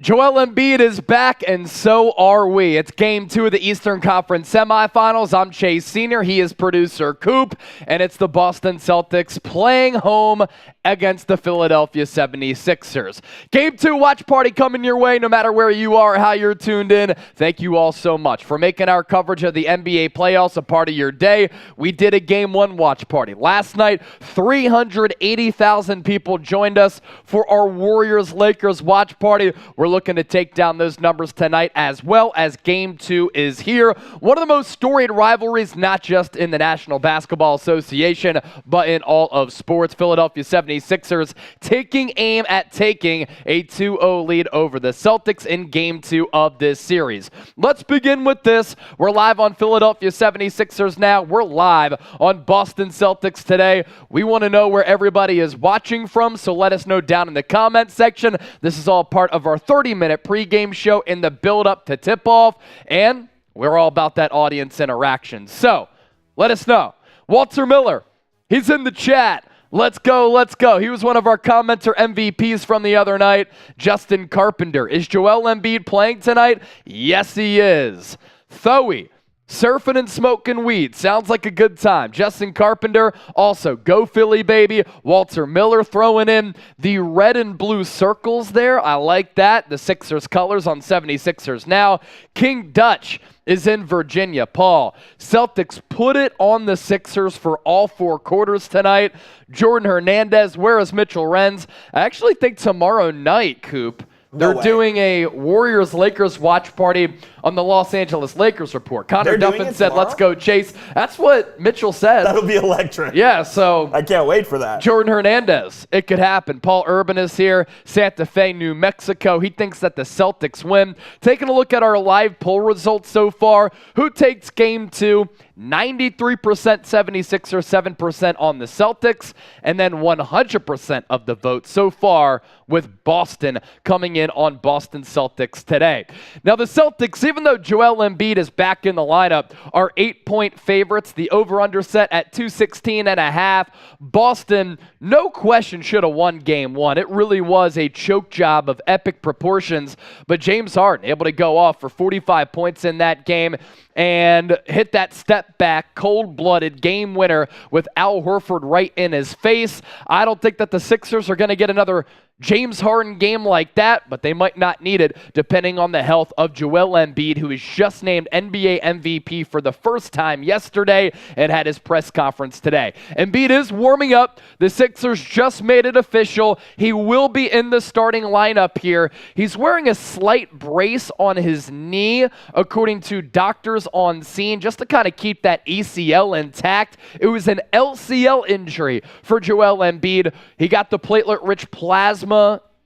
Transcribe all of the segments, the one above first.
Joel Embiid is back, and so are we. It's Game 2 of the Eastern Conference semifinals. I'm Chase Sr., he is producer Coop, and it's the Boston Celtics playing home against the Philadelphia 76ers. Game 2 watch party coming your way no matter where you are or how you're tuned in. Thank you all so much for making our coverage of the NBA playoffs a part of your day. We did a Game 1 watch party. Last night, 380,000 people joined us for our Warriors-Lakers watch party. We're looking to take down those numbers tonight as well as Game 2 is here. One of the most storied rivalries, not just in the National Basketball Association, but in all of sports. Philadelphia 76ers taking aim at taking a 2-0 lead over the Celtics in Game 2 of this series. Let's begin with this. We're live on Philadelphia 76ers now. We're live on Boston Celtics today. We want to know where everybody is watching from, so let us know down in the comment section. This is all part of our 30-minute pregame show in the build-up to tip-off, and we're all about that audience interaction. So, let us know. Walter Miller, he's in the chat. Let's go, let's go. He was one of our commenter MVPs from the other night. Justin Carpenter, is Joel Embiid playing tonight? Yes, he is. Thoey, surfing and smoking weed. Sounds like a good time. Justin Carpenter, also go Philly, baby. Walter Miller throwing in the red and blue circles there. I like that. The Sixers colors on 76ers now. King Dutch is in Virginia. Paul, Celtics put it on the Sixers for all 4 quarters tonight. Jordan Hernandez, where is Mitchell Renz? I actually think tomorrow night, Coop, they're doing a Warriors-Lakers watch party on the Los Angeles Lakers report. Connor Duffin said, let's go Chase. That's what Mitchell said. That'll be electric. Yeah, so I can't wait for that. Jordan Hernandez, it could happen. Paul Urban is here, Santa Fe, New Mexico. He thinks that the Celtics win. Taking a look at our live poll results so far. Who takes Game 2? 93% 76ers, 7% on the Celtics, and then 100% of the vote so far with Boston coming in on Boston Celtics today. Now the Celtics, even though Joel Embiid is back in the lineup, are 8-point favorites. The over-under set at 216.5. Boston, no question, should have won Game 1. It really was a choke job of epic proportions, but James Harden able to go off for 45 points in that game and hit that step back, cold-blooded game winner with Al Horford right in his face. I don't think that the Sixers are going to get another James Harden game like that, but they might not need it depending on the health of Joel Embiid, who is just named NBA MVP for the first time yesterday and had his press conference today. Embiid is warming up. The Sixers just made it official. He will be in the starting lineup here. He's wearing a slight brace on his knee, according to doctors on scene, just to kind of keep that ACL intact. It was an LCL injury for Joel Embiid. He got the platelet-rich plasma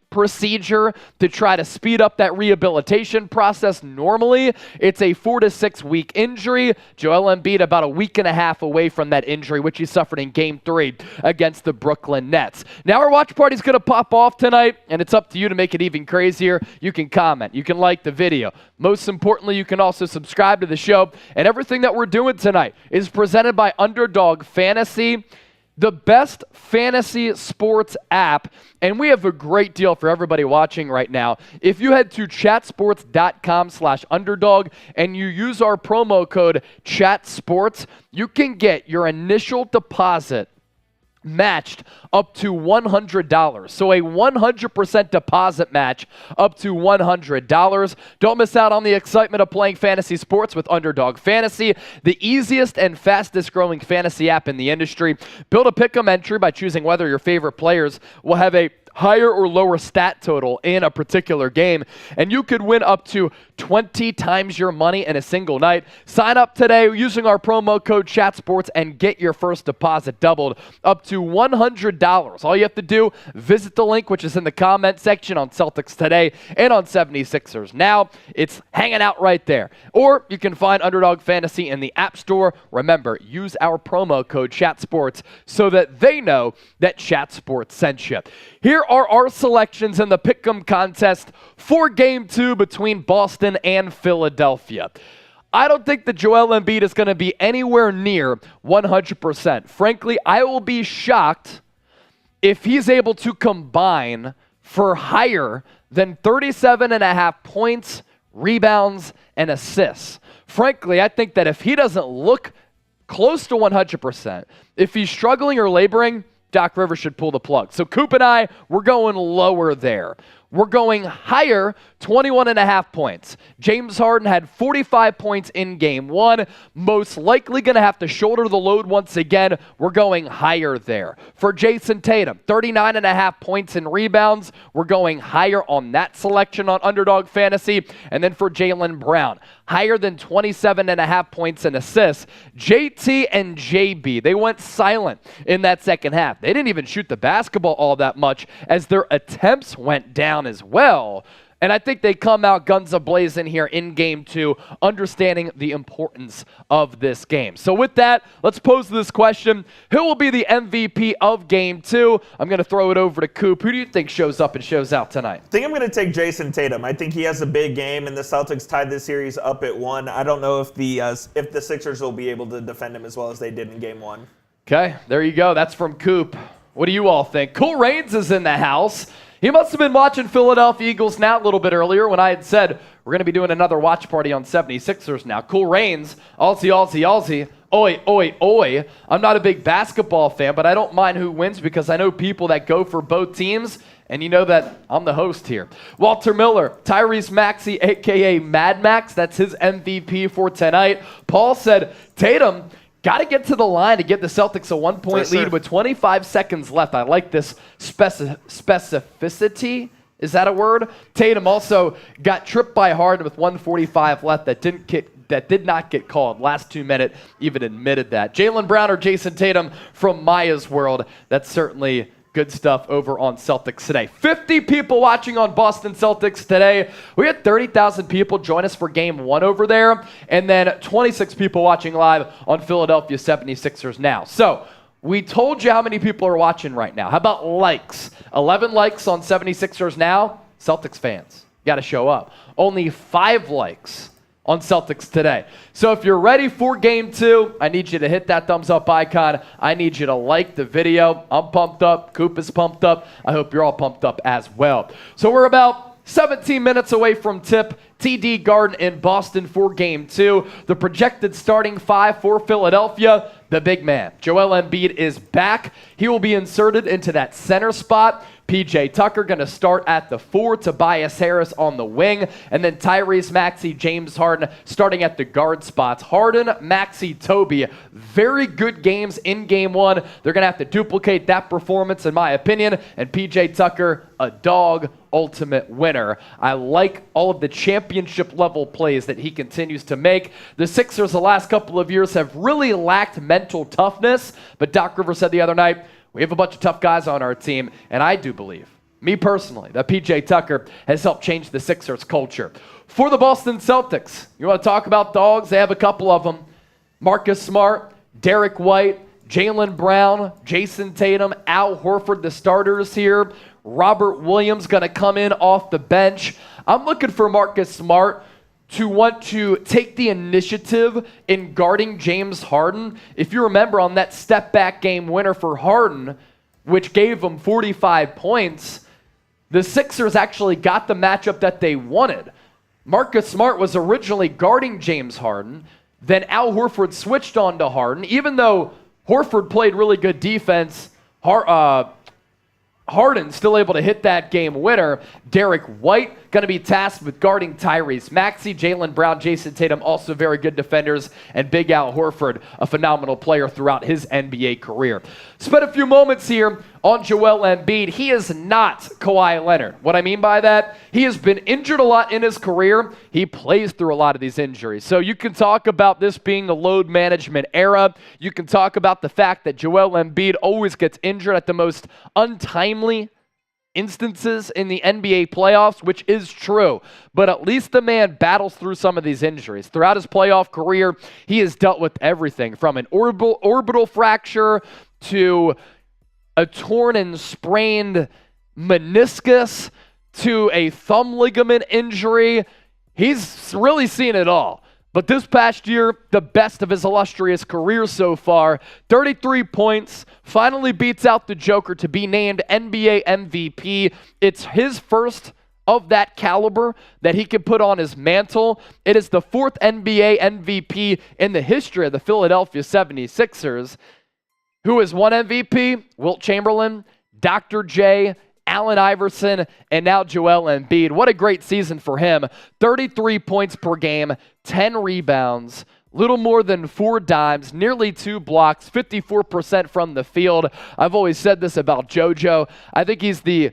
procedure to try to speed up that rehabilitation process. Normally, it's a 4 to 6 week injury. Joel Embiid about a week and a half away from that injury, which he suffered in Game 3 against the Brooklyn Nets. Now our watch party's going to pop off tonight, and it's up to you to make it even crazier. You can comment. You can like the video. Most importantly, you can also subscribe to the show, and everything that we're doing tonight is presented by Underdog Fantasy, the best fantasy sports app, and we have a great deal for everybody watching right now. If you head to chatsports.com/underdog and you use our promo code CHATSPORTS, you can get your initial deposit matched up to $100. So a 100% deposit match up to $100. Don't miss out on the excitement of playing fantasy sports with Underdog Fantasy, the easiest and fastest growing fantasy app in the industry. Build a pick'em entry by choosing whether your favorite players will have a higher or lower stat total in a particular game, and you could win up to 20 times your money in a single night. Sign up today using our promo code CHATSPORTS and get your first deposit doubled up to $100. All you have to do, visit the link which is in the comment section on Celtics Today and on 76ers Now. It's hanging out right there. Or you can find Underdog Fantasy in the App Store. Remember, use our promo code CHATSPORTS so that they know that ChatSports sent you. Here are our selections in the Pick'em contest for Game 2 between Boston and Philadelphia. I don't think that Joel Embiid is going to be anywhere near 100%. Frankly, I will be shocked if he's able to combine for higher than 37.5 points, rebounds, and assists. Frankly, I think that if he doesn't look close to 100%, if he's struggling or laboring, Doc Rivers should pull the plug. So Coop and I, we're going lower there. We're going higher, 21.5 points. James Harden had 45 points in game one. Most likely going to have to shoulder the load once again. We're going higher there. For Jayson Tatum, 39.5 points and rebounds. We're going higher on that selection on Underdog Fantasy. And then for Jaylen Brown, higher than 27.5 points and assists. JT and JB, they went silent in that second half. They didn't even shoot the basketball all that much as their attempts went down as well. And I think they come out guns a-blazing here in game two, understanding the importance of this game. So with that, let's pose this question. Who will be the MVP of game two? I'm going to throw it over to Coop. Who do you think shows up and shows out tonight? I think I'm going to take Jayson Tatum. I think he has a big game, and the Celtics tied this series up at 1. I don't know if the Sixers will be able to defend him as well as they did in game 1. Okay, there you go. That's from Coop. What do you all think? Cool Reigns is in the house. He must have been watching Philadelphia Eagles now a little bit earlier when I had said we're going to be doing another watch party on 76ers now. Cool Reigns, Aussie, oi. I'm not a big basketball fan, but I don't mind who wins because I know people that go for both teams, and you know that I'm the host here. Walter Miller, Tyrese Maxey, a.k.a. Mad Max, that's his MVP for tonight. Paul said, Tatum, got to get to the line to get the Celtics a 1-point lead with 25 seconds left. I like this specificity. Is that a word? Tatum also got tripped by Harden with 1:45 left that did not get called. Last 2 minutes even admitted that. Jaylen Brown or Jayson Tatum from Maya's world. That's certainly good stuff over on Celtics today. 50 people watching on Boston Celtics today. We had 30,000 people join us for game one over there, and then 26 people watching live on Philadelphia 76ers now. So we told you how many people are watching right now. How about likes? 11 likes on 76ers now. Celtics fans, got to show up. Only 5 likes on Celtics today. So if you're ready for game two, I need you to hit that thumbs up icon. I need you to like the video. I'm pumped up. Coop is pumped up. I hope you're all pumped up as well. So we're about 17 minutes away from tip. TD Garden in Boston for game two. The projected starting 5 for Philadelphia, the big man. Joel Embiid is back. He will be inserted into that center spot. PJ Tucker going to start at the 4, Tobias Harris on the wing, and then Tyrese Maxey, James Harden starting at the guard spots. Harden, Maxey, Toby, very good games in game one. They're going to have to duplicate that performance in my opinion, and PJ Tucker, a dog ultimate winner. I like all of the championship level plays that he continues to make. The Sixers the last couple of years have really lacked mental toughness, but Doc Rivers said the other night, we have a bunch of tough guys on our team, and I do believe, me personally, that PJ Tucker has helped change the Sixers culture. For the Boston Celtics, you want to talk about dogs? They have a couple of them. Marcus Smart, Derrick White, Jaylen Brown, Jayson Tatum, Al Horford, the starters here. Robert Williams going to come in off the bench. I'm looking for Marcus Smart to want to take the initiative in guarding James Harden. If you remember on that step-back game winner for Harden, which gave him 45 points, the Sixers actually got the matchup that they wanted. Marcus Smart was originally guarding James Harden. Then Al Horford switched on to Harden. Even though Horford played really good defense, Harden still able to hit that game winner. Derrick White going to be tasked with guarding Tyrese Maxey. Jaylen Brown, Jayson Tatum, also very good defenders. And Big Al Horford, a phenomenal player throughout his NBA career. Spent a few moments here on Joel Embiid. He is not Kawhi Leonard. What I mean by that, he has been injured a lot in his career. He plays through a lot of these injuries. So you can talk about this being the load management era. You can talk about the fact that Joel Embiid always gets injured at the most untimely instances in the NBA playoffs, which is true. But at least the man battles through some of these injuries. Throughout his playoff career, he has dealt with everything from an orbital fracture to a torn and sprained meniscus to a thumb ligament injury. He's really seen it all. But this past year, the best of his illustrious career so far, 33 points, finally beats out the Joker to be named NBA MVP. It's his first of that caliber that he could put on his mantle. It is the fourth NBA MVP in the history of the Philadelphia 76ers. Who has won MVP? Wilt Chamberlain, Dr. J, Allen Iverson, and now Joel Embiid. What a great season for him. 33 points per game, 10 rebounds, little more than 4 dimes, nearly 2 blocks, 54% from the field. I've always said this about JoJo. I think he's the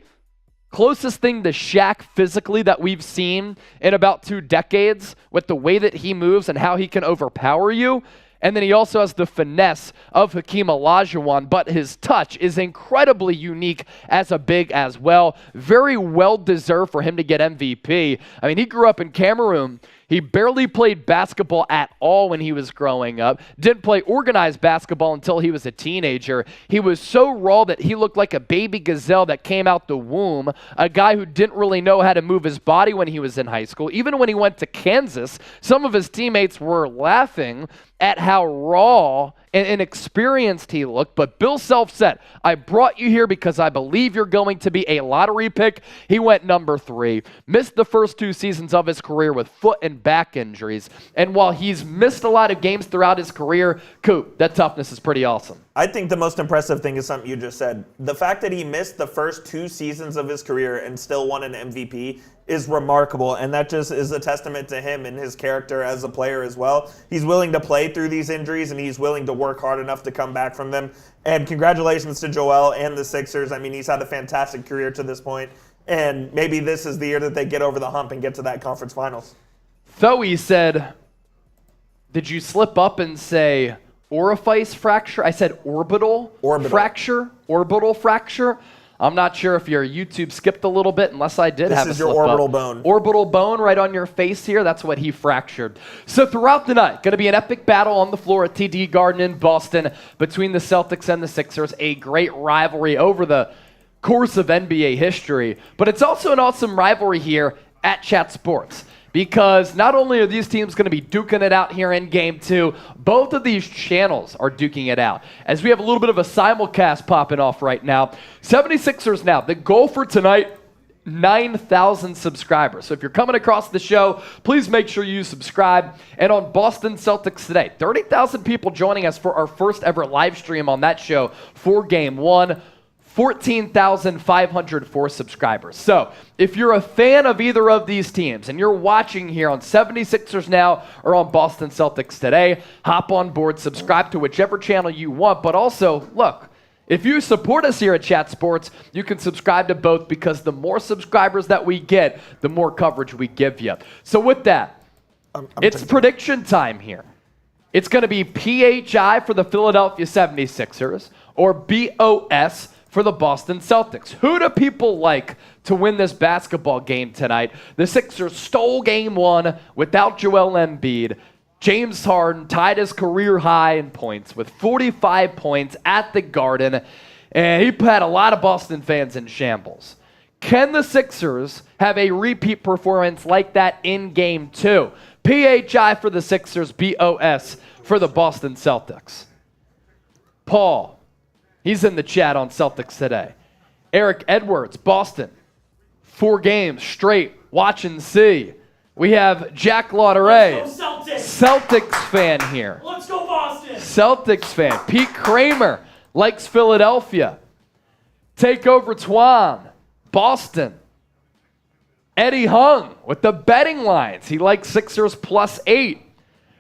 closest thing to Shaq physically that we've seen in about 2 decades with the way that he moves and how he can overpower you. And then he also has the finesse of Hakeem Olajuwon, but his touch is incredibly unique as a big as well. Very well deserved for him to get MVP. I mean, he grew up in Cameroon. He barely played basketball at all when he was growing up. Didn't play organized basketball until he was a teenager. He was so raw that he looked like a baby gazelle that came out the womb, a guy who didn't really know how to move his body when he was in high school. Even when he went to Kansas, some of his teammates were laughing at how raw and inexperienced he looked. But Bill Self said, I brought you here because I believe you're going to be a lottery pick. He went number 3, missed the first 2 seasons of his career with foot and back injuries. And while he's missed a lot of games throughout his career, Coop, that toughness is pretty awesome. I think the most impressive thing is something you just said. The fact that he missed the first 2 seasons of his career and still won an MVP is remarkable, and that just is a testament to him and his character as a player as well. He's willing to play through these injuries, and he's willing to work hard enough to come back from them. And congratulations to Joel and the Sixers. I mean, he's had a fantastic career to this point, and maybe this is the year that they get over the hump and get to that conference finals. Though said, did you slip up and say orifice fracture? I said orbital fracture. Orbital fracture. I'm not sure if your YouTube skipped a little bit, unless I did have a slip up. This is your orbital bone. Orbital bone right on your face here. That's what he fractured. So throughout the night, going to be an epic battle on the floor at TD Garden in Boston between the Celtics and the Sixers. A great rivalry over the course of NBA history. But it's also an awesome rivalry here at Chat Sports, because not only are these teams going to be duking it out here in Game 2, both of these channels are duking it out. As we have a little bit of a simulcast popping off right now. 76ers now, the goal for tonight, 9,000 subscribers. So if you're coming across the show, please make sure you subscribe. And on Boston Celtics today, 30,000 people joining us for our first ever live stream on that show for Game 1. 14,504 subscribers. So if you're a fan of either of these teams and you're watching here on 76ers Now or on Boston Celtics Today, hop on board, subscribe to whichever channel you want. But also, look, if you support us here at Chat Sports, you can subscribe to both, because the more subscribers that we get, the more coverage we give you. So with that, it's prediction time here. It's going to be PHI for the Philadelphia 76ers or BOS for the Boston Celtics. Who do people like to win this basketball game tonight? The Sixers stole Game 1 without Joel Embiid. James Harden tied his career high in points with 45 points at the Garden, and he had a lot of Boston fans in shambles. Can the Sixers have a repeat performance like that in Game 2? PHI for the Sixers, BOS for the Boston Celtics. Paul, he's in the chat on Celtics Today. Eric Edwards, Boston, 4 games straight, watch and see. We have Jack Lauderay, Celtics fan here. Let's go Boston. Celtics fan. Pete Kramer likes Philadelphia. Takeover Twan, Boston. Eddie Hung with the betting lines. He likes Sixers +8.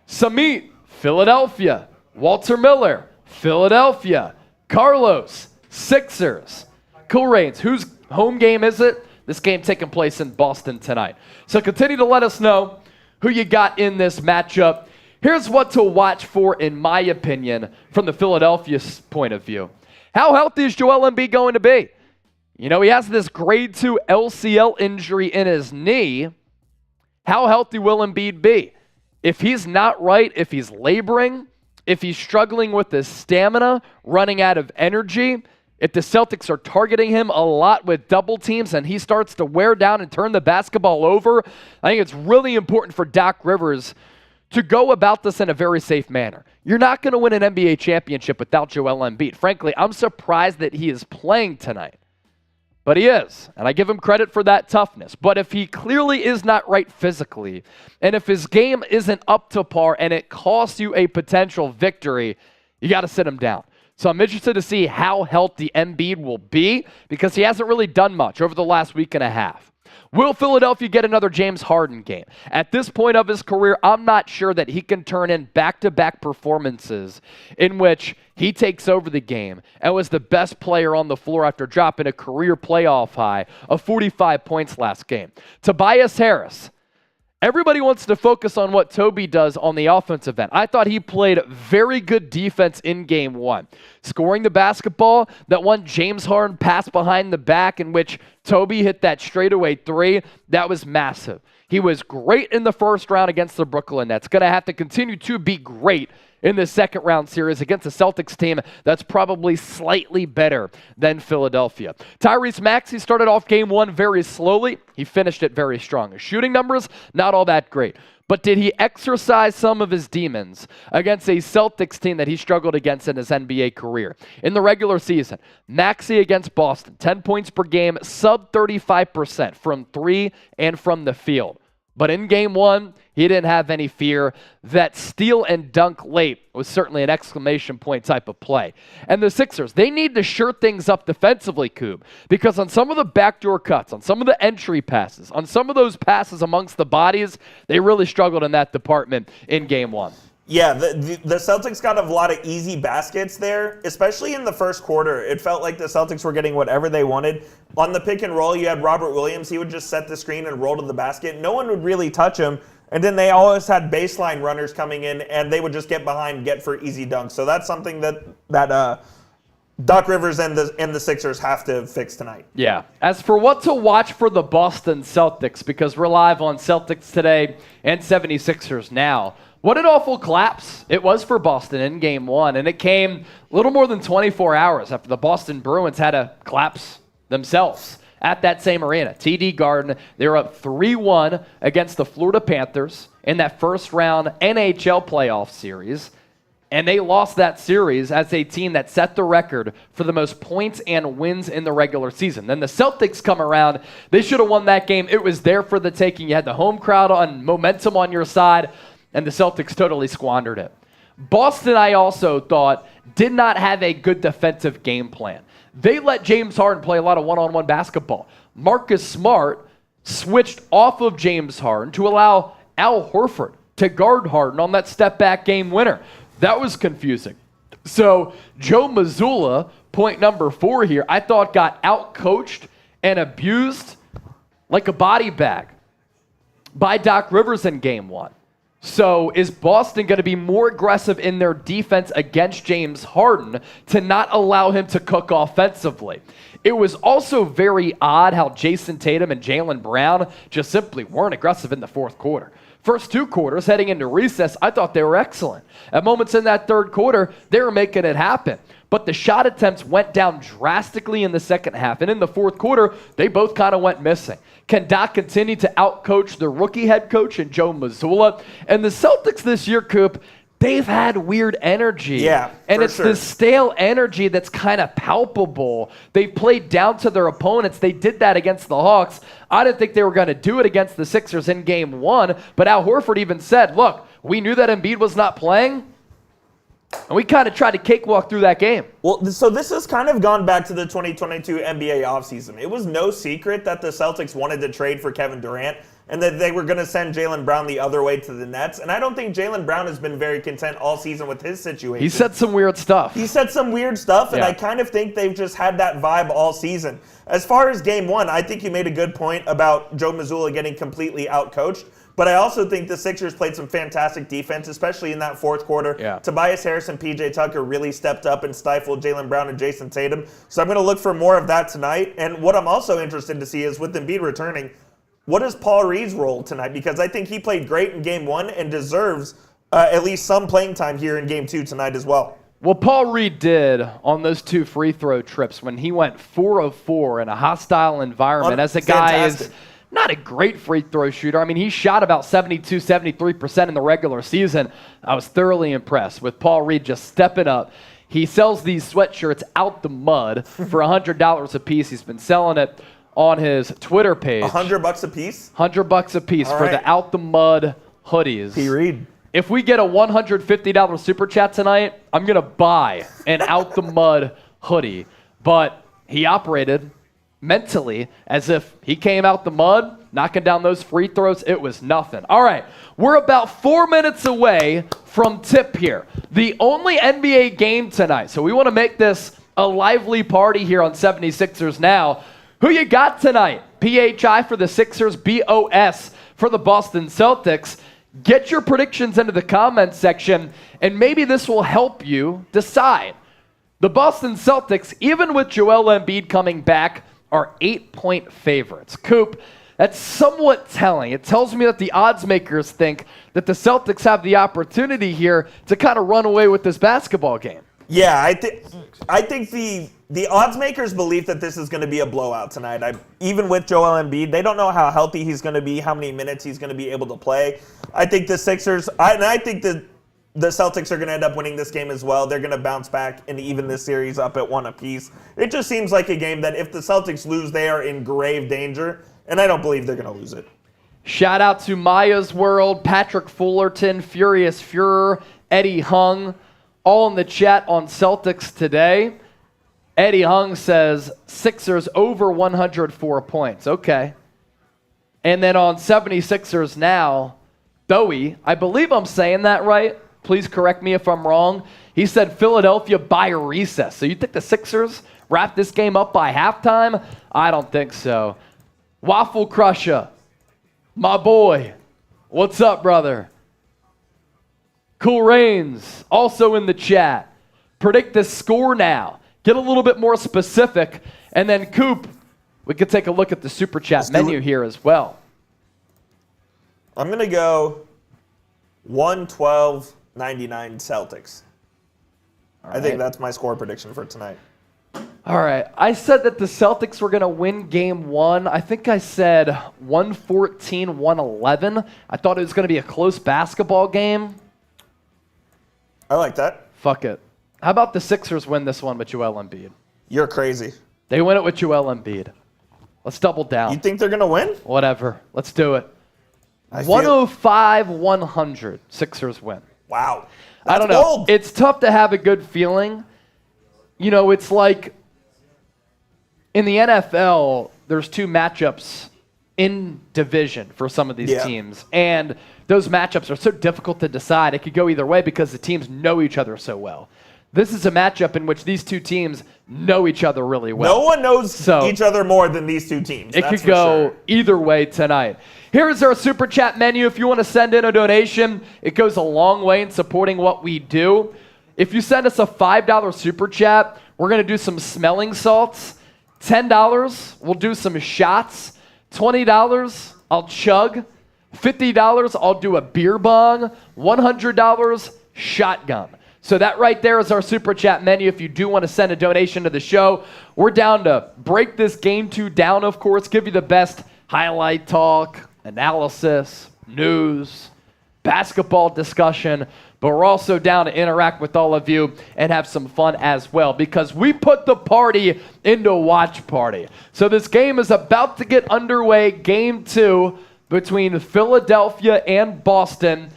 Samit, Philadelphia. Walter Miller, Philadelphia. Carlos, Sixers. Cool Rains, whose home game is it? This game taking place in Boston tonight. So continue to let us know who you got in this matchup. Here's what to watch for, in my opinion, from the Philadelphia point of view. How healthy is Joel Embiid going to be? You know, he has this grade 2 LCL injury in his knee. How healthy will Embiid be? If he's not right, if he's laboring, if he's struggling with his stamina, running out of energy, if the Celtics are targeting him a lot with double teams and he starts to wear down and turn the basketball over, I think it's really important for Doc Rivers to go about this in a very safe manner. You're not going to win an NBA championship without Joel Embiid. Frankly, I'm surprised that he is playing tonight. But he is, and I give him credit for that toughness. But if he clearly is not right physically, and if his game isn't up to par and it costs you a potential victory, you got to sit him down. So I'm interested to see how healthy Embiid will be because he hasn't really done much over the last week and a half. Will Philadelphia get another James Harden game? At this point of his career, I'm not sure that he can turn in back-to-back performances in which he takes over the game and was the best player on the floor after dropping a career playoff high of 45 points last game. Tobias Harris. Everybody wants to focus on what Toby does on the offensive end. I thought he played very good defense in game one. Scoring the basketball, that one James Harden pass behind the back in which Toby hit that straightaway three, that was massive. He was great in the first round against the Brooklyn Nets. Going to have to continue to be great in the second round series against a Celtics team that's probably slightly better than Philadelphia. Tyrese Maxey started off game one very slowly. He finished it very strong. His shooting numbers, not all that great. But did he exercise some of his demons against a Celtics team that he struggled against in his NBA career? In the regular season, Maxey against Boston, 10 points per game, sub 35% from three and from the field. But in game one, he didn't have any fear. That steal and dunk late was certainly an exclamation point type of play. And the Sixers, they need to shore things up defensively, Coob, because on some of the backdoor cuts, on some of the entry passes, on some of those passes amongst the bodies, they really struggled in that department in game one. Yeah, the Celtics got a lot of easy baskets there, especially in the first quarter. It felt like the Celtics were getting whatever they wanted. On the pick and roll, you had Robert Williams. He would just set the screen and roll to the basket. No one would really touch him. And then they always had baseline runners coming in, and they would just get behind, get for easy dunks. So that's something that Doc Rivers and the Sixers have to fix tonight. Yeah. As for what to watch for the Boston Celtics, because we're live on Celtics Today and 76ers Now, what an awful collapse it was for Boston in game one. And it came a little more than 24 hours after the Boston Bruins had to collapse themselves at that same arena, TD Garden. They were up 3-1 against the Florida Panthers in that first round NHL playoff series. And they lost that series as a team that set the record for the most points and wins in the regular season. Then the Celtics come around. They should have won that game. It was there for the taking. You had the home crowd on momentum on your side, and the Celtics totally squandered it. Boston, I also thought, did not have a good defensive game plan. They let James Harden play a lot of one-on-one basketball. Marcus Smart switched off of James Harden to allow Al Horford to guard Harden on that step-back game winner. That was confusing. So Joe Mazzulla, point number 4 here, I thought got out-coached and abused like a body bag by Doc Rivers in game one. So is Boston going to be more aggressive in their defense against James Harden to not allow him to cook offensively? It was also very odd how Jayson Tatum and Jaylen Brown just simply weren't aggressive in the fourth quarter. First 2 quarters, heading into recess, I thought they were excellent. At moments in that third quarter, they were making it happen. But the shot attempts went down drastically in the second half. And in the fourth quarter, they both kind of went missing. Can Doc continue to outcoach the rookie head coach and Joe Mazzulla? And the Celtics this year, Coop, they've had weird energy. Yeah, and it's this stale energy that's kind of palpable. They played down to their opponents. They did that against the Hawks. I didn't think they were going to do it against the Sixers in game one. But Al Horford even said, look, we knew that Embiid was not playing. And we kind of tried to cakewalk through that game. Well, so this has kind of gone back to the 2022 NBA offseason. It was no secret that the Celtics wanted to trade for Kevin Durant and that they were going to send Jaylen Brown the other way to the Nets. And I don't think Jaylen Brown has been very content all season with his situation. He said some weird stuff. And I kind of think they've just had that vibe all season. As far as game one, I think you made a good point about Joe Mazzulla getting completely outcoached. But I also think the Sixers played some fantastic defense, especially in that fourth quarter. Yeah. Tobias Harris and PJ Tucker really stepped up and stifled Jaylen Brown and Jayson Tatum. So I'm going to look for more of that tonight. And what I'm also interested to see is with Embiid returning, what is Paul Reed's role tonight? Because I think he played great in game one and deserves at least some playing time here in game two tonight as well. Well, Paul Reed did on those 2 free throw trips when he went 4 of 4 in a hostile environment as a guy is not a great free throw shooter. I mean, he shot about 72, 73% in the regular season. I was thoroughly impressed with Paul Reed just stepping up. He sells these sweatshirts out the mud for $100 a piece. He's been selling it on his Twitter page. $100 a piece? $100 a piece for the out the mud hoodies. P. Reed. If we get a $150 super chat tonight, I'm going to buy an out the mud hoodie. But he operated mentally as if he came out the mud, knocking down those free throws. It was nothing. All right, we're about 4 minutes away from tip here. The only NBA game tonight. So we want to make this a lively party here on 76ers Now. Who you got tonight? PHI for the Sixers, BOS for the Boston Celtics. Get your predictions into the comments section, and maybe this will help you decide. The Boston Celtics, even with Joel Embiid coming back, are 8-point favorites. Coop, that's somewhat telling. It tells me that the odds makers think that the Celtics have the opportunity here to kind of run away with this basketball game. Yeah, I think the odds makers believe that this is going to be a blowout tonight. Even with Joel Embiid, they don't know how healthy he's going to be, how many minutes he's going to be able to play. I think the Sixers, I think the Celtics are going to end up winning this game as well. They're going to bounce back and even this series up at 1 apiece. It just seems like a game that if the Celtics lose, they are in grave danger, and I don't believe they're going to lose it. Shout out to Maya's World, Patrick Fullerton, Furious Fuhrer, Eddie Hung, all in the chat on Celtics today. Eddie Hung says Sixers over 104 points. Okay. And then on 76ers Now, Dowie, I believe I'm saying that right. Please correct me if I'm wrong. He said Philadelphia by recess. So you think the Sixers wrap this game up by halftime? I don't think so. Waffle Crusher, my boy. What's up, brother? Cool Rains, also in the chat. Predict the score now. Get a little bit more specific. And then, Coop, we could take a look at the Super Chat menu here as well. I'm going to go 112-99 Celtics. I think that's my score prediction for tonight. All right. I said that the Celtics were going to win game 1. I think I said 114-111. I thought it was going to be a close basketball game. I like that. Fuck it. How about the Sixers win this one with Joel Embiid? You're crazy. They win it with Joel Embiid. Let's double down. You think they're going to win? Whatever. Let's do it. 105-100. Sixers win. Wow. I don't know. Bold. It's tough to have a good feeling. You know, it's like in the NFL, there's 2 matchups in division for some of these teams. And those matchups are so difficult to decide. It could go either way because the teams know each other so well. This is a matchup in which these 2 teams know each other really well. No one knows each other more than these 2 teams. It could go either way tonight. Here's our Super Chat menu. If you want to send in a donation, it goes a long way in supporting what we do. If you send us a $5 Super Chat, we're going to do some smelling salts. $10, we'll do some shots. $20, I'll chug. $50, I'll do a beer bong. $100, shotgun. So that right there is our Super Chat menu if you do want to send a donation to the show. We're down to break this game 2 down, of course, give you the best highlight talk, analysis, news, basketball discussion, but we're also down to interact with all of you and have some fun as well because we put the party into watch party. So this game is about to get underway, game 2 between Philadelphia and Boston.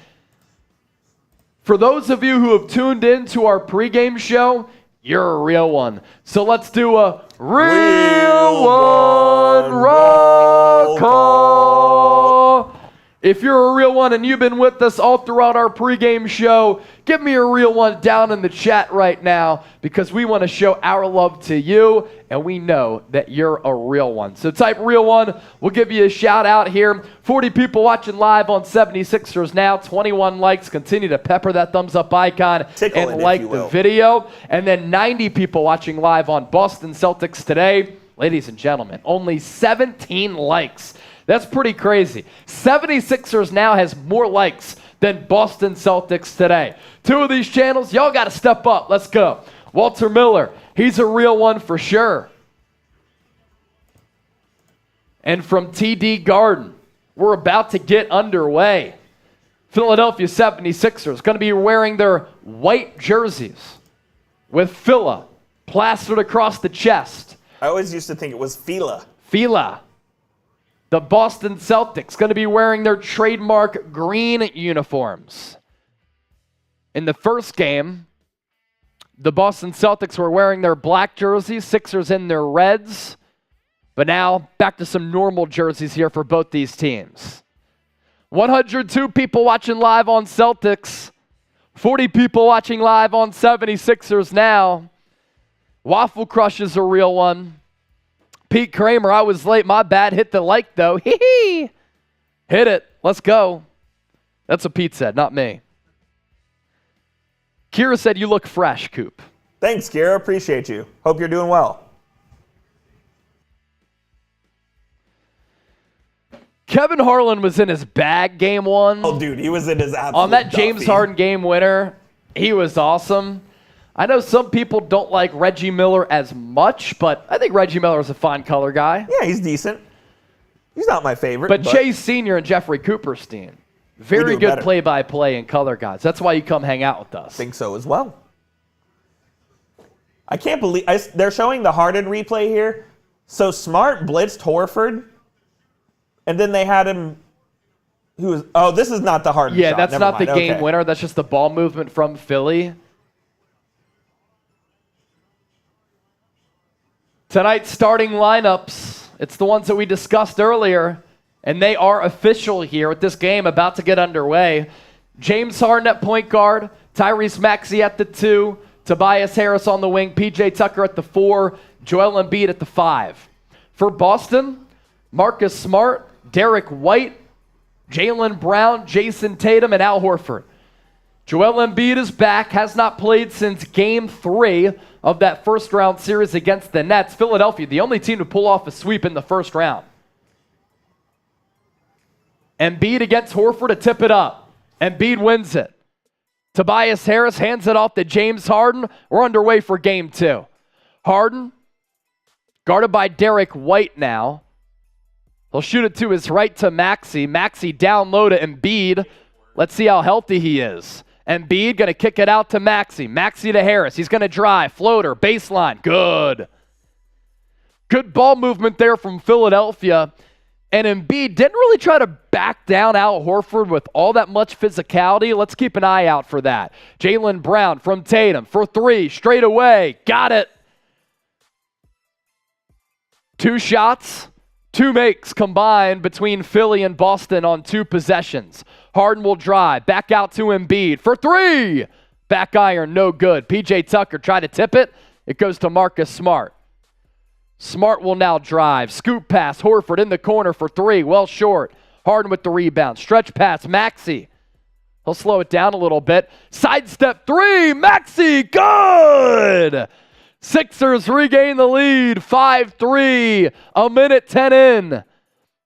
For those of you who have tuned in to our pregame show, you're a real one. So let's do a real one roll call. If you're a real one and you've been with us all throughout our pregame show, give me a real one down in the chat right now because we want to show our love to you and we know that you're a real one. So type real one. We'll give you a shout out here. 40 people watching live on 76ers Now. 21 likes. Continue to pepper that thumbs up icon and like the video. And then 90 people watching live on Boston Celtics Today. Ladies and gentlemen, only 17 likes. That's pretty crazy. 76ers Now has more likes than Boston Celtics Today. 2 of these channels, y'all got to step up. Let's go. Walter Miller, he's a real one for sure. And from TD Garden, we're about to get underway. Philadelphia 76ers going to be wearing their white jerseys with Phila plastered across the chest. I always used to think it was Fila. Fila. The Boston Celtics going to be wearing their trademark green uniforms. In the first game, the Boston Celtics were wearing their black jerseys, Sixers in their reds. But now, back to some normal jerseys here for both these teams. 102 people watching live on Celtics. 40 people watching live on 76ers now. Waffle Crush is a real one. Pete Kramer, I was late. My bad. Hit the like, though. Hee. Hit it. Let's go. That's what Pete said, not me. Kira said you look fresh, Coop. Thanks, Kira. Appreciate you. Hope you're doing well. Kevin Harlan was in his bag game one. Oh, dude, he was in his absolute On that Duffy. James Harden game winner, he was awesome. I know some people don't like Reggie Miller as much, but I think Reggie Miller is a fine color guy. Yeah, he's decent. He's not my favorite. But Chase Sr. and Jeffrey Cooperstein, very good better. play-by-play and color guys. That's why you come hang out with us. I think so as well. I can't believe they're showing the Harden replay here. So Smart blitzed Horford, and then they had him. This is not the Harden shot. Yeah, that's Never not mind. the game Okay. winner. That's just the ball movement from Philly. Tonight's starting lineups, it's the ones that we discussed earlier, and they are official here with this game about to get underway. James Harden at point guard, Tyrese Maxey at the 2, Tobias Harris on the wing, PJ Tucker at the 4, Joel Embiid at the 5. For Boston, Marcus Smart, Derrick White, Jaylen Brown, Jayson Tatum, and Al Horford. Joel Embiid is back, has not played since Game 3 of that first-round series against the Nets. Philadelphia, the only team to pull off a sweep in the first round. Embiid against Horford to tip it up. Embiid wins it. Tobias Harris hands it off to James Harden. We're underway for Game 2. Harden, guarded by Derrick White now. He'll shoot it to his right to Maxey. Maxey down low to Embiid. Let's see how healthy he is. Embiid going to kick it out to Maxey. Maxey to Harris. He's going to drive. Floater. Baseline. Good. Good ball movement there from Philadelphia. And Embiid didn't really try to back down Al Horford with all that much physicality. Let's keep an eye out for that. Jaylen Brown from Tatum for 3. Straight away. Got it. 2 shots. 2 makes combined between Philly and Boston on 2 possessions. Harden will drive. Back out to Embiid for 3. Back iron, no good. PJ Tucker tried to tip it. It goes to Marcus Smart. Smart will now drive. Scoop pass. Horford in the corner for 3. Well short. Harden with the rebound. Stretch pass. Maxey. He'll slow it down a little bit. Sidestep 3. Maxey. Good. Sixers regain the lead, 5-3, a minute 10 in.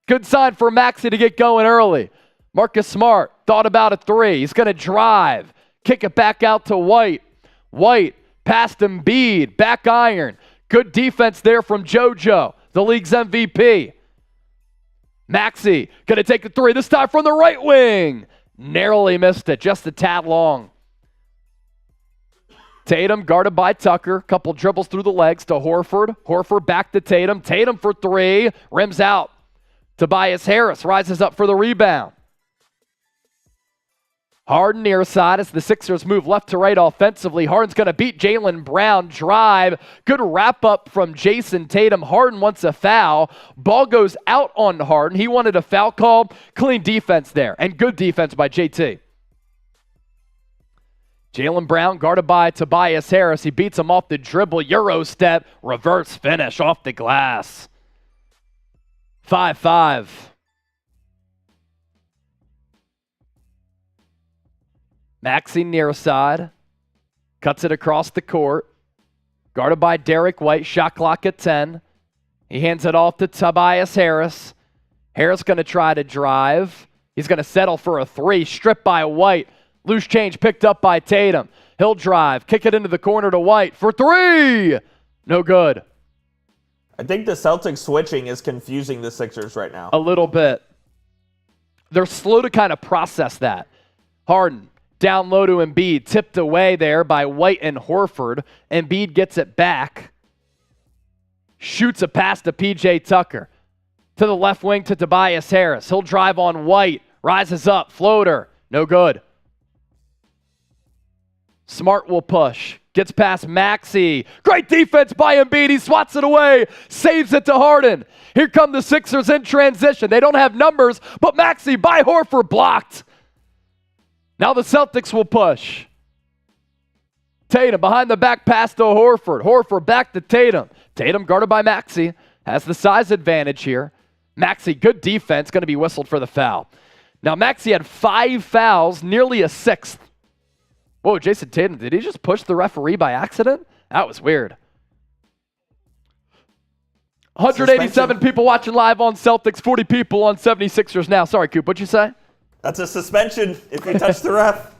Good sign for Maxey to get going early. Marcus Smart thought about a 3. He's going to drive, kick it back out to White. White past Embiid, back iron. Good defense there from JoJo, the league's MVP. Maxey going to take a 3, this time from the right wing. Narrowly missed it, just a tad long. Tatum guarded by Tucker. Couple dribbles through the legs to Horford. Horford back to Tatum. Tatum for 3. Rims out. Tobias Harris rises up for the rebound. Harden near side as the Sixers move left to right offensively. Harden's going to beat Jaylen Brown. Drive. Good wrap up from Jayson Tatum. Harden wants a foul. Ball goes out on Harden. He wanted a foul call. Clean defense there. And good defense by JT. Jaylen Brown guarded by Tobias Harris. He beats him off the dribble. Euro step. Reverse finish off the glass. 5-5. Maxey near side. Cuts it across the court. Guarded by Derrick White. Shot clock at 10. He hands it off to Tobias Harris. Harris going to try to drive. He's going to settle for a 3. Stripped by White. Loose change picked up by Tatum. He'll drive. Kick it into the corner to White for 3. No good. I think the Celtics switching is confusing the Sixers right now. A little bit. They're slow to kind of process that. Harden, down low to Embiid, tipped away there by White and Horford. Embiid gets it back. Shoots a pass to P.J. Tucker. To the left wing to Tobias Harris. He'll drive on White. Rises up. Floater. No good. Smart will push. Gets past Maxey. Great defense by Embiid. He swats it away. Saves it to Harden. Here come the Sixers in transition. They don't have numbers, but Maxey by Horford blocked. Now the Celtics will push. Tatum behind the back pass to Horford. Horford back to Tatum. Tatum guarded by Maxey. Has the size advantage here. Maxey, good defense, going to be whistled for the foul. Now Maxey had 5 fouls, nearly a 6th. Whoa, Jayson Tatum, did he just push the referee by accident? That was weird. 187 Suspension. people watching live on Celtics, 40 people on 76ers now. Sorry, Coop, what'd you say? That's a suspension if you touch the ref.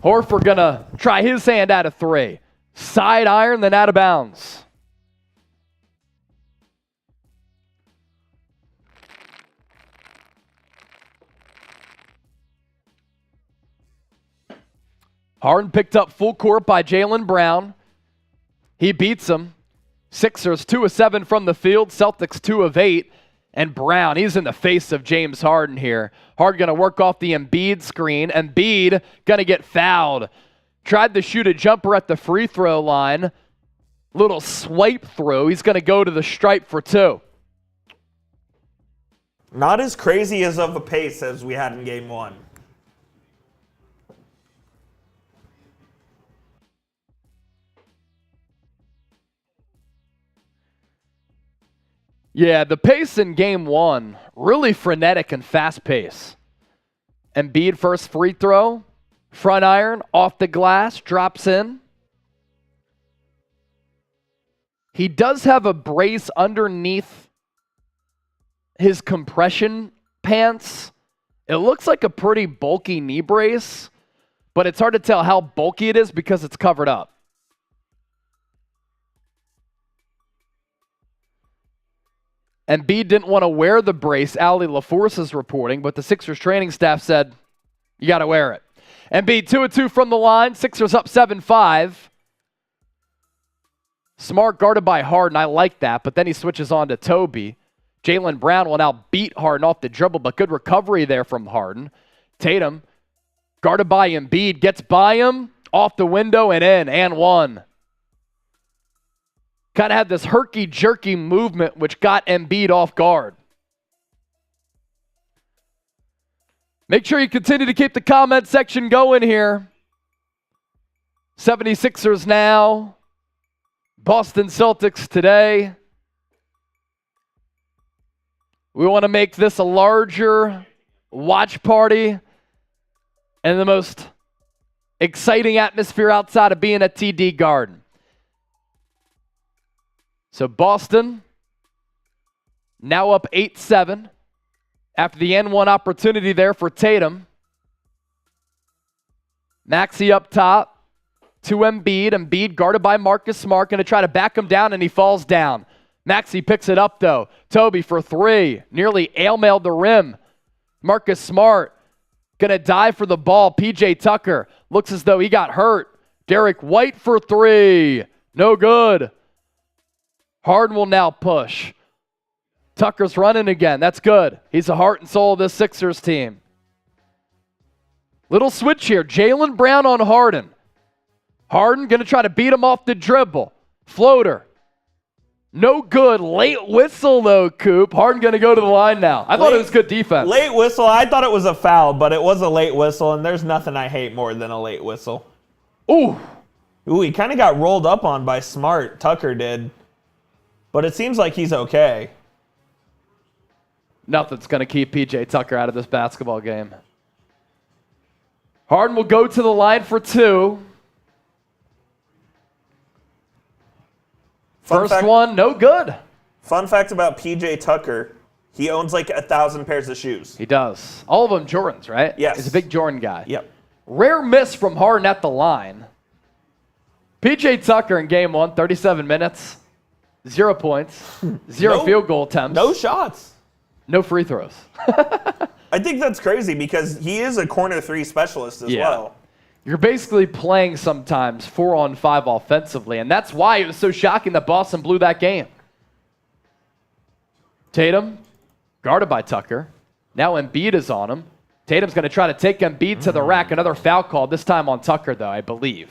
Horford gonna try his hand out of 3. Side iron, then out of bounds. Harden picked up full court by Jaylen Brown. He beats him. Sixers 2 of 7 from the field. Celtics 2 of 8. And Brown, he's in the face of James Harden here. Harden going to work off the Embiid screen. Embiid going to get fouled. Tried to shoot a jumper at the free throw line. Little swipe through. He's going to go to the stripe for 2. Not as crazy as of a pace as we had in game 1. Yeah, the pace in game 1, really frenetic and fast pace. Embiid first free throw, front iron, off the glass, drops in. He does have a brace underneath his compression pants. It looks like a pretty bulky knee brace, but it's hard to tell how bulky it is because it's covered up. Embiid didn't want to wear the brace, Ali LaForce is reporting, but the Sixers training staff said, you got to wear it. Embiid 2 of 2 from the line. Sixers up 7-5. Smart guarded by Harden. I like that, but then he switches on to Toby. Jaylen Brown will now beat Harden off the dribble, but good recovery there from Harden. Tatum, guarded by Embiid, gets by him, off the window and in, and 1. Kind of had this herky-jerky movement, which got Embiid off guard. Make sure you continue to keep the comment section going here. 76ers now. Boston Celtics today. We want to make this a larger watch party and the most exciting atmosphere outside of being at TD Garden. So Boston now up 8-7 after the N1 opportunity there for Tatum. Maxey up top to Embiid. Embiid guarded by Marcus Smart, going to try to back him down, and he falls down. Maxey picks it up, though. Toby for 3. Nearly ail-mailed the rim. Marcus Smart going to dive for the ball. P.J. Tucker looks as though he got hurt. Derrick White for 3. No good. Harden will now push. Tucker's running again. That's good. He's the heart and soul of this Sixers team. Little switch here. Jaylen Brown on Harden. Harden going to try to beat him off the dribble. Floater. No good. Late whistle, though, Coop. Harden going to go to the line now. I thought it was good defense. Late whistle. I thought it was a foul, but it was a late whistle, and there's nothing I hate more than a late whistle. Ooh. Ooh, he kind of got rolled up on by Smart. Tucker did. But it seems like he's okay. Nothing's going to keep P.J. Tucker out of this basketball game. Harden will go to the line for 2. First one, no good. Fun fact about P.J. Tucker, he owns like 1,000 pairs of shoes. He does. All of them Jordans, right? Yes. He's a big Jordan guy. Yep. Rare miss from Harden at the line. P.J. Tucker in game 1, 37 minutes. 0 points, 0 field goal attempts, No shots. no free throws. I think that's crazy because he is a corner 3 specialist as well. You're basically playing sometimes 4-on-5 offensively, and that's why it was so shocking that Boston blew that game. Tatum, guarded by Tucker. Now Embiid is on him. Tatum's going to try to take Embiid to the rack. Another foul call, this time on Tucker, though, I believe.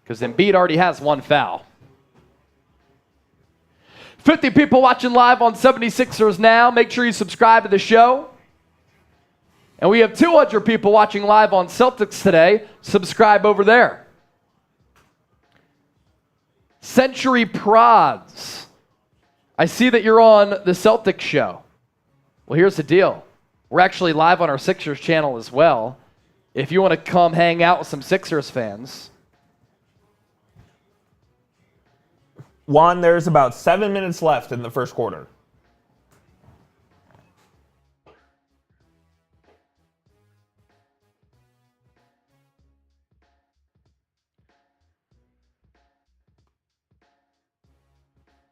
Because Embiid already has 1 foul. 50 people watching live on 76ers now. Make sure you subscribe to the show. And we have 200 people watching live on Celtics today. Subscribe over there. Century Prods. I see that you're on the Celtics show. Well, here's the deal. We're actually live on our Sixers channel as well. If you want to come hang out with some Sixers fans. Juan, there's about 7 minutes left in the first quarter.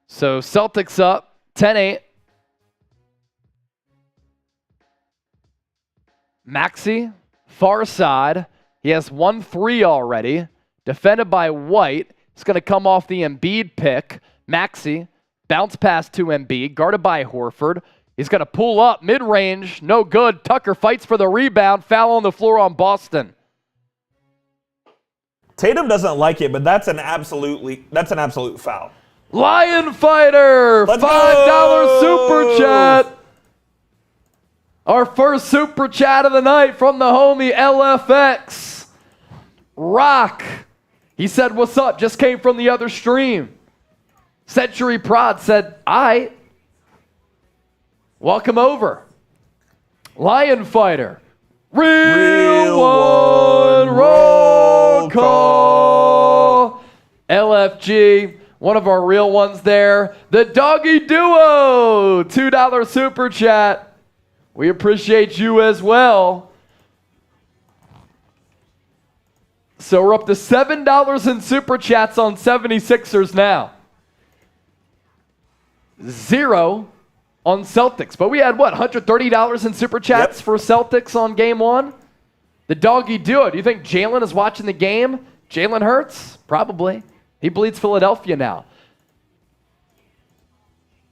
So Celtics up 10-8. Maxey, far side. He has 1 3 already. Defended by White. It's going to come off the Embiid pick. Maxey, bounce pass to Embiid, guarded by Horford. He's going to pull up, mid-range, no good. Tucker fights for the rebound, foul on the floor on Boston. Tatum doesn't like it, but that's an absolute foul. Lion Fighter, Let's $5 super chat. Our first super chat of the night from the homie LFX. Rock. He said, what's up? Just came from the other stream. Century Prod said, aight. Welcome over. Lion Fighter. Real one roll call. LFG, one of our real ones there. The Doggy Duo, $2 super chat. We appreciate you as well. So we're up to $7 in super chats on 76ers now. 0 on Celtics. But we had, what, $130 in super chats for Celtics on game 1? The Doggy Duo. Do you think Jaylen is watching the game? Jalen Hurts? Probably. He bleeds Philadelphia now.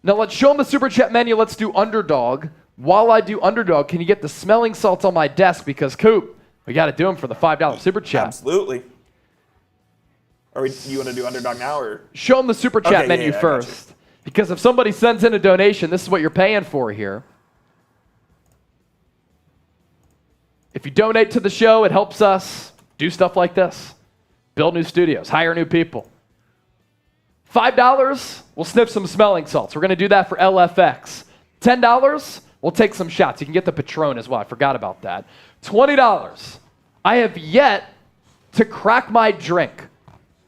Now let's show him the super chat menu. Let's do Underdog. While I do Underdog, can you get the smelling salts on my desk? Because, Coop, we got to do them for the $5 super chat. Absolutely. You want to do Underdog now? Or? Show them the super chat menu first. Because if somebody sends in a donation, this is what you're paying for here. If you donate to the show, it helps us do stuff like this. Build new studios, hire new people. $5, we'll sniff some smelling salts. We're going to do that for LFX. $10, we'll take some shots. You can get the Patron as well. I forgot about that. $20, I have yet to crack my drink.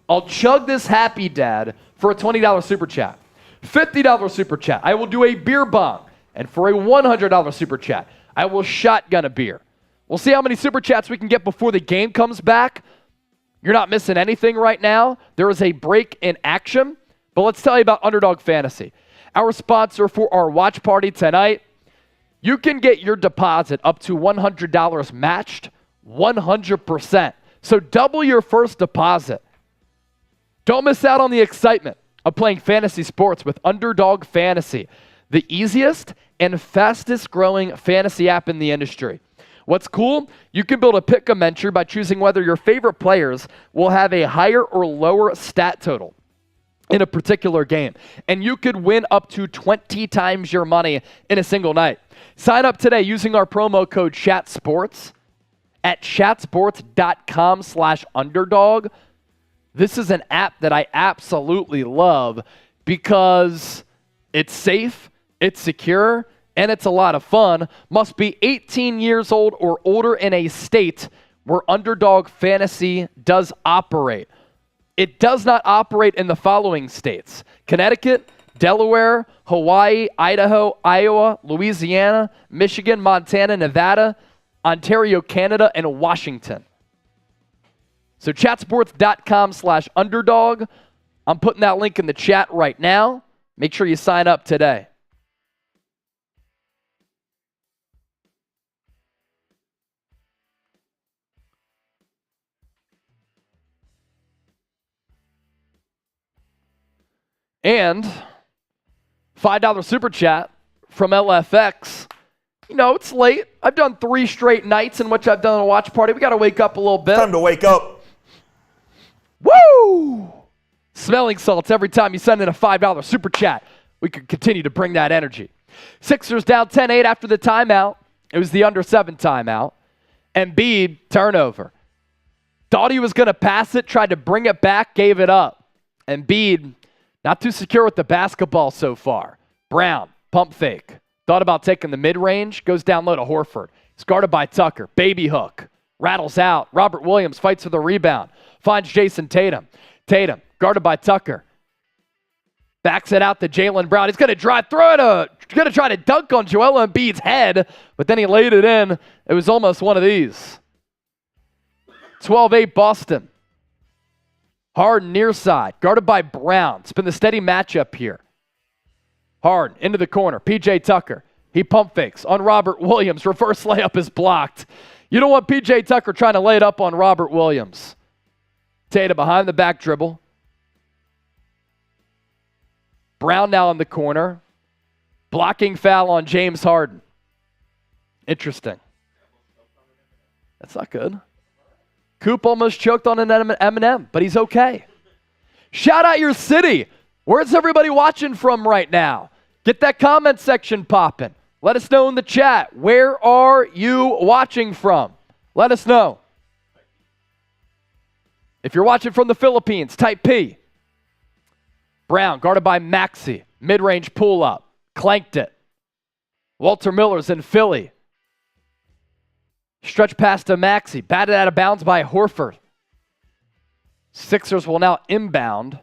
I'll chug this Happy Dad for a $20 super chat. $50 super chat, I will do a beer bong. And for a $100 super chat, I will shotgun a beer. We'll see how many super chats we can get before the game comes back. You're not missing anything right now. There is a break in action. But let's tell you about Underdog Fantasy. Our sponsor for our watch party tonight. You can get your deposit up to $100 matched 100%. So double your first deposit. Don't miss out on the excitement of playing fantasy sports with Underdog Fantasy, the easiest and fastest growing fantasy app in the industry. What's cool? You can build a pick-em entry by choosing whether your favorite players will have a higher or lower stat total in a particular game. And you could win up to 20 times your money in a single night. Sign up today using our promo code ChatSports at chatsports.com/underdog. This is an app that I absolutely love because it's safe, it's secure, and it's a lot of fun. Must be 18 years old or older in a state where Underdog Fantasy does operate. It does not operate in the following states: Connecticut, Delaware, Hawaii, Idaho, Iowa, Louisiana, Michigan, Montana, Nevada, Ontario, Canada, and Washington. So chatsports.com/underdog. I'm putting that link in the chat right now. Make sure you sign up today. And $5 super chat from LFX. You know, it's late. I've done 3 straight nights in which I've done a watch party. We got to wake up a little bit. Time to wake up. Woo! Smelling salts every time you send in a $5 super chat. We could continue to bring that energy. Sixers down 10-8 after the timeout. It was the under 7 timeout. Embiid, turnover. Thought he was going to pass it, tried to bring it back, gave it up. Embiid, not too secure with the basketball so far. Brown, pump fake. Thought about taking the mid-range, goes down low to Horford. He's guarded by Tucker. Baby hook. Rattles out. Robert Williams fights for the rebound. Finds Jayson Tatum. Tatum, guarded by Tucker. Backs it out to Jaylen Brown. He's going to try to dunk on Joel Embiid's head, but then he laid it in. It was almost one of these. 12-8 Boston. Harden near side, guarded by Brown. It's been the steady matchup here. Harden into the corner. PJ Tucker. He pump fakes on Robert Williams. Reverse layup is blocked. You don't want PJ Tucker trying to lay it up on Robert Williams. Tatum behind the back dribble. Brown now in the corner. Blocking foul on James Harden. Interesting. That's not good. Coop almost choked on an M&M, but he's okay. Shout out your city. Where's everybody watching from right now? Get that comment section popping. Let us know in the chat. Where are you watching from? Let us know. If you're watching from the Philippines, type P. Brown, guarded by Maxey. Mid-range pull-up. Clanked it. Walter Miller's in Philly. Stretch pass to Maxey. Batted out of bounds by Horford. Sixers will now inbound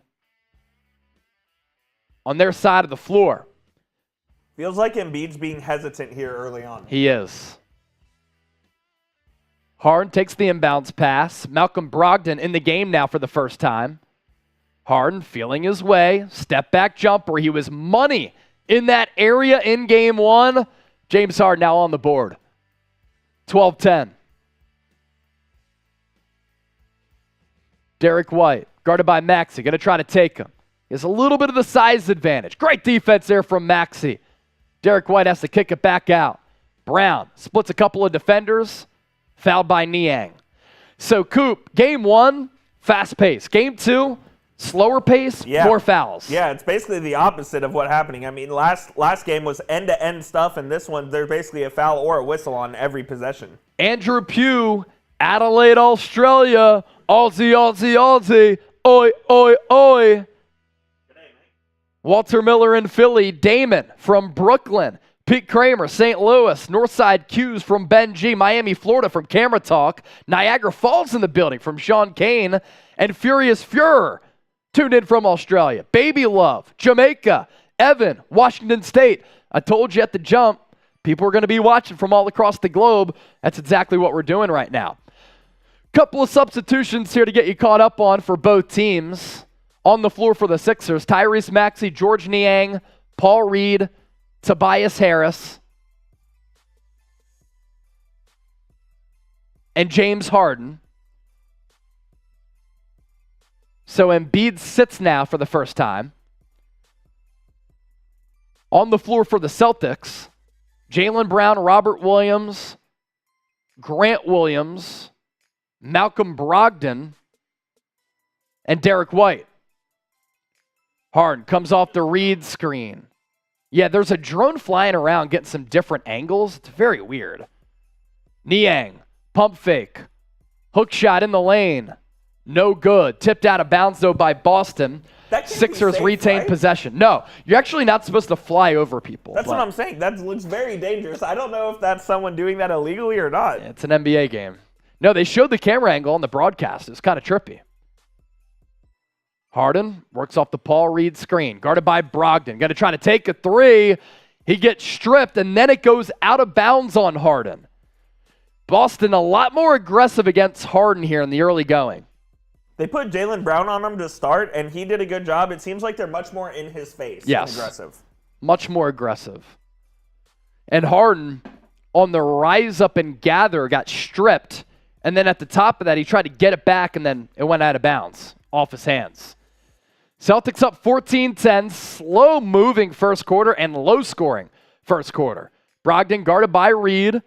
on their side of the floor. Feels like Embiid's being hesitant here early on. He is. Harden takes the inbounds pass. Malcolm Brogdon in the game now for the first time. Harden feeling his way. Step back jumper. He was money in that area in game 1. James Harden now on the board. 12-10. Derrick White, guarded by Maxey, going to try to take him. He has a little bit of the size advantage. Great defense there from Maxey. Derrick White has to kick it back out. Brown splits a couple of defenders. Fouled by Niang. So, Coop, game 1, fast pace. Game 2, slower pace, more fouls. Yeah, it's basically the opposite of what happening. I mean, last game was end-to-end stuff, and this one, there's basically a foul or a whistle on every possession. Andrew Pugh, Adelaide, Australia. Aussie, Aussie, Aussie. Oi, oi, oi. Walter Miller in Philly. Damon from Brooklyn. Pete Kramer, St. Louis. Northside Q's from Ben G. Miami, Florida from Camera Talk. Niagara Falls in the building from Sean Kane. And Furious Fuhrer tuned in from Australia. Baby Love, Jamaica. Evan, Washington State. I told you at the jump, people are going to be watching from all across the globe. That's exactly what we're doing right now. Couple of substitutions here to get you caught up on for both teams. On the floor for the Sixers, Tyrese Maxey, George Niang, Paul Reed, Tobias Harris, and James Harden. So Embiid sits now for the first time. On the floor for the Celtics, Jaylen Brown, Robert Williams, Grant Williams, Malcolm Brogdon, and Derrick White. Harden comes off the Reed screen. Yeah, there's a drone flying around getting some different angles. It's very weird. Niang, pump fake. Hook shot in the lane. No good. Tipped out of bounds, though, by Boston. Sixers safe, retain right? possession. No, you're actually not supposed to fly over people. That's what I'm saying. That looks very dangerous. I don't know if that's someone doing that illegally or not. It's an NBA game. No, they showed the camera angle on the broadcast. It was kind of trippy. Harden works off the Paul Reed screen. Guarded by Brogdon. Going to try to take a three. He gets stripped, and then it goes out of bounds on Harden. Boston a lot more aggressive against Harden here in the early going. They put Jaylen Brown on him to start, and he did a good job. It seems like they're much more in his face and aggressive. Much more aggressive. And Harden, on the rise up and gather, got stripped. And then at the top of that, he tried to get it back, and then it went out of bounds off his hands. Celtics up 14-10, slow-moving first quarter and low-scoring first quarter. Brogdon guarded by Reed.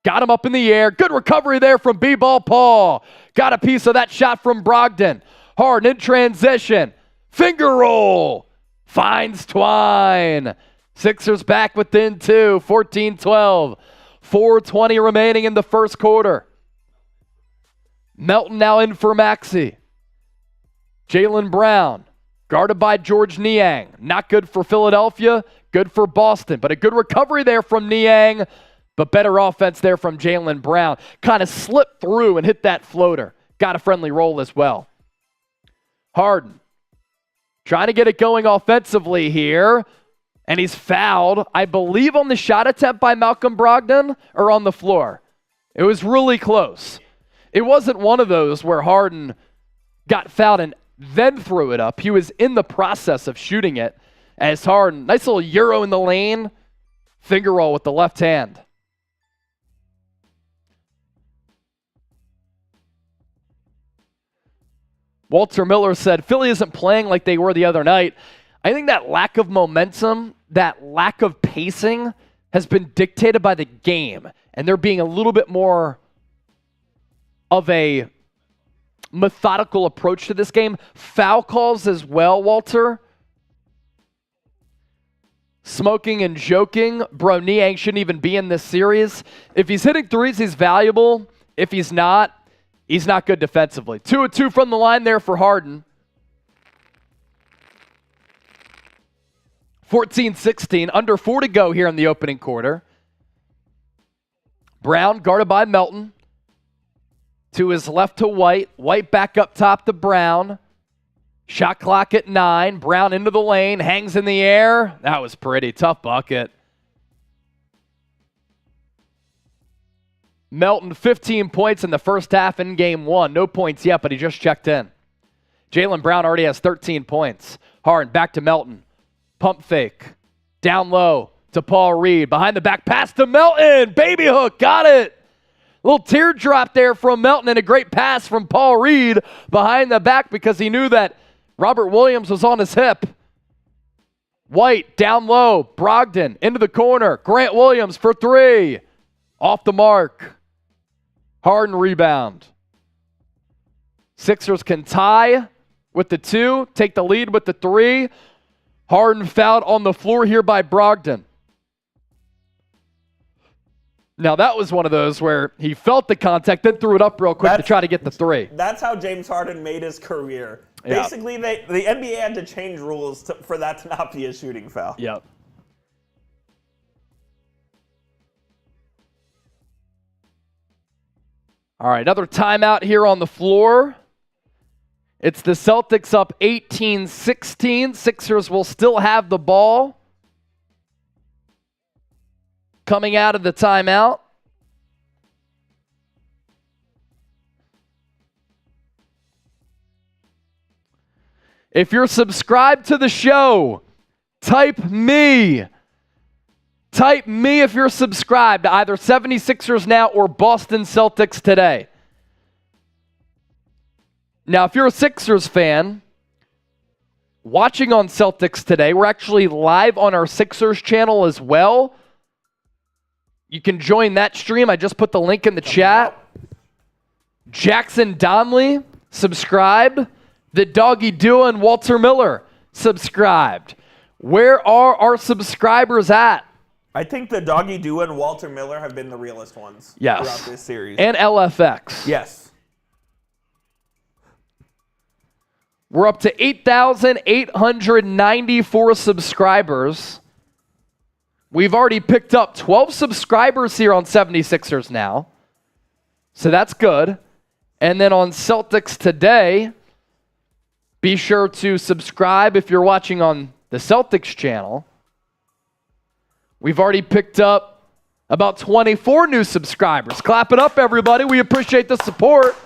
Got him up in the air. Good recovery there from B-Ball Paul. Got a piece of that shot from Brogdon. Harden in transition. Finger roll. Finds Twine. Sixers back within 2, 14-12. 4:20 remaining in the first quarter. Melton now in for Maxey. Jaylen Brown, guarded by George Niang. Not good for Philadelphia, good for Boston. But a good recovery there from Niang, but better offense there from Jaylen Brown. Kind of slipped through and hit that floater. Got a friendly roll as well. Harden, trying to get it going offensively here. And he's fouled, I believe, on the shot attempt by Malcolm Brogdon or on the floor. It was really close. It wasn't one of those where Harden got fouled and then threw it up. He was in the process of shooting it as Harden, nice little Euro in the lane, finger roll with the left hand. Walter Miller said, Philly isn't playing like they were the other night. I think that lack of momentum, that lack of pacing has been dictated by the game, and they're being a little bit more of a methodical approach to this game. Foul calls as well, Walter. Smoking and joking. Bro, Niang shouldn't even be in this series. If he's hitting threes, he's valuable. If he's not good defensively. 2 of 2 from the line there for Harden. 14-16, under 4 to go here in the opening quarter. Brown guarded by Melton. To his left to White. White back up top to Brown. Shot clock at 9. Brown into the lane, hangs in the air. That was pretty. Tough bucket. Melton, 15 points in the first half in game 1. No points yet, but he just checked in. Jaylen Brown already has 13 points. Harden back to Melton. Pump fake. Down low to Paul Reed. Behind the back pass to Melton. Baby hook. Got it. Little teardrop there from Melton and a great pass from Paul Reed behind the back because he knew that Robert Williams was on his hip. White down low. Brogdon into the corner. Grant Williams for 3. Off the mark. Harden rebound. Sixers can tie with the 2. Take the lead with the 3. Harden fouled on the floor here by Brogdon. Now, that was one of those where he felt the contact, then threw it up real quick to try to get the 3. That's how James Harden made his career. Yeah. Basically, the NBA had to change rules for that to not be a shooting foul. Yep. All right, another timeout here on the floor. It's the Celtics up 18-16. Sixers will still have the ball. Coming out of the timeout. If you're subscribed to the show, type me. Type me if you're subscribed to either 76ers Now or Boston Celtics Today. Now, if you're a Sixers fan, watching on Celtics Today, we're actually live on our Sixers channel as well. You can join that stream. I just put the link in the chat. Jackson Donnelly, subscribed. The Doggy Duo and Walter Miller, subscribed. Where are our subscribers at? I think the Doggy Duo and Walter Miller have been the realest ones throughout this series. And LFX. Yes. We're up to 8,894 subscribers. We've already picked up 12 subscribers here on 76ers Now. So that's good. And then on Celtics Today, be sure to subscribe if you're watching on the Celtics channel. We've already picked up about 24 new subscribers. Clap it up, everybody. We appreciate the support.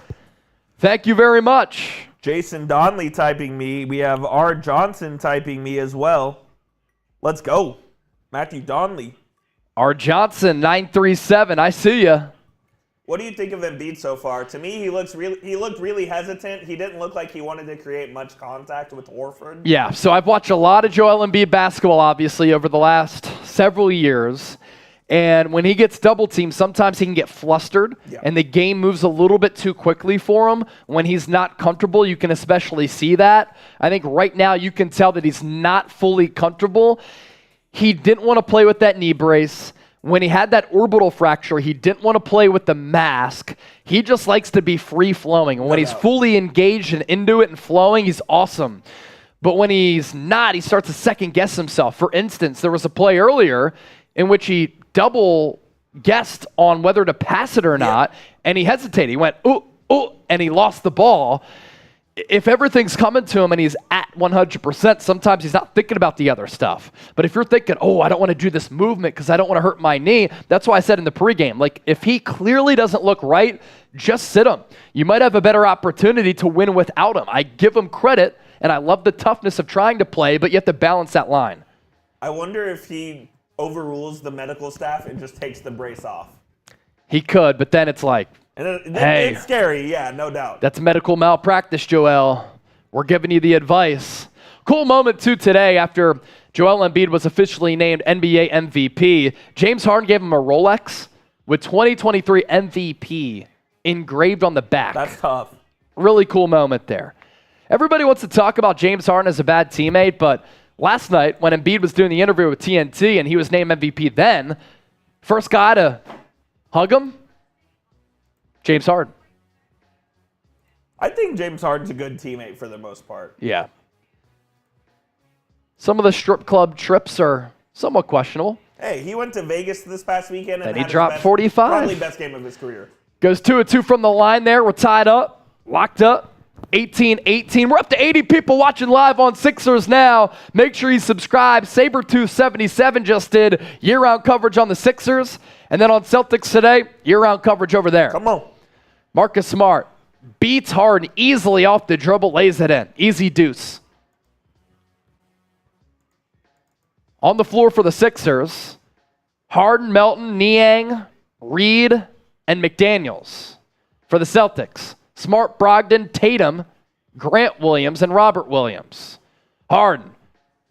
Thank you very much. Jason Donley typing me. We have R. Johnson typing me as well. Let's go. Matthew Donley. R. Johnson, 937. I see ya. What do you think of Embiid so far? To me, he looked really hesitant. He didn't look like he wanted to create much contact with Horford. Yeah, so I've watched a lot of Joel Embiid basketball, obviously, over the last several years. And when he gets double teamed, sometimes he can get flustered, and the game moves a little bit too quickly for him. When he's not comfortable, you can especially see that. I think right now you can tell that he's not fully comfortable. He didn't want to play with that knee brace. When he had that orbital fracture, he didn't want to play with the mask. He just likes to be free-flowing. And when he's fully engaged and into it and flowing, he's awesome. But when he's not, he starts to second-guess himself. For instance, there was a play earlier in which he double-guessed on whether to pass it or not, and he hesitated. He went, ooh, and he lost the ball. If everything's coming to him and he's at 100%, sometimes he's not thinking about the other stuff. But if you're thinking, I don't want to do this movement because I don't want to hurt my knee, that's why I said in the pregame, like, if he clearly doesn't look right, just sit him. You might have a better opportunity to win without him. I give him credit, and I love the toughness of trying to play, but you have to balance that line. I wonder if he overrules the medical staff and just takes the brace off. He could, but then it's like, hey, it's scary, yeah, no doubt. That's medical malpractice, Joel. We're giving you the advice. Cool moment, too, today after Joel Embiid was officially named NBA MVP. James Harden gave him a Rolex with 2023 MVP engraved on the back. That's tough. Really cool moment there. Everybody wants to talk about James Harden as a bad teammate, but last night when Embiid was doing the interview with TNT and he was named MVP then, first guy to hug him, James Harden. I think James Harden's a good teammate for the most part. Yeah. Some of the strip club trips are somewhat questionable. Hey, he went to Vegas this past weekend and he dropped 45. Probably best game of his career. Goes 2-2 from the line there. We're tied up, locked up. 18-18. We're up to 80 people watching live on Sixers now. Make sure you subscribe. Saber277 just did year-round coverage on the Sixers. And then on Celtics today, year-round coverage over there. Come on. Marcus Smart beats Harden easily off the dribble, lays it in. Easy deuce. On the floor for the Sixers, Harden, Melton, Niang, Reed, and McDaniels. For the Celtics, Smart, Brogdon, Tatum, Grant Williams, and Robert Williams. Harden,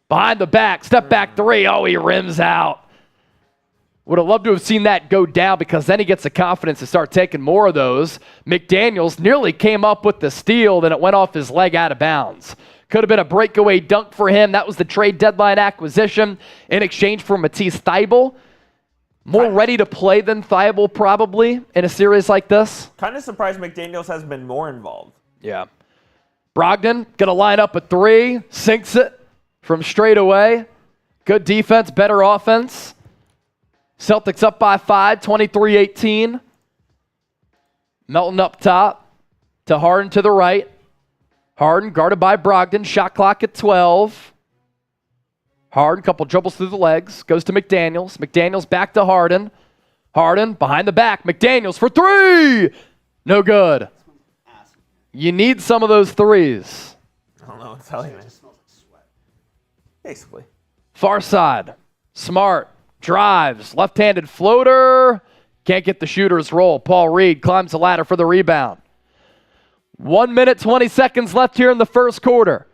behind the back, step back three. Oh, he rims out. Would have loved to have seen that go down because then he gets the confidence to start taking more of those. McDaniels nearly came up with the steal, then it went off his leg out of bounds. Could have been a breakaway dunk for him. That was the trade deadline acquisition in exchange for Matisse Thybulle. More ready to play than Thybulle probably in a series like this. Kind of surprised McDaniels has been more involved. Yeah. Brogdon going to line up a three, sinks it from straight away. Good defense, better offense. Celtics up by 5, 23-18. Melton up top to Harden to the right. Harden guarded by Brogdon, shot clock at 12. Harden, couple dribbles through the legs, goes to McDaniels. McDaniels back to Harden. Harden behind the back. McDaniels for three. No good. You need some of those threes. I don't know what to tell you, man. Basically. Far side. Smart drives. Left-handed floater. Can't get the shooter's roll. Paul Reed climbs the ladder for the rebound. 1 minute, 20 seconds left here in the first quarter.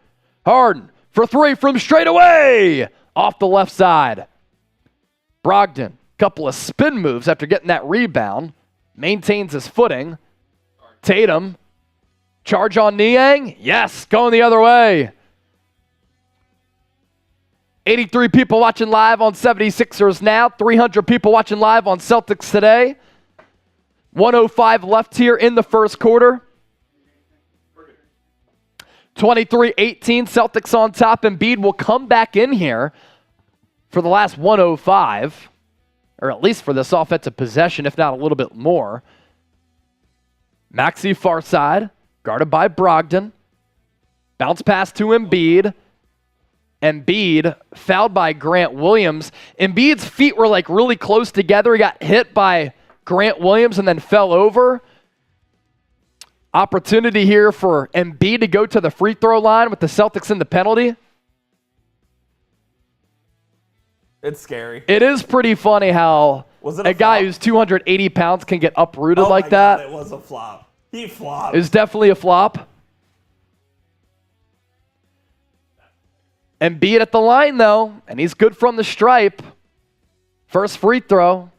Harden for three from straight away off the left side. Brogdon, couple of spin moves after getting that rebound. Maintains his footing. Tatum, charge on Niang. Yes, going the other way. 83 people watching live on 76ers now. 300 people watching live on Celtics today. 1:05 left here in the first quarter. 23-18, Celtics on top. Embiid will come back in here for the last 1:05, or at least for this offensive possession, if not a little bit more. Maxey far side, guarded by Brogdon. Bounce pass to Embiid. Embiid fouled by Grant Williams. Embiid's feet were like really close together. He got hit by Grant Williams and then fell over. Opportunity here for Embiid to go to the free throw line with the Celtics in the penalty. It's scary. It is pretty funny how a guy who's 280 pounds can get uprooted like that. God, it was a flop. He flopped. It was definitely a flop. Embiid at the line, though, and he's good from the stripe. First free throw.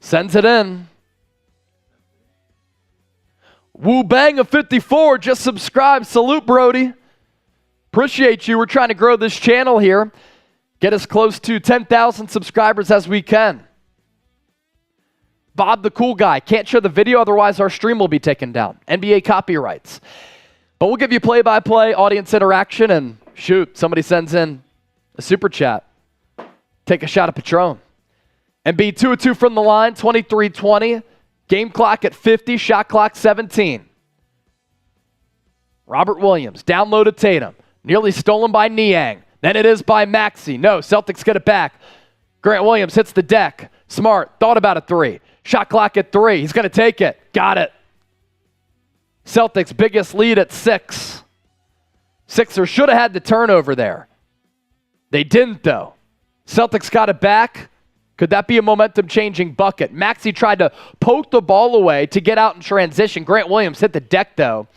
Sends it in. Woo Bang of 54 just subscribed. Salute, Brody. Appreciate you. We're trying to grow this channel here. Get as close to 10,000 subscribers as we can. Bob the Cool Guy. Can't share the video, otherwise our stream will be taken down. NBA copyrights. But we'll give you play-by-play, audience interaction, and shoot, somebody sends in a super chat. Take a shot at Patron. Embiid 2 of 2 from the line, 23-20. Game clock at 50, shot clock 17. Robert Williams, down low to Tatum. Nearly stolen by Niang. Then it is by Maxey. No, Celtics get it back. Grant Williams hits the deck. Smart, thought about a three. Shot clock at 3. He's going to take it. Got it. Celtics' biggest lead at 6. Sixers should have had the turnover there. They didn't, though. Celtics got it back. Could that be a momentum-changing bucket? Maxey tried to poke the ball away to get out in transition. Grant Williams hit the deck, though.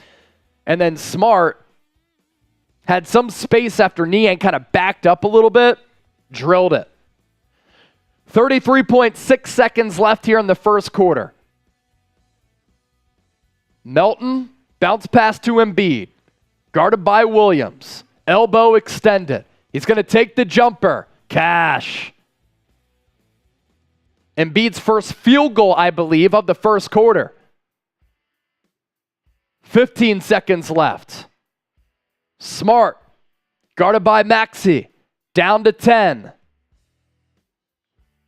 And then Smart had some space after Niang kind of backed up a little bit. Drilled it. 33.6 seconds left here in the first quarter. Melton, bounce pass to Embiid. Guarded by Williams. Elbow extended. He's going to take the jumper. Cash. Embiid's first field goal, I believe, of the first quarter. 15 seconds left. Smart. Guarded by Maxey. Down to 10.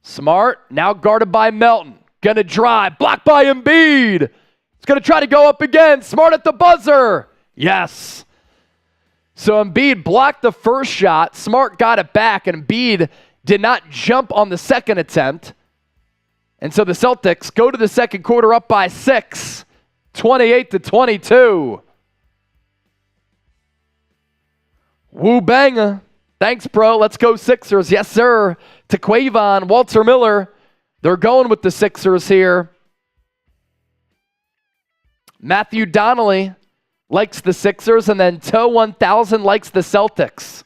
Smart. Now guarded by Melton. Going to drive. Blocked by Embiid. He's going to try to go up again. Smart at the buzzer. Yes. So Embiid blocked the first shot. Smart got it back, and Embiid did not jump on the second attempt. And so the Celtics go to the second quarter up by 6, 28-22. Woo banga. Thanks, bro. Let's go Sixers. Yes, sir. To Quavon, Walter Miller. They're going with the Sixers here. Matthew Donnelly likes the Sixers, and then Toe 1000 likes the Celtics.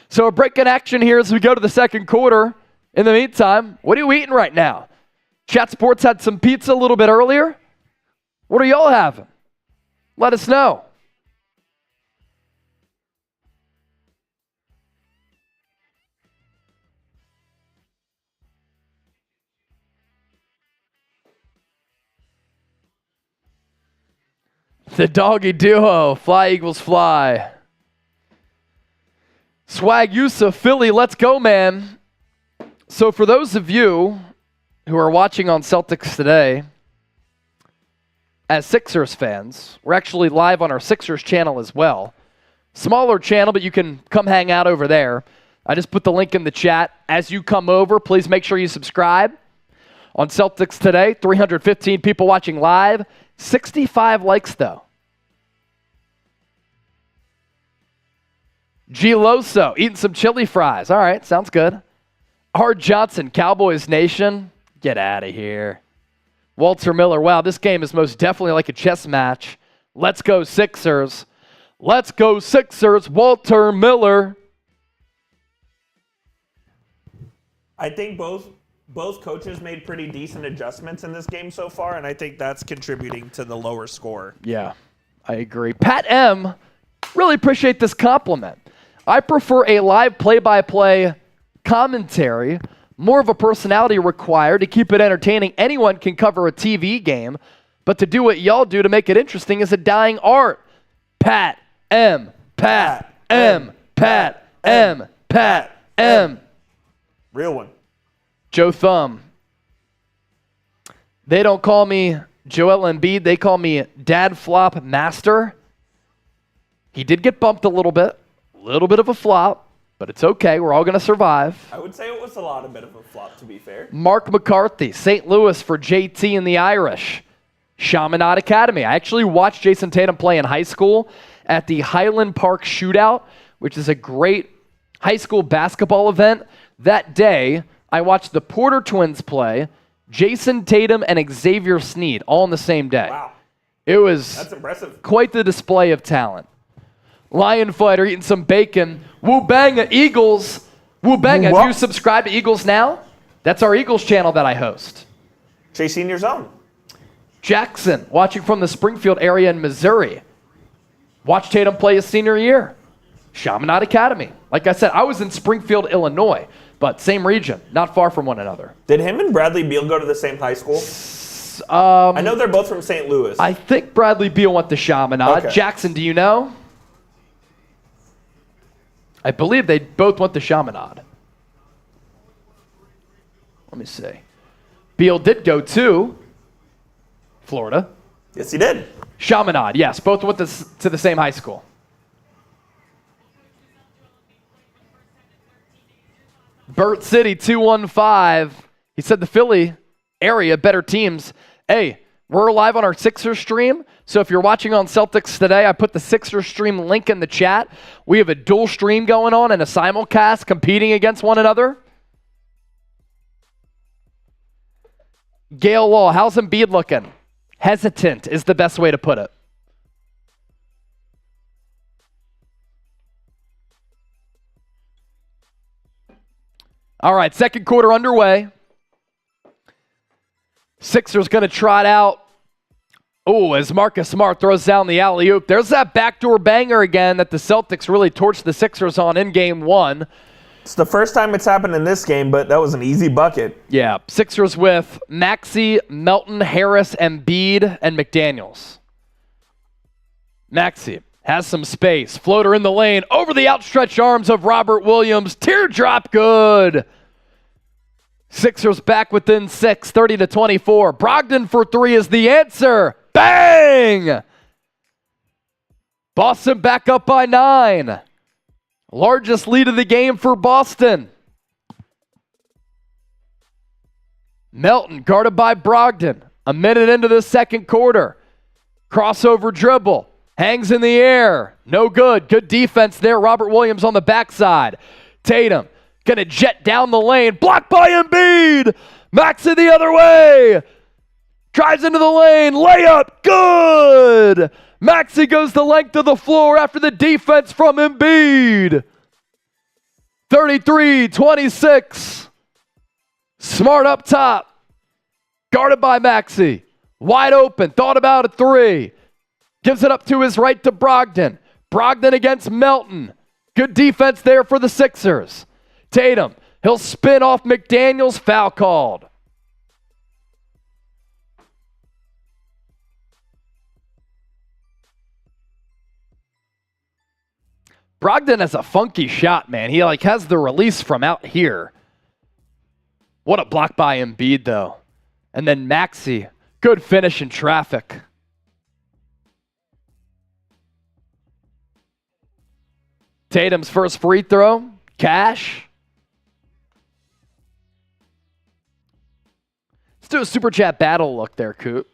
So a break in action here as we go to the second quarter. In the meantime, what are you eating right now? Chat Sports had some pizza a little bit earlier. What are y'all having? Let us know. The doggy duo. Fly Eagles fly. Swag Yusuf, Philly, let's go, man. So for those of you who are watching on Celtics Today, as Sixers fans, we're actually live on our Sixers channel as well. Smaller channel, but you can come hang out over there. I just put the link in the chat. As you come over, please make sure you subscribe. On Celtics Today, 315 people watching live, 65 likes though. G. Loso, eating some chili fries. All right, sounds good. R. Johnson, Cowboys Nation. Get out of here. Walter Miller, wow, this game is most definitely like a chess match. Let's go Sixers. Let's go Sixers, Walter Miller. I think both coaches made pretty decent adjustments in this game so far, and I think that's contributing to the lower score. Yeah, I agree. Pat M., really appreciate this compliment. I prefer a live play-by-play commentary, more of a personality required to keep it entertaining. Anyone can cover a TV game, but to do what y'all do to make it interesting is a dying art. Pat M. Pat M. Pat M. Pat M. Real one. Joe Thumb. They don't call me Joel Embiid. They call me Dad Flop Master. He did get bumped a little bit of a flop, but it's okay. We're all going to survive. I would say it was a bit of a flop, to be fair. Mark McCarthy, St. Louis for JT and the Irish. Chaminade Academy. I actually watched Jayson Tatum play in high school at the Highland Park Shootout, which is a great high school basketball event. That day, I watched the Porter twins play, Jayson Tatum and Xavier Sneed, all on the same day. Wow. That's impressive. Quite the display of talent. Lion Fighter eating some bacon. Woo Bang at Eagles. Woo Bang, have you subscribed to Eagles Now? That's our Eagles channel that I host. Chase Senior's own. Jackson, watching from the Springfield area in Missouri. Watch Tatum play his senior year. Chaminade Academy. Like I said, I was in Springfield, Illinois, but same region, not far from one another. Did him and Bradley Beal go to the same high school? I know they're both from St. Louis. I think Bradley Beal went to Chaminade. Okay. Jackson, do you know? I believe they both went to Chaminade. Let me see. Beal did go to Florida. Yes, he did. Chaminade, yes. Both went to the same high school. Burt City 215. He said the Philly area, better teams. Hey, we're live on our Sixers stream. So if you're watching on Celtics today, I put the Sixers stream link in the chat. We have a dual stream going on and a simulcast competing against one another. Gail Law, how's Embiid looking? Hesitant is the best way to put it. All right, second quarter underway. Sixers going to trot out. Oh, as Marcus Smart throws down the alley-oop. There's that backdoor banger again that the Celtics really torched the Sixers on in game one. It's the first time it's happened in this game, but that was an easy bucket. Yeah, Sixers with Maxey, Melton, Harris, Embiid, and McDaniels. Maxey has some space. Floater in the lane. Over the outstretched arms of Robert Williams. Teardrop good. Sixers back within 6, 30-24. Brogdon for three is the answer. Bang! Boston back up by 9. Largest lead of the game for Boston. Melton guarded by Brogdon. A minute into the second quarter. Crossover dribble. Hangs in the air. No good. Good defense there. Robert Williams on the backside. Tatum going to jet down the lane. Blocked by Embiid. Maxey the other way. Drives into the lane. Layup. Good. Maxey goes the length of the floor after the defense from Embiid. 33-26. Smart up top. Guarded by Maxey. Wide open. Thought about a three. Gives it up to his right to Brogdon. Brogdon against Melton. Good defense there for the Sixers. Tatum. He'll spin off McDaniels. Foul called. Brogdon has a funky shot, man. He has the release from out here. What a block by Embiid, though. And then Maxey. Good finish in traffic. Tatum's first free throw. Cash. Let's do a Super Chat battle look there, Coop.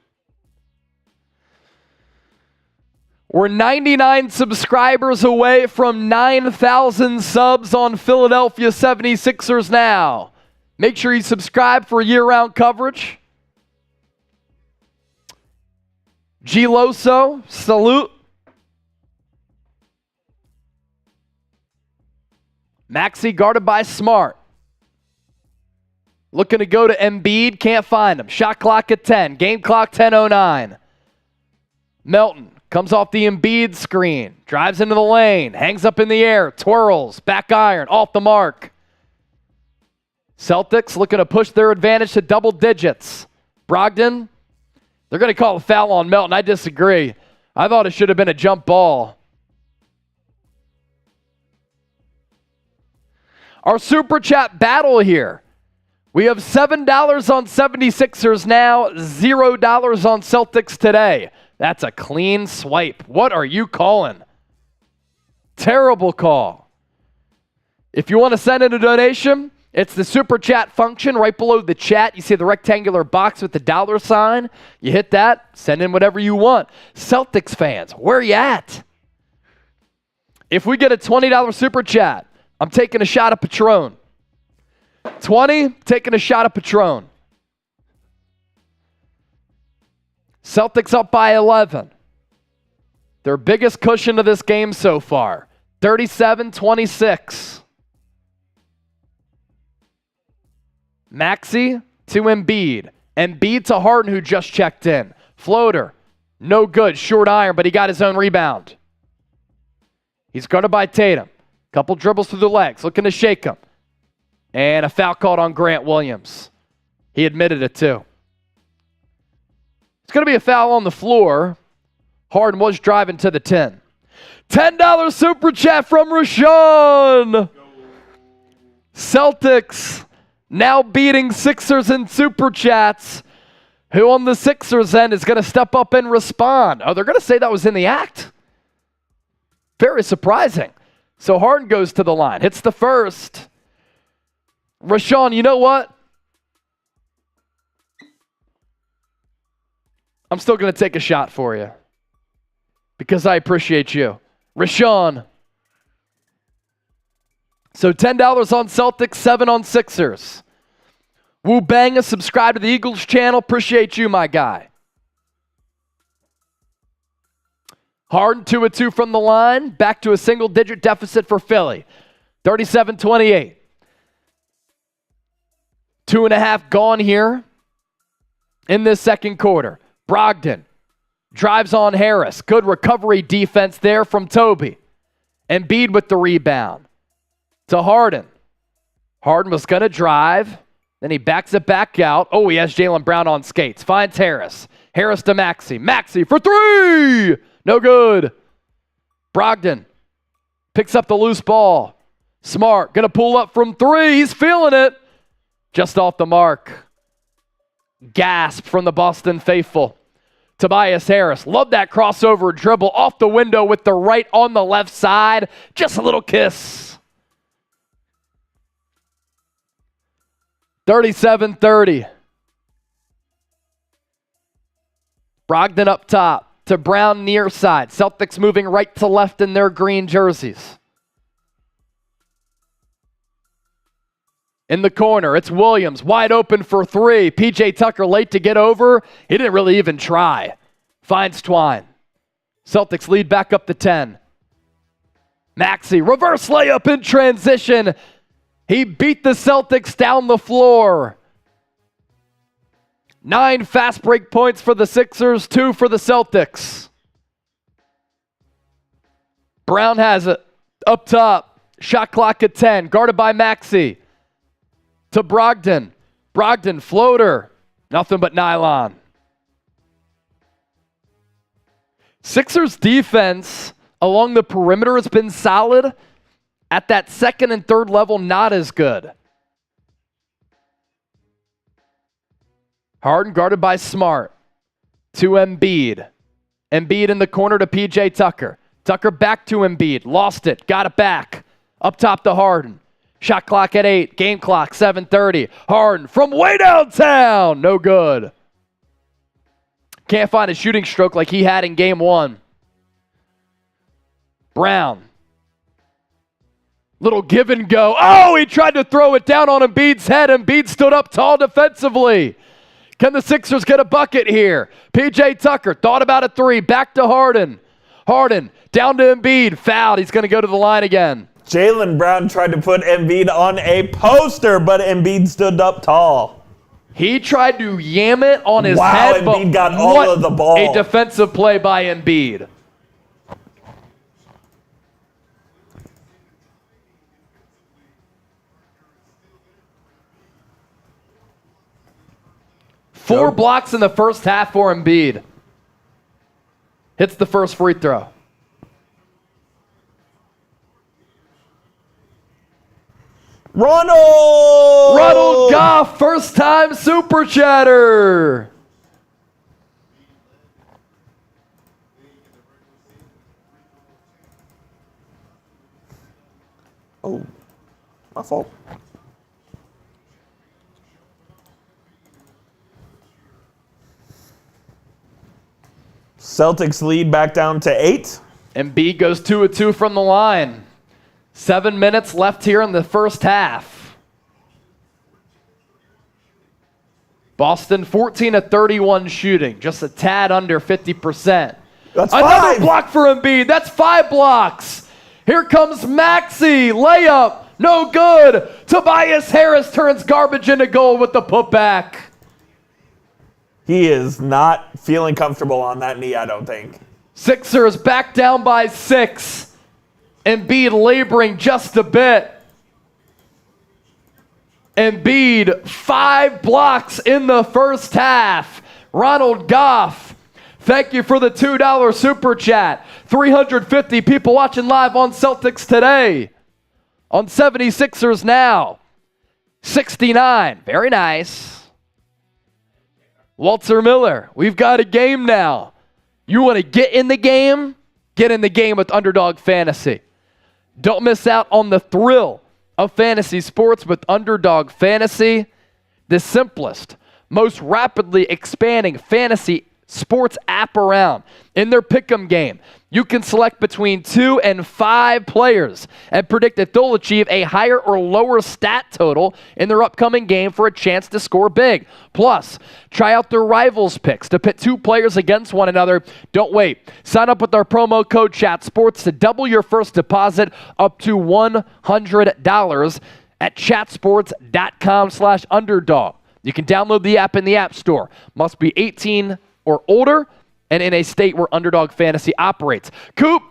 We're 99 subscribers away from 9,000 subs on Philadelphia 76ers now. Make sure you subscribe for year-round coverage. Giloso, salute. Maxey guarded by Smart. Looking to go to Embiid, can't find him. Shot clock at 10, game clock 10:09. Melton comes off the Embiid screen, drives into the lane, hangs up in the air, twirls, back iron, off the mark. Celtics looking to push their advantage to double digits. Brogdon, they're going to call a foul on Melton. I disagree. I thought it should have been a jump ball. Our Super Chat battle here. We have $7 on 76ers now, $0 on Celtics today. That's a clean swipe. What are you calling? Terrible call. If you want to send in a donation, It's the super chat function right below the chat. You see the rectangular box with the $sign. You hit that, send in whatever you want. Celtics fans, where you at? If we get a $20 super chat, I'm taking a shot of Patron. 20, taking a shot of Patron. Celtics up by 11. Their biggest cushion of this game so far. 37-26. Maxey to Embiid. Embiid to Harden, who just checked in. Floater. No good. Short iron, but he got his own rebound. He's guarded by Tatum. Couple dribbles through the legs. Looking to shake him. And a foul called on Grant Williams. He admitted it too. It's going to be a foul on the floor. Harden was driving to the 10. $10 super chat from Rashawn. Celtics now beating Sixers in super chats. Who on the Sixers end is going to step up and respond? Oh, they're going to say that was in the act? Very surprising. So Harden goes to the line. Hits the first. Rashawn, you know what? I'm still going to take a shot for you. Because I appreciate you. Rashawn. So $10 on Celtics, 7 on Sixers. Wu Banga, subscribe to the Eagles channel. Appreciate you, my guy. Harden 2-2 from the line. Back to a single-digit deficit for Philly. 37-28. 2.5 gone here in this second quarter. Brogdon drives on Harris. Good recovery defense there from Toby. Embiid with the rebound. To Harden. Harden was going to drive. Then he backs it back out. Oh, he has Jaylen Brown on skates. Finds Harris. Harris to Maxey. Maxey for 3! No good. Brogdon picks up the loose ball. Smart. Going to pull up from 3. He's feeling it. Just off the mark. Gasp from the Boston faithful. Tobias Harris. Love that crossover dribble off the window with the right on the left side. Just a little kiss. 37-30. Brogdon up top to Brown near side. Celtics moving right to left in their green jerseys. In the corner, it's Williams, wide open for 3. PJ Tucker late to get over. He didn't really even try. Finds Twine. Celtics lead back up to 10. Maxey, reverse layup in transition. He beat the Celtics down the floor. 9 fast break points for the Sixers, 2 for the Celtics. Brown has it up top. Shot clock at 10. Guarded by Maxey. To Brogdon. Brogdon, floater. Nothing but nylon. Sixers defense along the perimeter has been solid. At that second and third level, not as good. Harden guarded by Smart. To Embiid. Embiid in the corner to PJ Tucker. Tucker back to Embiid. Lost it. Got it back. Up top to Harden. Shot clock at 8. Game clock 7:30. Harden from way downtown. No good. Can't find a shooting stroke like he had in game 1. Brown. Little give and go. Oh, he tried to throw it down on Embiid's head. Embiid stood up tall defensively. Can the Sixers get a bucket here? PJ Tucker thought about a 3. Back to Harden. Harden down to Embiid. Fouled. He's going to go to the line again. Jaylen Brown tried to put Embiid on a poster, but Embiid stood up tall. He tried to yam it on his head, Embiid but got all of the ball. A defensive play by Embiid. Four blocks in the first half for Embiid. Hits the first free throw. Ronald Goff, first time super chatter. Oh, my fault. Celtics lead back down to 8. Embiid goes 2 of 2 from the line. 7 minutes left here in the first half. Boston 14 of 31 shooting, just a tad under 50%. That's Another 5. block for Embiid. That's 5 blocks. Here comes Maxey. Layup. No good. Tobias Harris turns garbage into goal with the putback. He is not feeling comfortable on that knee, I don't think. Sixers back down by 6. Embiid laboring just a bit. Embiid 5 blocks in the first half. Ronald Goff, thank you for the $2 super chat. 350 people watching live on Celtics today. On 76ers now. 69. Very nice. Walter Miller, we've got a game now. You want to get in the game? Get in the game with Underdog Fantasy. Don't miss out on the thrill of fantasy sports with Underdog Fantasy, the simplest, most rapidly expanding fantasy sports app around. In their pick'em game, you can select between 2 and 5 players and predict if they'll achieve a higher or lower stat total in their upcoming game for a chance to score big. Plus, try out their rivals picks to pit 2 players against one another. Don't wait. Sign up with our promo code ChatSports to double your first deposit up to $100 at chatsports.com/underdog. You can download the app in the App Store. Must be 18 or older, and in a state where Underdog Fantasy operates. Coop,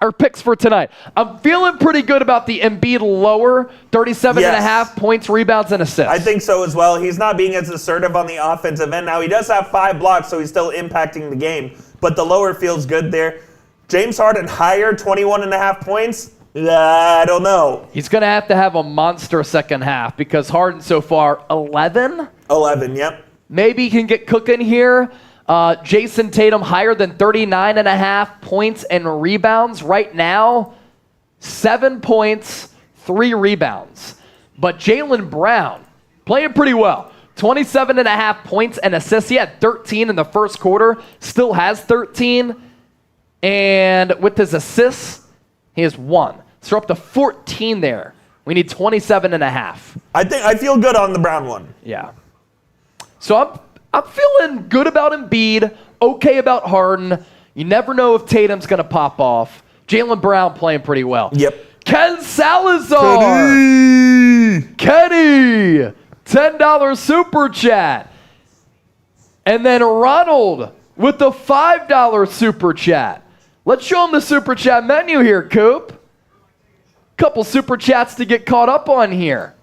our picks for tonight. I'm feeling pretty good about the Embiid lower, 37.5 points, rebounds, and assists. I think so as well. He's not being as assertive on the offensive end. Now, he does have 5 blocks, so he's still impacting the game, but the lower feels good there. James Harden higher, 21.5 points. I don't know. He's going to have a monster second half because Harden so far, 11? 11, yep. Maybe he can get cooking here. Jayson Tatum higher than 39.5 points and rebounds. Right now, 7 points, 3 rebounds. But Jaylen Brown playing pretty well. 27.5 points and assists. He had 13 in the first quarter, still has 13. And with his assists, he has 1. So we're up to 14 there. We need 27.5. I feel good on the Brown one. Yeah. So I'm feeling good about Embiid, okay about Harden. You never know if Tatum's going to pop off. Jaylen Brown playing pretty well. Yep. Ken Salazar. Kenny. $10 super chat. And then Ronald with the $5 super chat. Let's show him the super chat menu here, Coop. Couple super chats to get caught up on here.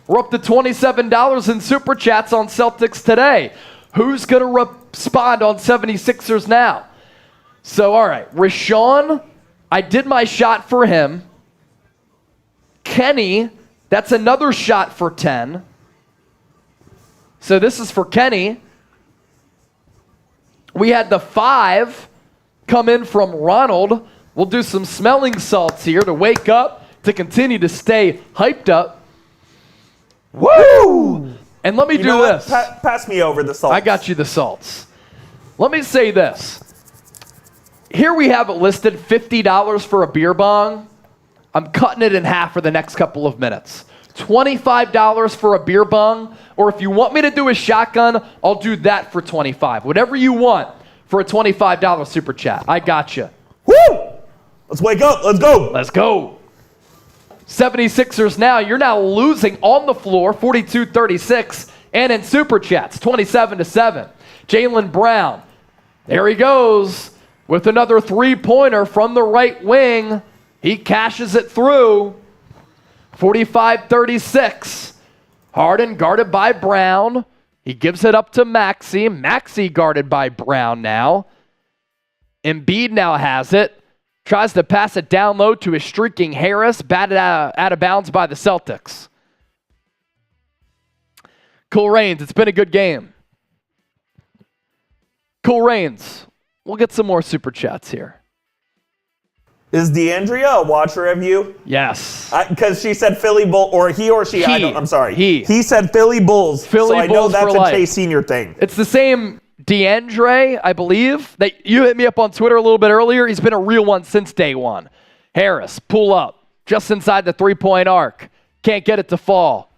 We're up to $27 in super chats on Celtics today. Who's going to respond on 76ers now? So, all right. Rashawn, I did my shot for him. Kenny, that's another shot for 10. So this is for Kenny. We had the 5 come in from Ronald. We'll do some smelling salts here to wake up, to continue to stay hyped up. Woo! And let me do this. Pass me over the salts. I got you the salts. Let me say this. Here we have it listed, $50 for a beer bong. I'm cutting it in half for the next couple of minutes. $25 for a beer bong, or if you want me to do a shotgun, I'll do that for $25. Whatever you want for a $25 super chat. I got you. Woo! Let's wake up. Let's go. Let's go. 76ers now. You're now losing on the floor, 42-36, and in super chats, 27-7. Jaylen Brown. There he goes with another three-pointer from the right wing. He cashes it through. 45-36. Harden guarded by Brown. He gives it up to Maxey. Maxey guarded by Brown now. Embiid now has it. Tries to pass it down low to a streaking Harris. Batted out of bounds by the Celtics. Cool Rains, it's been a good game. Cool Rains, we'll get some more super chats here. Is DeAndrea a watcher of you? Yes. Because she said Philly Bull, or he or she. I'm sorry. He said Philly Bulls. Philly so I Bulls know that's for a life. Chase Senior thing. It's the same DeAndre, I believe. You hit me up on Twitter a little bit earlier. He's been a real one since day one. Harris, pull up. Just inside the three-point arc. Can't get it to fall.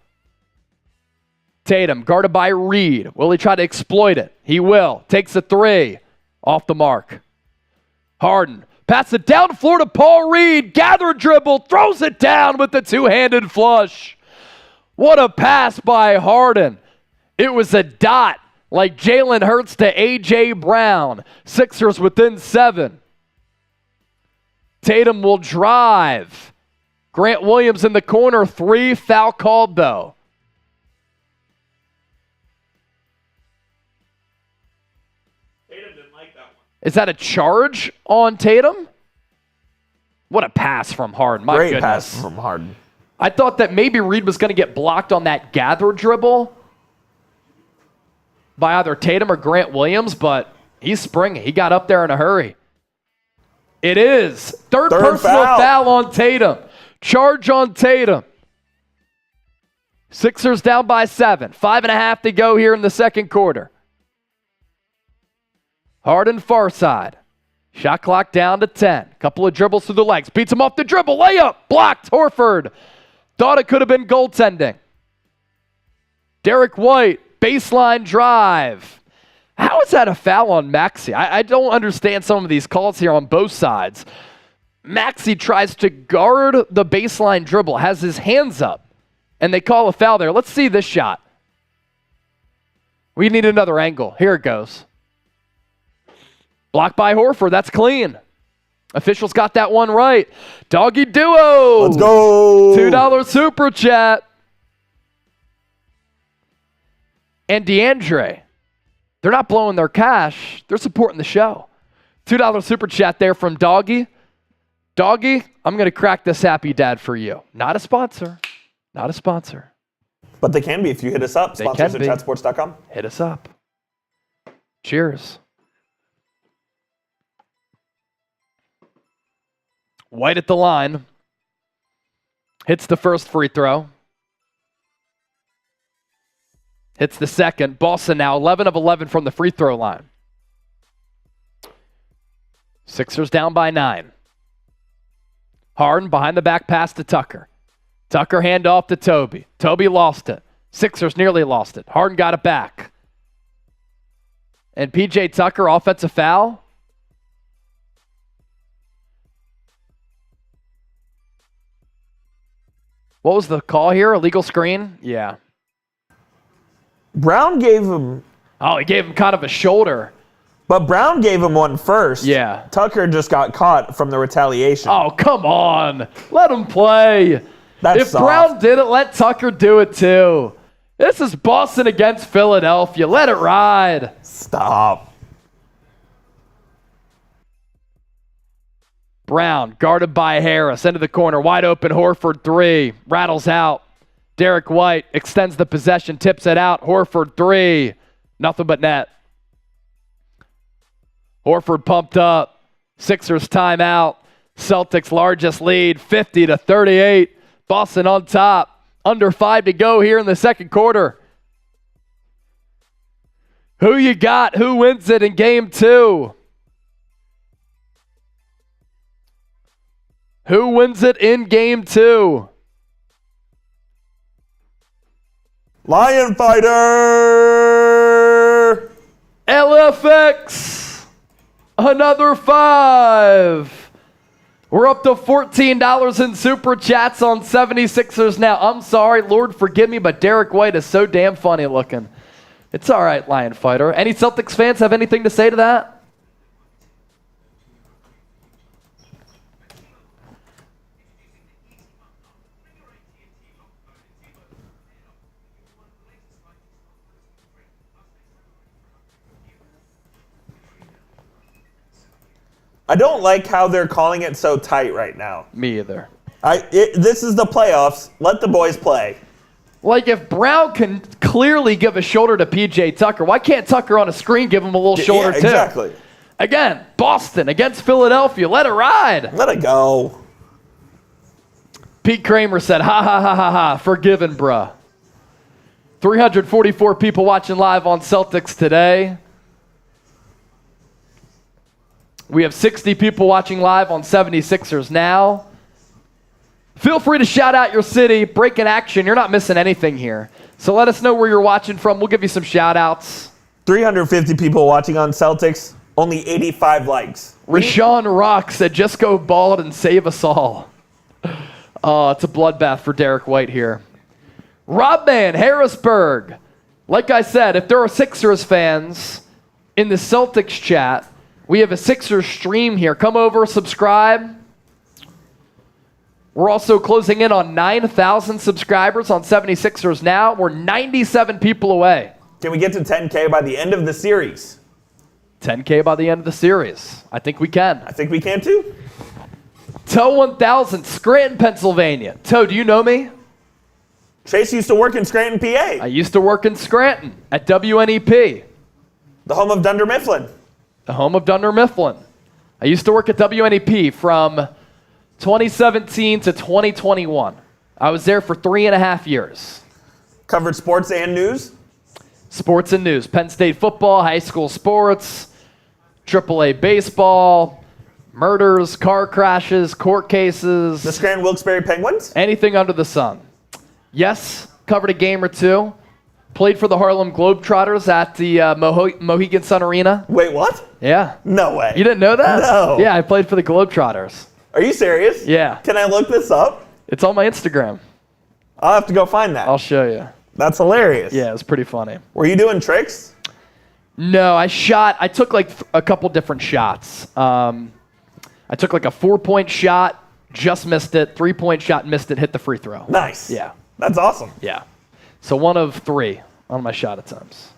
Tatum, guarded by Reed. Will he try to exploit it? He will. Takes a three. Off the mark. Harden. Pass it down the floor to Paul Reed. Gather dribble. Throws it down with the two-handed flush. What a pass by Harden. It was a dot like Jalen Hurts to A.J. Brown. Sixers within 7. Tatum will drive. Grant Williams in the corner. 3. Foul called, though. Tatum didn't like that one. Is that a charge on Tatum? What a pass from Harden. My Great goodness. pass from Harden. I thought that maybe Reed was going to get blocked on that gather dribble by either Tatum or Grant Williams, but he's springing. He got up there in a hurry. It is. Third personal foul on Tatum. Charge on Tatum. Sixers down by 7. 5.5 to go here in the second quarter. Harden far side. Shot clock down to 10. Couple of dribbles through the legs. Beats him off the dribble. Layup. Blocked. Horford. Thought it could have been goaltending. Derrick White. Baseline drive. How is that a foul on Maxey? I don't understand some of these calls here on both sides. Maxey tries to guard the baseline dribble, has his hands up, and they call a foul there. Let's see this shot. We need another angle. Here it goes. Blocked by Horford. That's clean. Officials got that one right. Doggy duo. Let's go. $2 super chat. And DeAndre. They're not blowing their cash. They're supporting the show. $2 super chat there from Doggy. Doggy, I'm going to crack this happy dad for you. Not a sponsor. Not a sponsor. But they can be if you hit us up. They Sponsors can at be. chatsports.com. Hit us up. Cheers. White at the line. Hits the first free throw. Hits the second. Boston now 11 of 11 from the free throw line. Sixers down by 9. Harden behind the back pass to Tucker. Tucker hand off to Toby. Toby lost it. Sixers nearly lost it. Harden got it back. And P.J. Tucker, offensive foul. What was the call here? Illegal screen? Yeah. Brown gave him... Oh, he gave him kind of a shoulder. But Brown gave him one first. Yeah. Tucker just got caught from the retaliation. Oh, come on. Let him play. That's if soft. Brown did it, let Tucker do it too. This is Boston against Philadelphia. Let it ride. Stop. Brown guarded by Harris. Into the corner. Wide open. Horford 3. Rattles out. Derrick White extends the possession. Tips it out. Horford 3. Nothing but net. Horford pumped up. Sixers timeout. Celtics largest lead, 50-38. Boston on top. Under 5 to go here in the second quarter. Who you got? Who wins it in game 2? Who wins it in game 2? Lion Fighter! LFX! Another 5. We're up to $14 in super chats on 76ers now. I'm sorry, Lord forgive me, but Derrick White is so damn funny looking. It's all right, Lion Fighter. Any Celtics fans have anything to say to that? I don't like how they're calling it so tight right now. Me either. This is the playoffs. Let the boys play. Like, if Brown can clearly give a shoulder to P.J. Tucker, why can't Tucker on a screen give him a little shoulder too? Exactly. Again, Boston against Philadelphia. Let it ride. Let it go. Pete Kramer said, ha, ha, ha, ha, ha. Forgiven, bruh. 344 people watching live on Celtics today. We have 60 people watching live on 76ers Now. Feel free to shout out your city, break in action. You're not missing anything here. So let us know where you're watching from. We'll give you some shout outs. 350 people watching on Celtics, only 85 likes. Rashawn Rock said, just go bald and save us all. It's a bloodbath for Derrick White here. Robman, Harrisburg. Like I said, if there are Sixers fans in the Celtics chat, we have a Sixers stream here. Come over, subscribe. We're also closing in on 9,000 subscribers on 76ers Now. We're 97 people away. Can we get to 10K by the end of the series? 10K by the end of the series. I think we can. I think we can too. Toe 1000, Scranton, Pennsylvania. Toe, do you know me? Chase used to work in Scranton, PA. I used to work in Scranton at WNEP. The home of Dunder Mifflin. The home of Dunder Mifflin. I used to work at WNEP from 2017 to 2021. I was there for 3.5 years. Covered sports and news? Sports and news. Penn State football, high school sports, AAA baseball, murders, car crashes, court cases. The Scranton Wilkes-Barre Penguins? Anything under the sun. Yes, covered a game or two. Played for the Harlem Globetrotters at the Mohegan Sun Arena. Wait, what? Yeah. No way. You didn't know that? No. Yeah, I played for the Globetrotters. Are you serious? Yeah. Can I look this up? It's on my Instagram. I'll have to go find that. I'll show you. That's hilarious. Yeah, it was pretty funny. Were you doing tricks? No, I took like a couple different shots. I took like a 4-point shot, just missed it, 3-point shot, missed it, hit the free throw. Nice. Yeah. That's awesome. Yeah. So 1 of 3 on my shot attempts.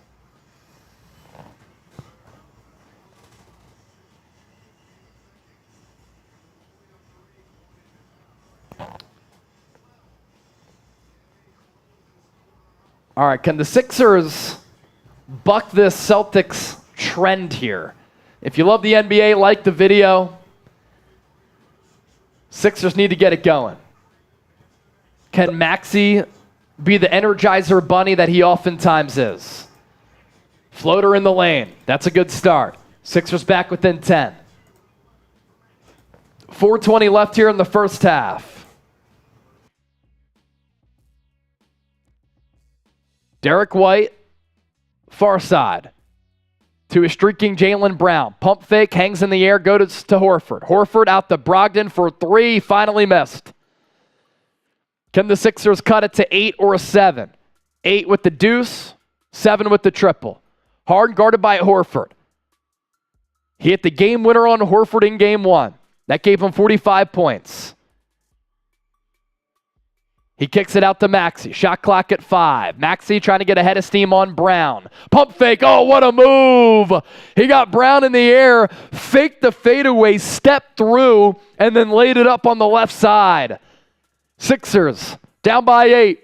All right, can the Sixers buck this Celtics trend here? If you love the NBA, like the video. Sixers need to get it going. Can Maxey be the Energizer bunny that he oftentimes is? Floater in the lane. That's a good start. Sixers back within 10. 4:20 left here in the first half. Derrick White, far side. To a streaking Jaylen Brown. Pump fake, hangs in the air, goes to Horford. Horford out to Brogdon for 3, finally missed. Can the Sixers cut it to 8 or a 7? 8 with the deuce, 7 with the triple. Harden guarded by Horford. He hit the game winner on Horford in game 1. That gave him 45 points. He kicks it out to Maxey. Shot clock at 5. Maxey trying to get ahead of steam on Brown. Pump fake. Oh, what a move. He got Brown in the air, faked the fadeaway, stepped through, and then laid it up on the left side. Sixers down by 8,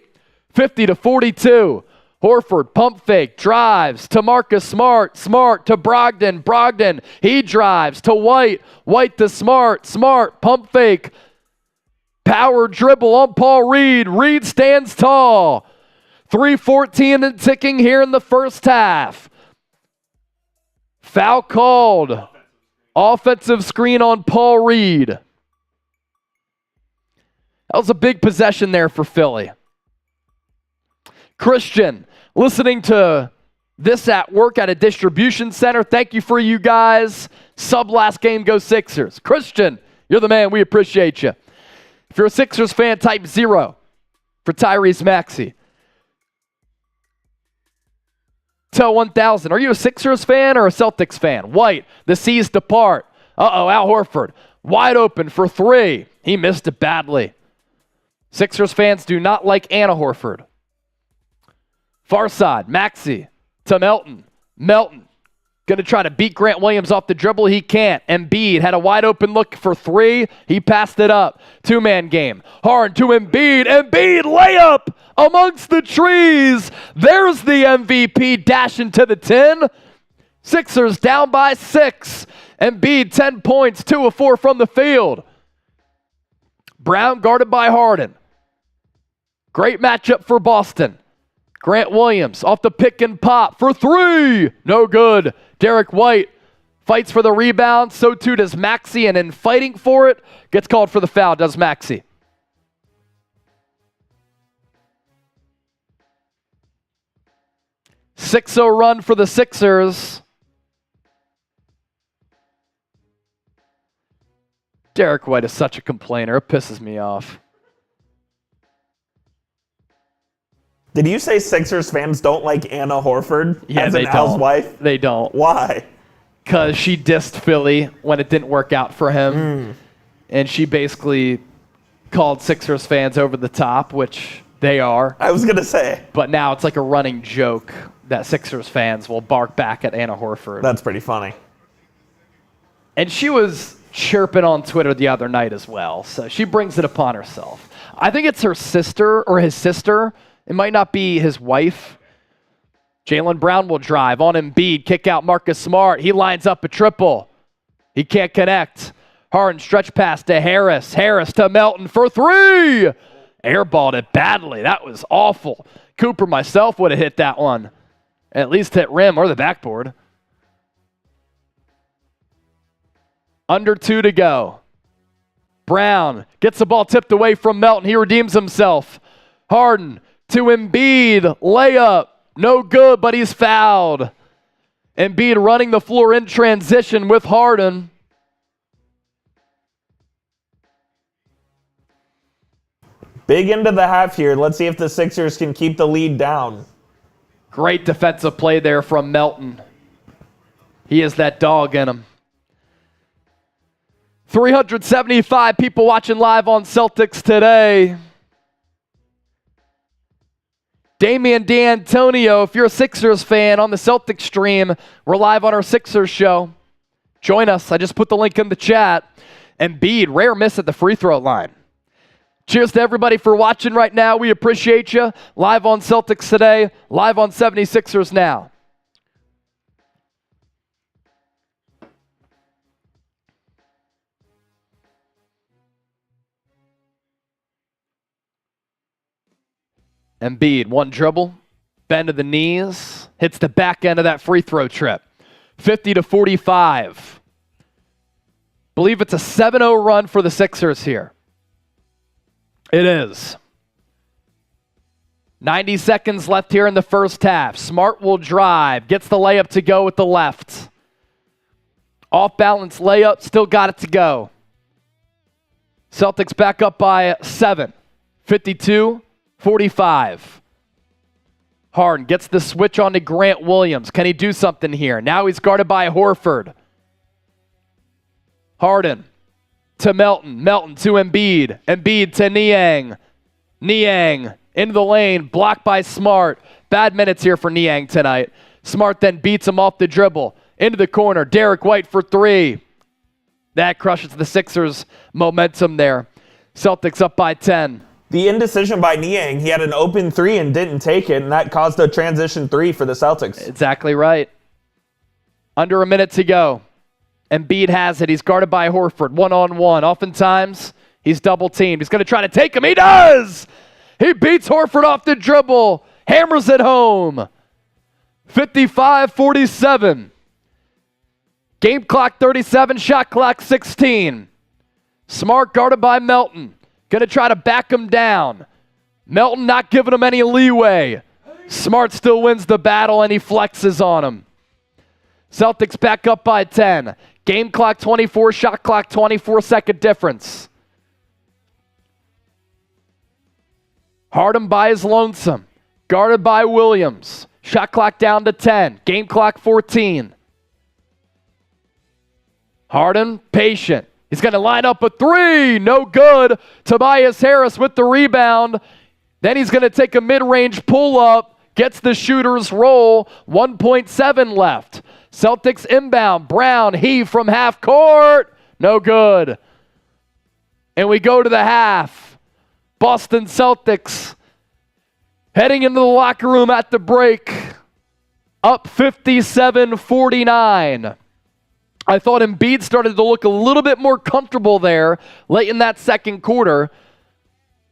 50-42. Horford, pump fake, drives to Marcus Smart. Smart to Brogdon. Brogdon, he drives to White. White to Smart. Smart, pump fake. Power dribble on Paul Reed. Reed stands tall. 3:14 and ticking here in the first half. Foul called. Offensive screen on Paul Reed. That was a big possession there for Philly. Christian, listening to this at work at a distribution center. Thank you for you guys. Sub last game, go Sixers. Christian, you're the man. We appreciate you. If you're a Sixers fan, type 0 for Tyrese Maxey. Tell 1000. Are you a Sixers fan or a Celtics fan? White, the seas depart. Al Horford, wide open for 3. He missed it badly. Sixers fans do not like Anna Horford. Far side, Maxey to Melton. Melton going to try to beat Grant Williams off the dribble. He can't. Embiid had a wide open look for 3. He passed it up. 2-man game. Harden to Embiid. Embiid layup amongst the trees. There's the MVP dashing to the 10. Sixers down by 6. Embiid 10 points, 2 of 4 from the field. Brown guarded by Harden. Great matchup for Boston. Grant Williams off the pick and pop for 3. No good. Derrick White Fights for the rebound. So too does Maxey. And in fighting for it, gets called for the foul, does Maxey. Six-0 run for the Sixers. Derrick White is such a complainer. It pisses me off. Did you say Sixers fans don't like Anna Horford as they an housewife? They don't. Why? Because she dissed Philly when it didn't work out for him. And she basically called Sixers fans over the top, which they are. I was going to say. But now it's like a running joke that Sixers fans will bark back at Anna Horford. That's pretty funny. And she was chirping on Twitter the other night as well, so she brings it upon herself. I think it's her sister or his sister. It might not be his wife. Jaylen Brown will drive on Embiid, kick out Marcus Smart. He lines up a triple. He can't connect. Harden stretch pass to Harris. Harris to Melton for three. Airballed it badly. That was awful. Cooper, myself, would have hit that one. At least hit rim or the backboard. Under 2 to go. Brown gets the ball tipped away from Melton. He redeems himself. Harden to Embiid. Layup. No good, but he's fouled. Embiid running the floor in transition with Harden. Big into the half here. Let's see if the Sixers can keep the lead down. Great defensive play there from Melton. He is that dog in him. 375 people watching live on Celtics today. Damian D'Antonio, if you're a Sixers fan on the Celtics stream, we're live on our Sixers show. Join us. I just put the link in the chat. Embiid, rare miss at the free throw line. Cheers to everybody for watching right now. We appreciate you. Live on Celtics today, live on 76ers now. Embiid, one dribble, bend to the knees, hits the back end of that free throw trip. 50-45. Believe it's a 7-0 run for the Sixers here. It is. 90 seconds left here in the first half. Smart will drive, gets the layup to go with the left. Off-balance layup, still got it to go. Celtics back up by 7. 52-45. Harden gets the switch on to Grant Williams. Can he do something here? Now he's guarded by Horford. Harden to Melton. Melton to Embiid. Embiid to Niang. Niang into the lane. Blocked by Smart. Bad minutes here for Niang tonight. Smart then beats him off the dribble. Into the corner. Derrick White for three. That crushes the Sixers' momentum there. Celtics up by 10. The indecision by Niang, he had an open three and didn't take it, and that caused a transition three for the Celtics. Exactly right. Under a minute to go. Embiid has it. He's guarded by Horford. One-on-one. Oftentimes, he's double-teamed. He's going to try to take him. He does! He beats Horford off the dribble. Hammers it home. 55-47. Game clock 37. Shot clock 16. Smart guarded by Melton. Going to try to back him down. Melton not giving him any leeway. Smart still wins the battle, and he flexes on him. Celtics back up by 10. Game clock 24, shot clock 24-second difference. Harden by his lonesome. Guarded by Williams. Shot clock down to 10. Game clock 14. Harden, patient. He's going to line up a three. No good. Tobias Harris with the rebound. Then he's going to take a mid-range pull-up. Gets the shooter's roll. 1.7 left. Celtics inbound. Brown heave from half court. No good. And we go to the half. Boston Celtics heading into the locker room at the break. Up 57-49. I thought Embiid started to look a little bit more comfortable there late in that second quarter.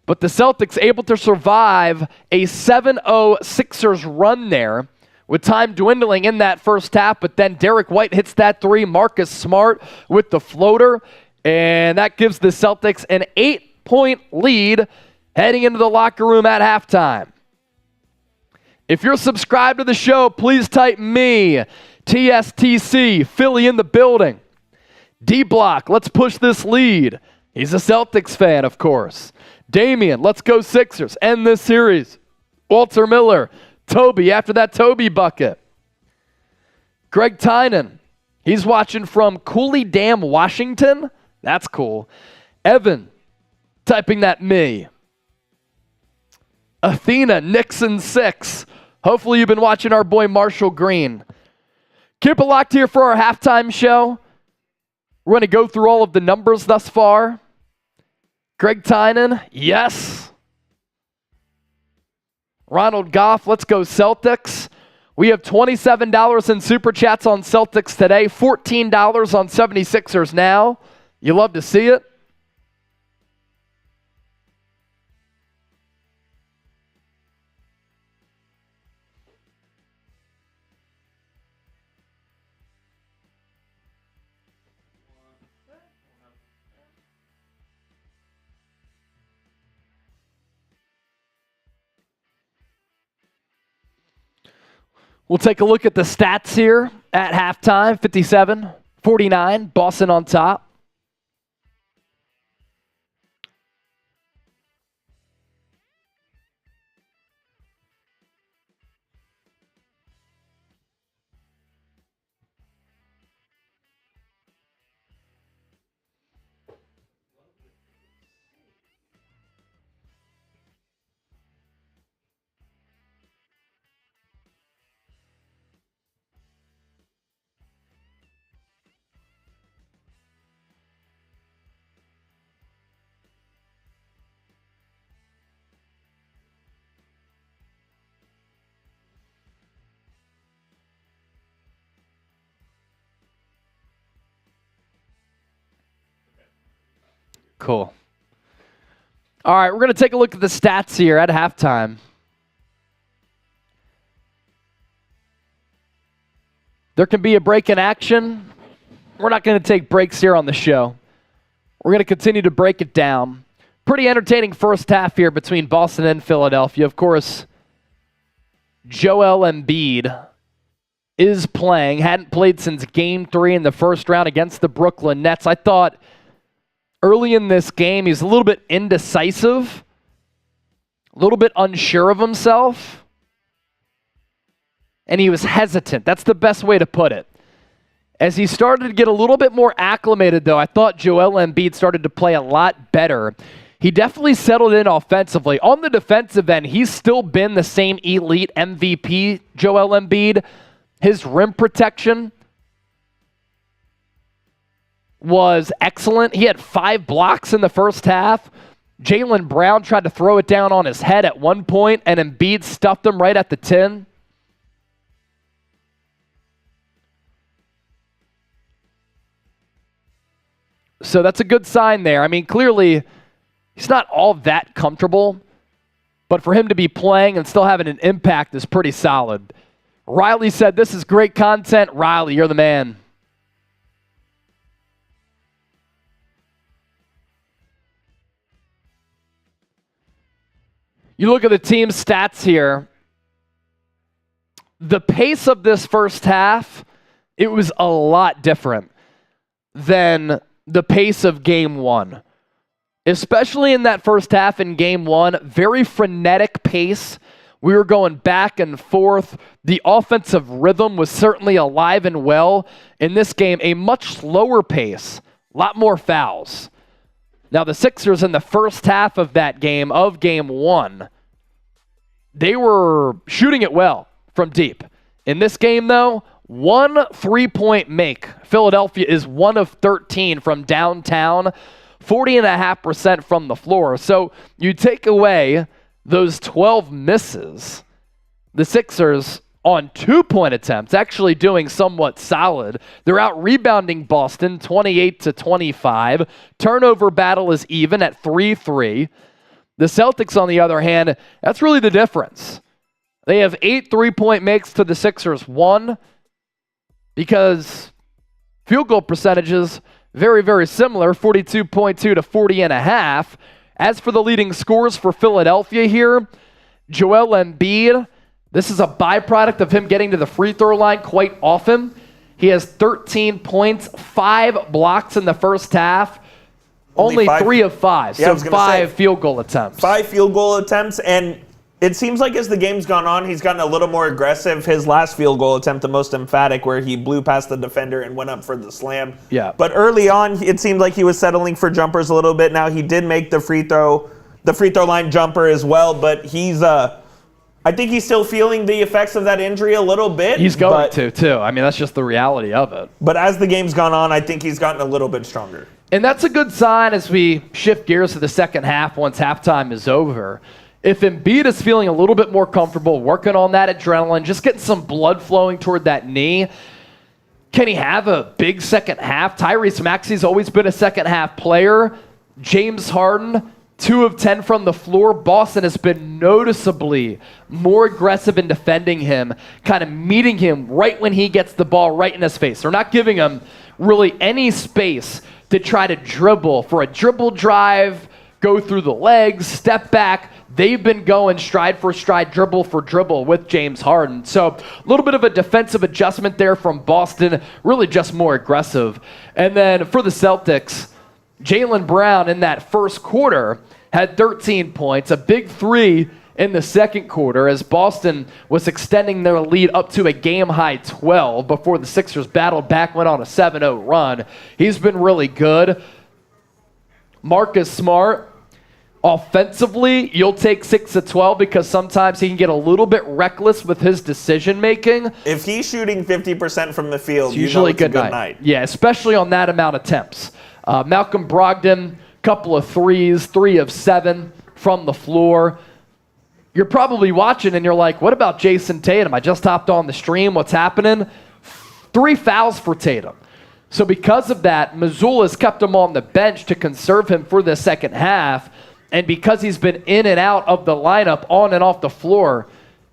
But the Celtics able to survive a 7-0 Sixers run there with time dwindling in that first half, but then Derrick White hits that three. Marcus Smart with the floater, and that gives the Celtics an 8-point lead heading into the locker room at halftime. If you're subscribed to the show, please type me, TSTC, Philly in the building. D-Block, let's push this lead. He's a Celtics fan, of course. Damian, let's go Sixers. End this series. Walter Miller, Toby after that Toby bucket. Greg Tynan, he's watching from Cooley Dam, Washington. That's cool. Evan, typing that me. Athena, Nixon 6. Hopefully you've been watching our boy Marshall Green. Keep it locked here for our halftime show. We're going to go through all of the numbers thus far. Greg Tynan, yes. Ronald Goff, let's go Celtics. We have $27 in Super Chats on Celtics today, $14 on 76ers now. You love to see it. We'll take a look at the stats here at halftime. 57-49, Boston on top. Cool. All right, we're going to take a look at the stats here at halftime. There can be a break in action. We're not going to take breaks here on the show. We're going to continue to break it down. Pretty entertaining first half here between Boston and Philadelphia. Of course, Joel Embiid is playing. Hadn't played since Game 3 in the first round against the Brooklyn Nets. I thought early in this game, he's a little bit indecisive, a little bit unsure of himself, and he was hesitant. That's the best way to put it. As he started to get a little bit more acclimated, though, I thought Joel Embiid started to play a lot better. He definitely settled in offensively. On the defensive end, he's still been the same elite MVP, Joel Embiid. His rim protection was excellent. He had 5 blocks in the first half. Jaylen Brown tried to throw it down on his head at one point, and Embiid stuffed him right at the 10. So that's a good sign there. I mean, clearly, he's not all that comfortable, but for him to be playing and still having an impact is pretty solid. Riley said, "This is great content." Riley, you're the man. You look at the team's stats here. The pace of this first half, it was a lot different than the pace of Game 1. Especially in that first half in Game 1, very frenetic pace. We were going back and forth. The offensive rhythm was certainly alive and well. In this game, a much slower pace, a lot more fouls. Now, the Sixers in the first half of that game, of Game 1, they were shooting it well from deep. In this game, though, 1 3-point make. Philadelphia is 1 of 13 from downtown, 40.5% from the floor. So you take away those 12 misses, the Sixers on 2-point attempts, actually doing somewhat solid. They're out rebounding Boston 28-25. Turnover battle is even at 3-3. The Celtics, on the other hand, that's really the difference. They have 8 3-point makes to the Sixers 1 because field goal percentages very, very similar, 42.2 to 40.5. As for the leading scores for Philadelphia here, Joel Embiid, this is a byproduct of him getting to the free throw line quite often. He has 13 points, 5 blocks in the first half, only 3 of 5, so 5 field goal attempts. 5 field goal attempts, and it seems like as the game's gone on, he's gotten a little more aggressive. His last field goal attempt, the most emphatic, where he blew past the defender and went up for the slam. Yeah. But early on, it seemed like he was settling for jumpers a little bit. Now he did make the free throw line jumper as well, but he's I think he's still feeling the effects of that injury a little bit. He's going to, too. I mean, that's just the reality of it. But as the game's gone on, I think he's gotten a little bit stronger. And that's a good sign as we shift gears to the second half once halftime is over. If Embiid is feeling a little bit more comfortable, working on that adrenaline, just getting some blood flowing toward that knee, can he have a big second half? Tyrese Maxey's always been a second half player. James Harden, 2 of 10 from the floor. Boston has been noticeably more aggressive in defending him, kind of meeting him right when he gets the ball right in his face. They're not giving him really any space to try to dribble for a dribble drive, go through the legs, step back. They've been going stride for stride, dribble for dribble with James Harden. So a little bit of a defensive adjustment there from Boston, really just more aggressive. And then for the Celtics, Jaylen Brown in that first quarter had 13 points, a big 3 in the second quarter as Boston was extending their lead up to a game-high 12 before the Sixers battled back, went on a 7-0 run. He's been really good. Marcus Smart, offensively, you'll take 6 of 12 because sometimes he can get a little bit reckless with his decision-making. If he's shooting 50% from the field, it's usually a good night. Yeah, especially on that amount of attempts. Malcolm Brogdon, couple of 3s, 3 of 7 from the floor. You're probably watching and you're like, what about Jayson Tatum? I just hopped on the stream. What's happening? 3 fouls for Tatum. So because of that, Missoula's kept him on the bench to conserve him for the second half. And because he's been in and out of the lineup, on and off the floor,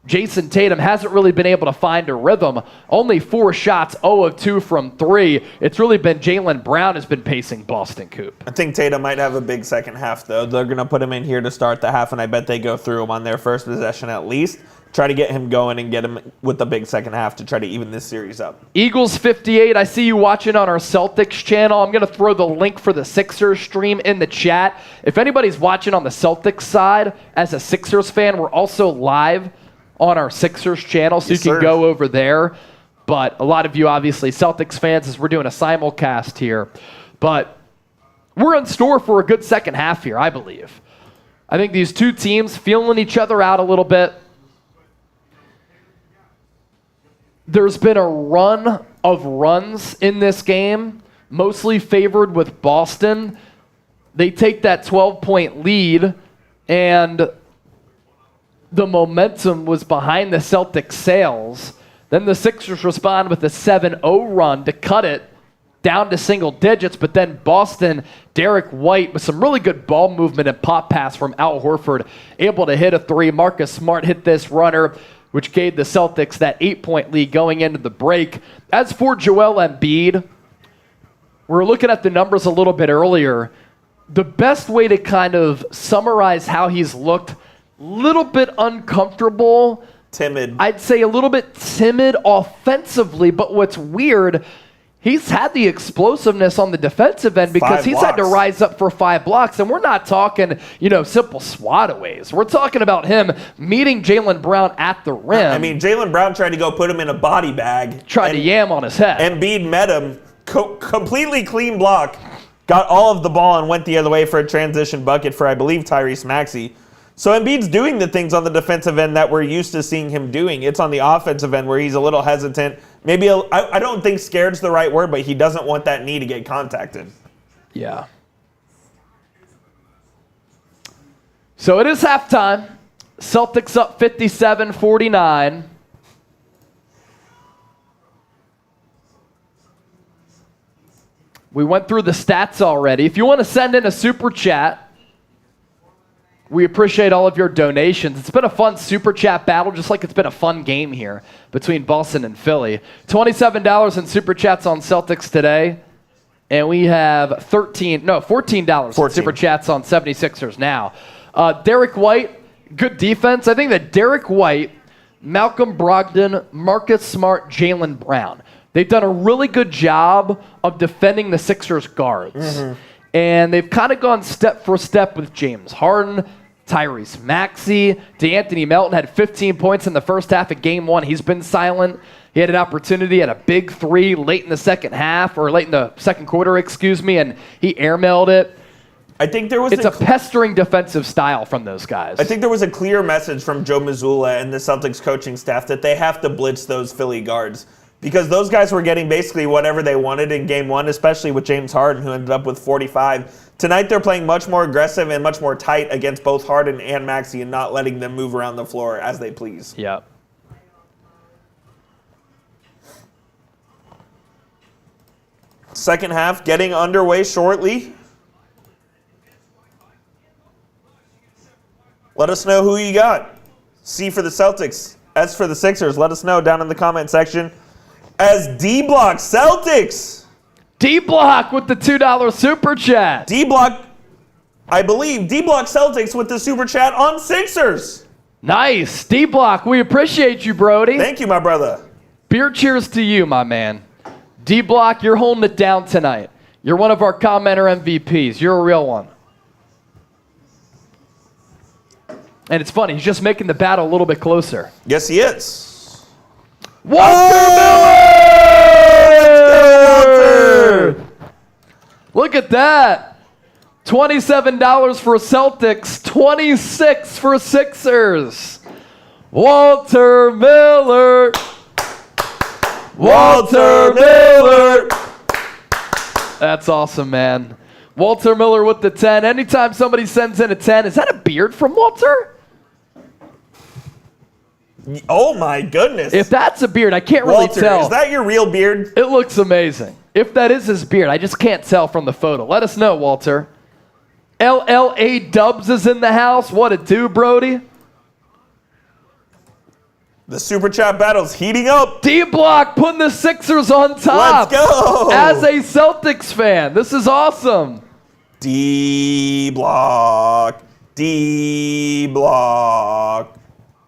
Jayson Tatum hasn't really been able to find a rhythm. Only 4 shots, 0 of 2 from 3. It's really been Jaylen Brown has been pacing Boston, Coop. I think Tatum might have a big second half, though. They're going to put him in here to start the half, and I bet they go through him on their first possession at least. Try to get him going and get him with the big second half to try to even this series up. Eagles 58. I see you watching on our Celtics channel. I'm going to throw the link for the Sixers stream in the chat. If anybody's watching on the Celtics side as a Sixers fan, we're also live on our Sixers channel, so yes, you can sir. go over there. But a lot of you, obviously, Celtics fans, as we're doing a simulcast here. But we're in store for a good second half here, I believe. I think these two teams feeling each other out a little bit. There's been a run of runs in this game, mostly favored with Boston. They take that 12-point lead, and the momentum was behind the Celtics' sails. Then the Sixers respond with a 7-0 run to cut it down to single digits, but then Boston, Derrick White with some really good ball movement and pop pass from Al Horford, able to hit a 3. Marcus Smart hit this runner, which gave the Celtics that 8-point lead going into the break. As for Joel Embiid, we're looking at the numbers a little bit earlier. The best way to kind of summarize how he's looked, little bit uncomfortable. Timid. I'd say a little bit timid offensively, but what's weird, he's had the explosiveness on the defensive end because he's had to rise up for 5 blocks, and we're not talking, simple swataways. We're talking about him meeting Jaylen Brown at the rim. I mean, Jaylen Brown tried to go put him in a body bag. Tried to yam on his head. Embiid met him, completely clean block, got all of the ball and went the other way for a transition bucket for, I believe, Tyrese Maxey. So Embiid's doing the things on the defensive end that we're used to seeing him doing. It's on the offensive end where he's a little hesitant. Maybe, I don't think scared's the right word, but he doesn't want that knee to get contacted. Yeah. So it is halftime. Celtics up 57-49. We went through the stats already. If you want to send in a super chat, We appreciate all of your donations. It's been a fun super chat battle, just like it's been a fun game here between Boston and Philly. $27 in super chats on Celtics today. And we have $14 in super chats on 76ers now. Derrick White, good defense. I think that Derrick White, Malcolm Brogdon, Marcus Smart, Jaylen Brown, they've done a really good job of defending the Sixers guards. Mm-hmm. And they've kind of gone step for step with James Harden, Tyrese Maxey. DeAnthony Melton had 15 points in the first half of game 1. He's been silent. He had an opportunity at a big 3 late in the second half, or late in the second quarter, and he airmailed it. I think there was a pestering defensive style from those guys. I think there was a clear message from Joe Mazzulla and the Celtics coaching staff that they have to blitz those Philly guards, because those guys were getting basically whatever they wanted in game 1, especially with James Harden, who ended up with 45. Tonight they're playing much more aggressive and much more tight against both Harden and Maxey and not letting them move around the floor as they please. Yeah. Second half getting underway shortly. Let us know who you got. C for the Celtics, S for the Sixers. Let us know down in the comment section. As D-Block Celtics. D-Block with the $2 super chat. D-Block, I believe, D-Block Celtics with the super chat on Sixers. Nice. D-Block, we appreciate you, Brody. Thank you, my brother. Beer cheers to you, my man. D-Block, you're holding it down tonight. You're one of our commenter MVPs. You're a real one. And it's funny, he's just making the battle a little bit closer. Yes, he is. Walter Miller! Look at that. $27 for Celtics, $26 for Sixers. Walter Miller. Walter Miller. That's awesome, man. Walter Miller with the 10. Anytime somebody sends in a 10, is that a beard from Walter? Oh, my goodness. If that's a beard, I can't really tell. Is that your real beard? It looks amazing. If that is his beard, I just can't tell from the photo. Let us know, Walter. LLA Dubs is in the house. What it do, Brody? The super chat battle's heating up. D-Block putting the Sixers on top. Let's go. As a Celtics fan, this is awesome. D-Block. D-Block.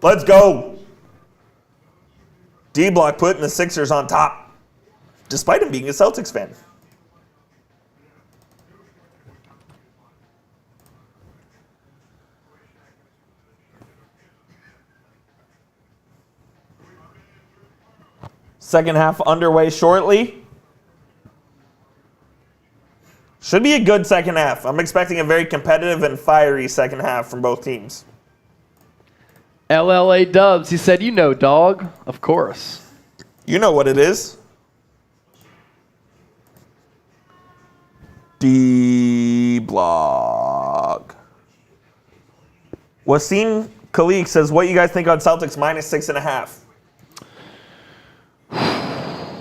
Let's go. D-Block putting the Sixers on top, despite him being a Celtics fan. Second half underway shortly. Should be a good second half. I'm expecting a very competitive and fiery second half from both teams. LLA Dubs, he said, you know, dog. Of course. You know what it is. D-Block. Wasim Khalik says, what you guys think on Celtics minus 6.5?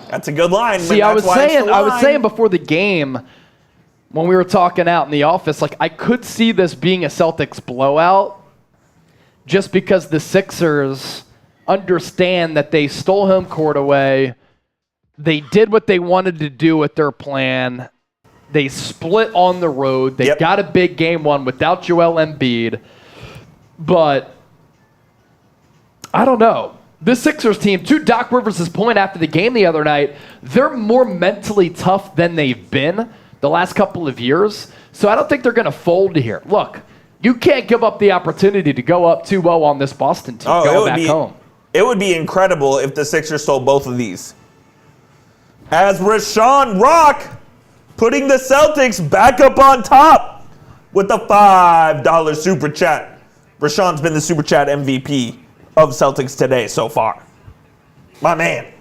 That's a good line. See, I was saying before the game, when we were talking out in the office, like I could see this being a Celtics blowout just because the Sixers understand that they stole home court away. They did what they wanted to do with their plan. They split on the road. They got a big game one without Joel Embiid. But I don't know. This Sixers team, to Doc Rivers' point after the game the other night, they're more mentally tough than they've been the last couple of years. So I don't think they're going to fold here. Look, you can't give up the opportunity to go up 2-0 on this Boston team going back home. It would be incredible if the Sixers stole both of these. As Rashawn Rock putting the Celtics back up on top with the $5 super chat. Rashawn's been the super chat MVP of Celtics today so far. My man.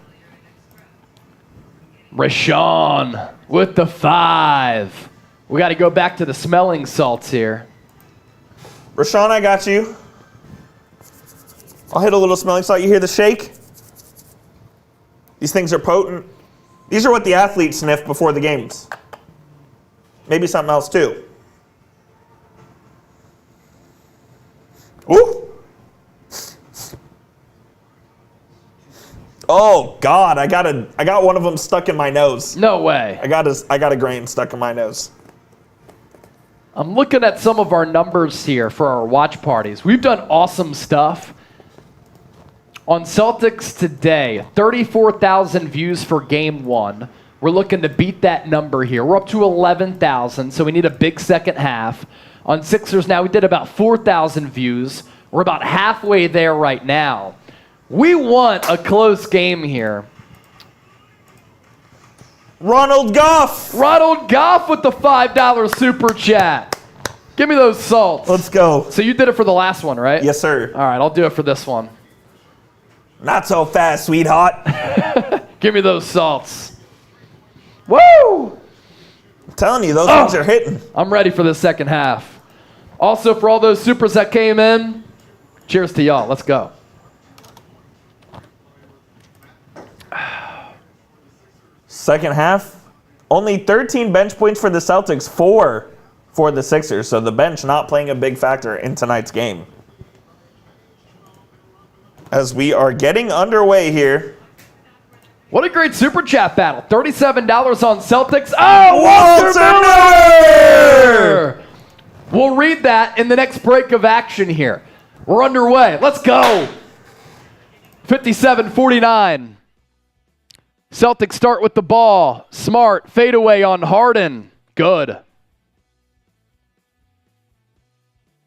Rashawn with the 5. We got to go back to the smelling salts here. Rashawn, I got you. I'll hit a little smelling salt. You hear the shake? These things are potent. These are what the athletes sniff before the games. Maybe something else too. Ooh. Oh God, I got one of them stuck in my nose. No way. I got a grain stuck in my nose. I'm looking at some of our numbers here for our watch parties. We've done awesome stuff. On Celtics today, 34,000 views for game 1. We're looking to beat that number here. We're up to 11,000, so we need a big second half. On Sixers now, we did about 4,000 views. We're about halfway there right now. We want a close game here. Ronald Goff! Ronald Goff with the $5 super chat. Give me those salts. Let's go. So you did it for the last one, right? Yes, sir. All right, I'll do it for this one. Not so fast, sweetheart. Give me those salts. Woo! I'm telling you, those things are hitting. I'm ready for the second half. Also, for all those supers that came in, cheers to y'all. Let's go. Second half, only 13 bench points for the Celtics, 4 for the Sixers. So the bench not playing a big factor in tonight's game. As we are getting underway here. What a great super chat battle. $37 on Celtics. Oh, Walter Miller! We'll read that in the next break of action here. We're underway. Let's go. 57-49. Celtics start with the ball. Smart fadeaway on Harden. Good.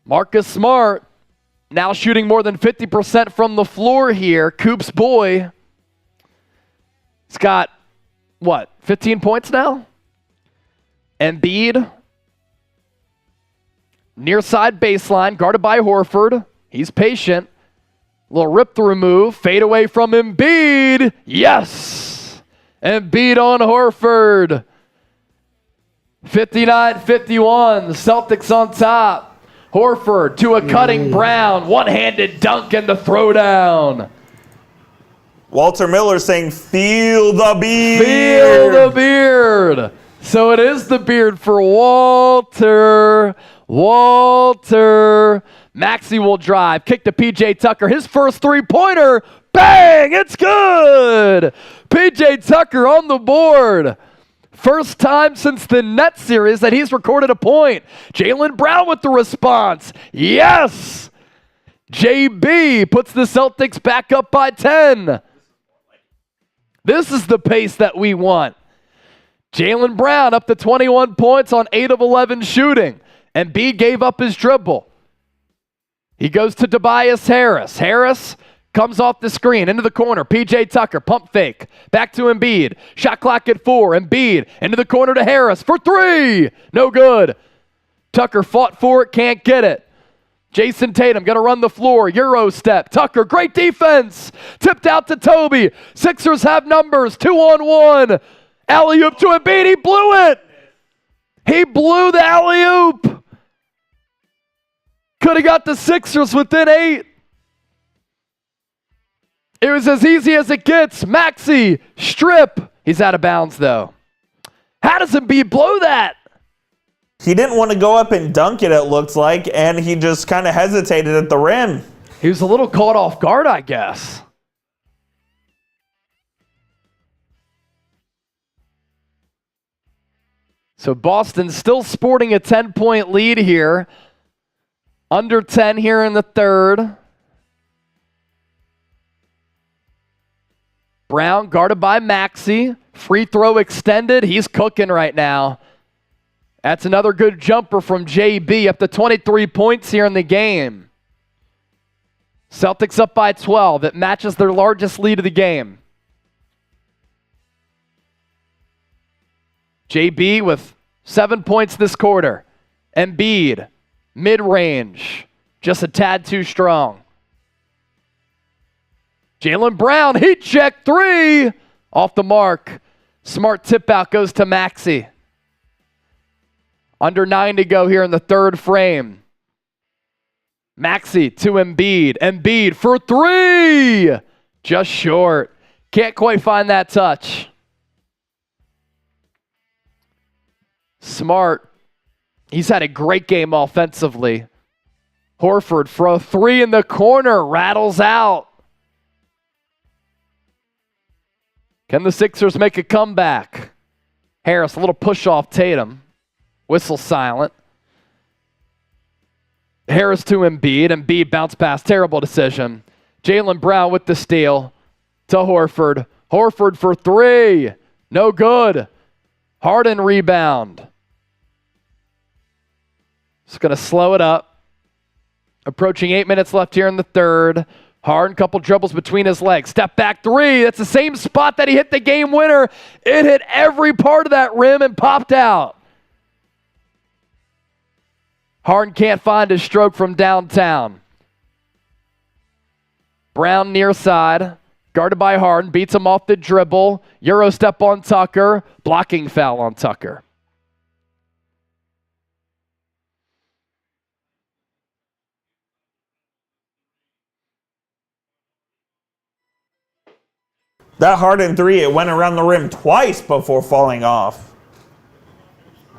Marcus Smart now shooting more than 50% from the floor here. Coop's boy. He's got, 15 points now? Embiid. Near side baseline, guarded by Horford. He's patient. Little rip-through move. Fade away from Embiid. Yes! Embiid on Horford. 59-51. Celtics on top. Horford to a cutting Brown. One-handed dunk and the throwdown. Walter Miller saying, feel the beard. Feel the beard. So it is the beard for Walter. Maxey will drive. Kick to P.J. Tucker. His first three-pointer. Bang! It's good. P.J. Tucker on the board. First time since the Nets series that he's recorded a point. Jaylen Brown with the response. Yes! JB puts the Celtics back up by 10. This is the pace that we want. Jaylen Brown up to 21 points on 8 of 11 shooting. Embiid gave up his dribble. He goes to Tobias Harris. Harris comes off the screen into the corner. P.J. Tucker, pump fake. Back to Embiid. Shot clock at 4. Embiid into the corner to Harris for 3. No good. Tucker fought for it, can't get it. Jayson Tatum going to run the floor. Euro step. Tucker, great defense. Tipped out to Toby. Sixers have numbers. 2-on-1. Alley-oop to Embiid. He blew it. He blew the alley-oop. Could have got the Sixers within 8. It was as easy as it gets. Maxey, strip. He's out of bounds, though. How does Embiid blow that? He didn't want to go up and dunk it looked like, and he just kind of hesitated at the rim. He was a little caught off guard, I guess. So Boston still sporting a 10-point lead here. Under 10 here in the third. Brown guarded by Maxey. Free throw extended. He's cooking right now. That's another good jumper from JB, up to 23 points here in the game. Celtics up by 12. It matches their largest lead of the game. JB with 7 points this quarter. Embiid, mid-range, just a tad too strong. Jaylen Brown, heat check 3. Off the mark. Smart tip out goes to Maxey. Under 9 to go here in the third frame. Maxey to Embiid. Embiid for 3. Just short. Can't quite find that touch. Smart. He's had a great game offensively. Horford for a three in the corner, rattles out. Can the Sixers make a comeback? Harris, a little push off Tatum. Whistle silent. Harris to Embiid. Embiid bounce pass. Terrible decision. Jaylen Brown with the steal to Horford. Horford for three. No good. Harden rebound. Just going to slow it up. Approaching 8 minutes left here in the third. Harden, couple dribbles between his legs. Step back three. That's the same spot that he hit the game winner. It hit every part of that rim and popped out. Harden can't find his stroke from downtown. Brown near side. Guarded by Harden. Beats him off the dribble. Euro step on Tucker. Blocking foul on Tucker. That Harden three, it went around the rim twice before falling off.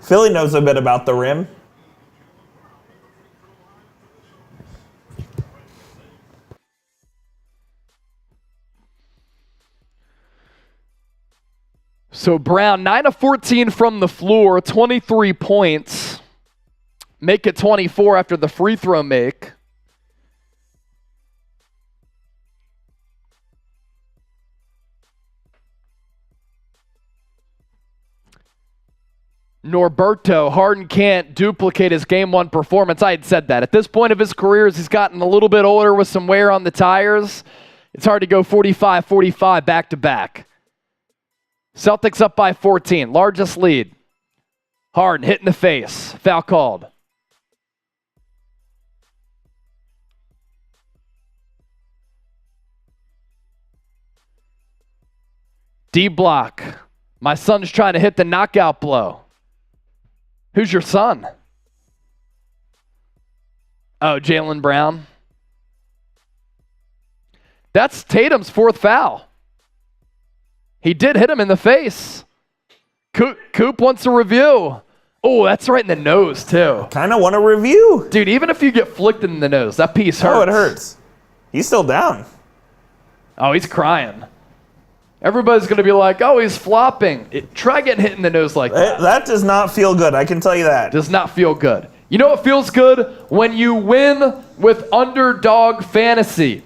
Philly knows a bit about the rim. So Brown, 9 of 14 from the floor, 23 points. Make it 24 after the free throw make. Norberto, Harden can't duplicate his game one performance. I had said that. At this point of his career, as he's gotten a little bit older with some wear on the tires, it's hard to go 45-45 back-to-back. Celtics up by 14, largest lead. Harden hit in the face, foul called. D block. My son's trying to hit the knockout blow. Who's your son? Oh, Jaylen Brown. That's Tatum's fourth foul. He did hit him in the face. Coop wants a review. Oh, that's right in the nose, too. Kind of want a review. Dude, even if you get flicked in the nose, that piece hurts. Oh, it hurts. He's still down. Oh, he's crying. Everybody's going to be like, oh, he's flopping. Try getting hit in the nose like that. That does not feel good, I can tell you that. Does not feel good. You know what feels good? When you win with Underdog Fantasy.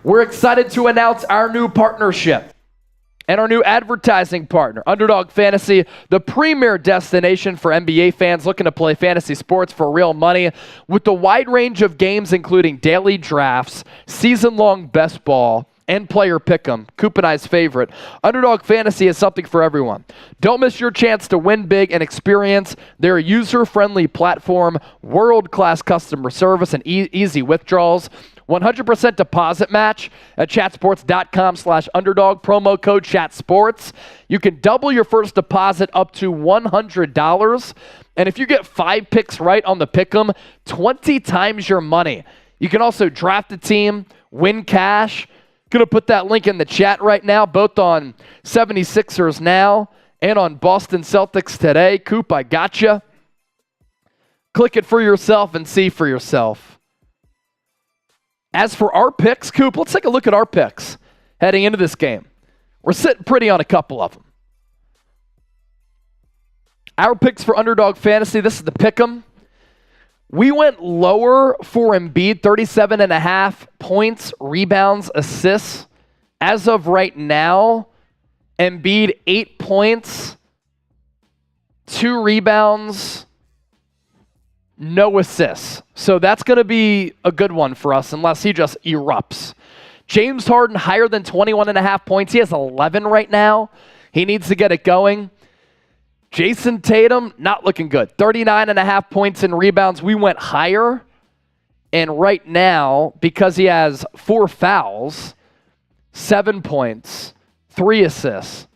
We're excited to announce our new partnership and our new advertising partner, Underdog Fantasy, the premier destination for NBA fans looking to play fantasy sports for real money with the wide range of games including daily drafts, season-long best ball, and player pick'em, Coop and I's favorite. Underdog Fantasy is something for everyone. Don't miss your chance to win big and experience their user-friendly platform, world-class customer service, and easy withdrawals. 100% deposit match at chatsports.com/underdog, promo code chatsports. You can double your first deposit up to $100. And if you get 5 picks right on the pick'em, 20 times your money. You can also draft a team, win cash. Going to put that link in the chat right now, both on 76ers Now and on Boston Celtics Today. Coop, I gotcha. Click it for yourself and see for yourself. As for our picks, Coop, let's take a look at our picks heading into this game. We're sitting pretty on a couple of them. Our picks for Underdog Fantasy, this is the pick'em. We went lower for Embiid, 37.5 points, rebounds, assists. As of right now, Embiid 8 points, 2 rebounds, no assists. So that's going to be a good one for us unless he just erupts. James Harden higher than 21.5 points. He has 11 right now. He needs to get it going. Jayson Tatum, not looking good. 39.5 points and rebounds. We went higher. And right now, because he has 4 fouls, 7 points, 3 assists,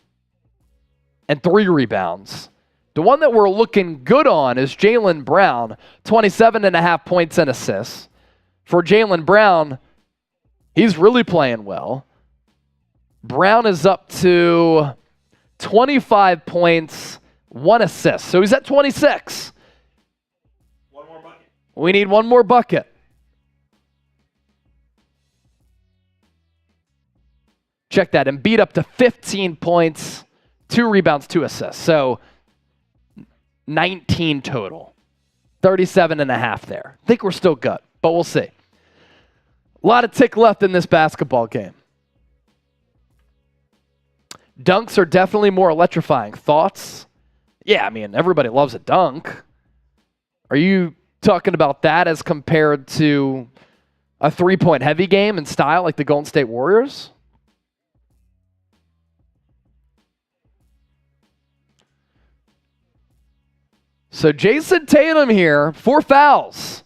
and 3 rebounds. The one that we're looking good on is Jaylen Brown, 27.5 points and assists. For Jaylen Brown, he's really playing well. Brown is up to 25 points, 1 assist. So he's at 26. One more bucket. We need one more bucket. Check that. Embiid up to 15 points, 2 rebounds, 2 assists. So 19 total. 37.5 there. I think we're still good, but we'll see. A lot of tick left in this basketball game. Dunks are definitely more electrifying. Thoughts? Yeah, I mean, everybody loves a dunk. Are you talking about that as compared to a 3-point heavy game in style like the Golden State Warriors? So Jayson Tatum here, 4 fouls.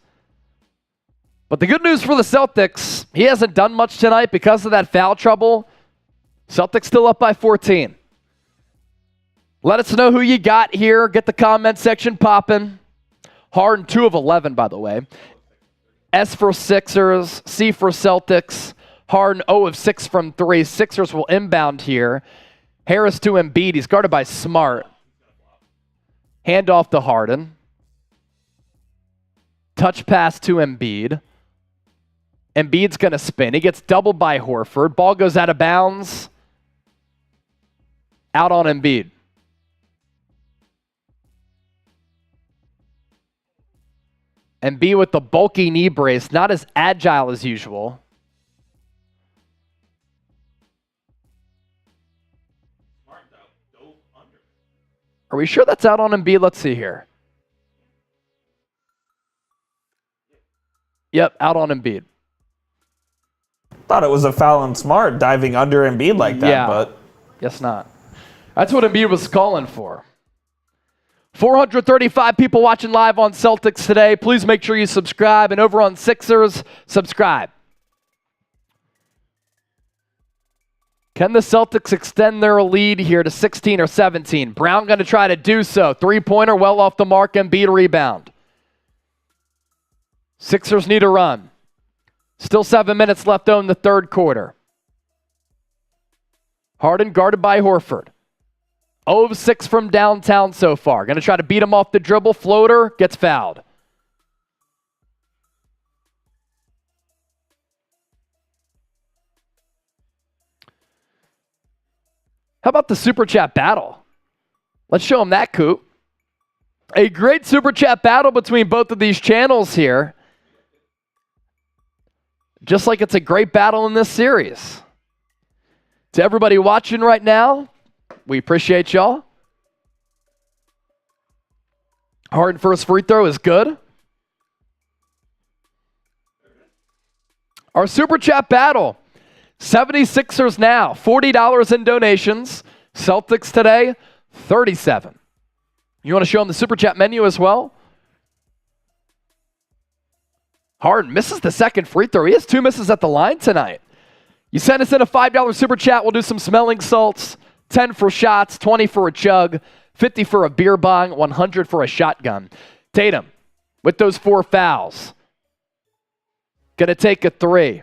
But the good news for the Celtics, he hasn't done much tonight because of that foul trouble. Celtics still up by 14. Let us know who you got here. Get the comment section popping. Harden, 2 of 11, by the way. S for Sixers, C for Celtics. Harden, 0 of 6 from 3. Sixers will inbound here. Harris to Embiid. He's guarded by Smart. Handoff to Harden. Touch pass to Embiid. Embiid's going to spin. He gets doubled by Horford. Ball goes out of bounds. Out on Embiid. Embiid with the bulky knee brace. Not as agile as usual. Are we sure that's out on Embiid? Let's see here. Yep, out on Embiid. Thought it was a foul on Smart diving under Embiid like that, yeah, but guess not. That's what Embiid was calling for. 435 people watching live on Celtics today. Please make sure you subscribe. And over on Sixers, subscribe. Can the Celtics extend their lead here to 16 or 17? Brown going to try to do so. 3-pointer well off the mark. Embiid rebound. Sixers need a run. Still 7 minutes left on the third quarter. Harden guarded by Horford. 0 of 6 from downtown so far. Going to try to beat him off the dribble. Floater gets fouled. How about the Super Chat battle? Let's show them that, Coop. A great Super Chat battle between both of these channels here. Just like it's a great battle in this series. To everybody watching right now, we appreciate y'all. Harden first free throw is good. Our Super Chat battle. 76ers now, $40 in donations. Celtics today, $37. You want to show them the Super Chat menu as well? Harden misses the second free throw. He has 2 misses at the line tonight. You send us in a $5 Super Chat, we'll do some smelling salts. 10 for shots, 20 for a chug, 50 for a beer bong, 100 for a shotgun. Tatum, with those 4 fouls, going to take a 3.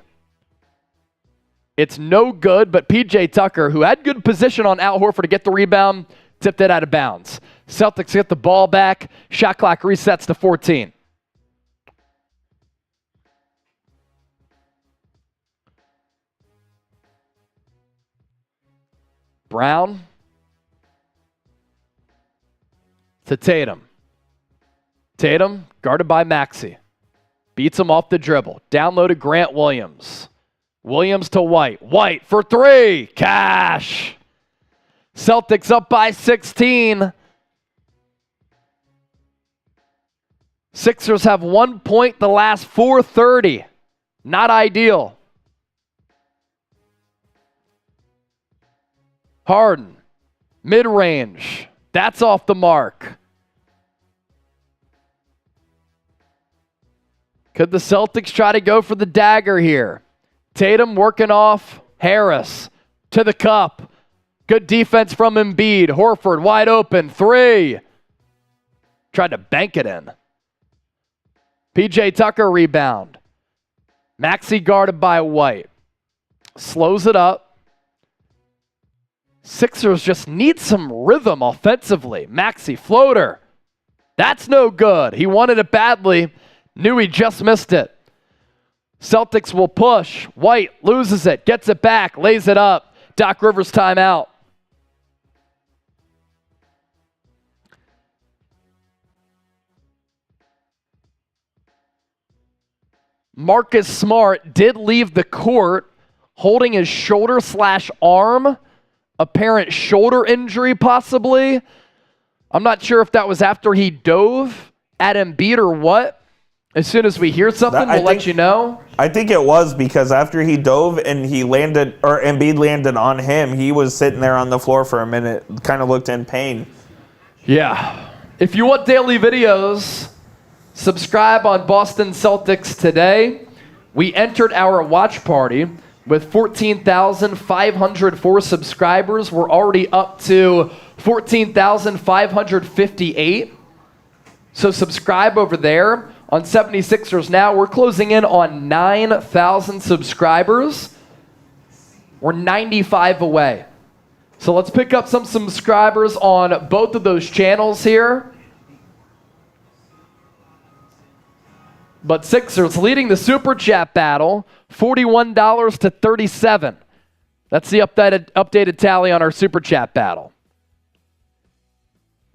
It's no good, but P.J. Tucker, who had good position on Al Horford to get the rebound, tipped it out of bounds. Celtics get the ball back. Shot clock resets to 14. Brown to Tatum. Tatum, guarded by Maxey. Beats him off the dribble. Down low to Grant Williams. Williams to White. White for 3. Cash. Celtics up by 16. Sixers have 1 point the last 4:30. Not ideal. Harden. Mid-range. That's off the mark. Could the Celtics try to go for the dagger here? Tatum working off Harris to the cup. Good defense from Embiid. Horford wide open. 3. Tried to bank it in. P.J. Tucker rebound. Maxey guarded by White. Slows it up. Sixers just need some rhythm offensively. Maxey floater. That's no good. He wanted it badly. Knew he just missed it. Celtics will push. White loses it. Gets it back. Lays it up. Doc Rivers timeout. Marcus Smart did leave the court holding his shoulder/arm. Apparent shoulder injury, possibly. I'm not sure if that was after he dove at Embiid or what. As soon as we hear something, we'll let you know. I think it was because after he dove and he landed, or Embiid landed on him, he was sitting there on the floor for a minute, kind of looked in pain. Yeah. If you want daily videos, subscribe on Boston Celtics today. We entered our watch party with 14,504 subscribers. We're already up to 14,558. So subscribe over there. On 76ers now, we're closing in on 9,000 subscribers. We're 95 away. So let's pick up some subscribers on both of those channels here. But Sixers leading the Super Chat battle, $41 to $37. That's the updated tally on our Super Chat battle.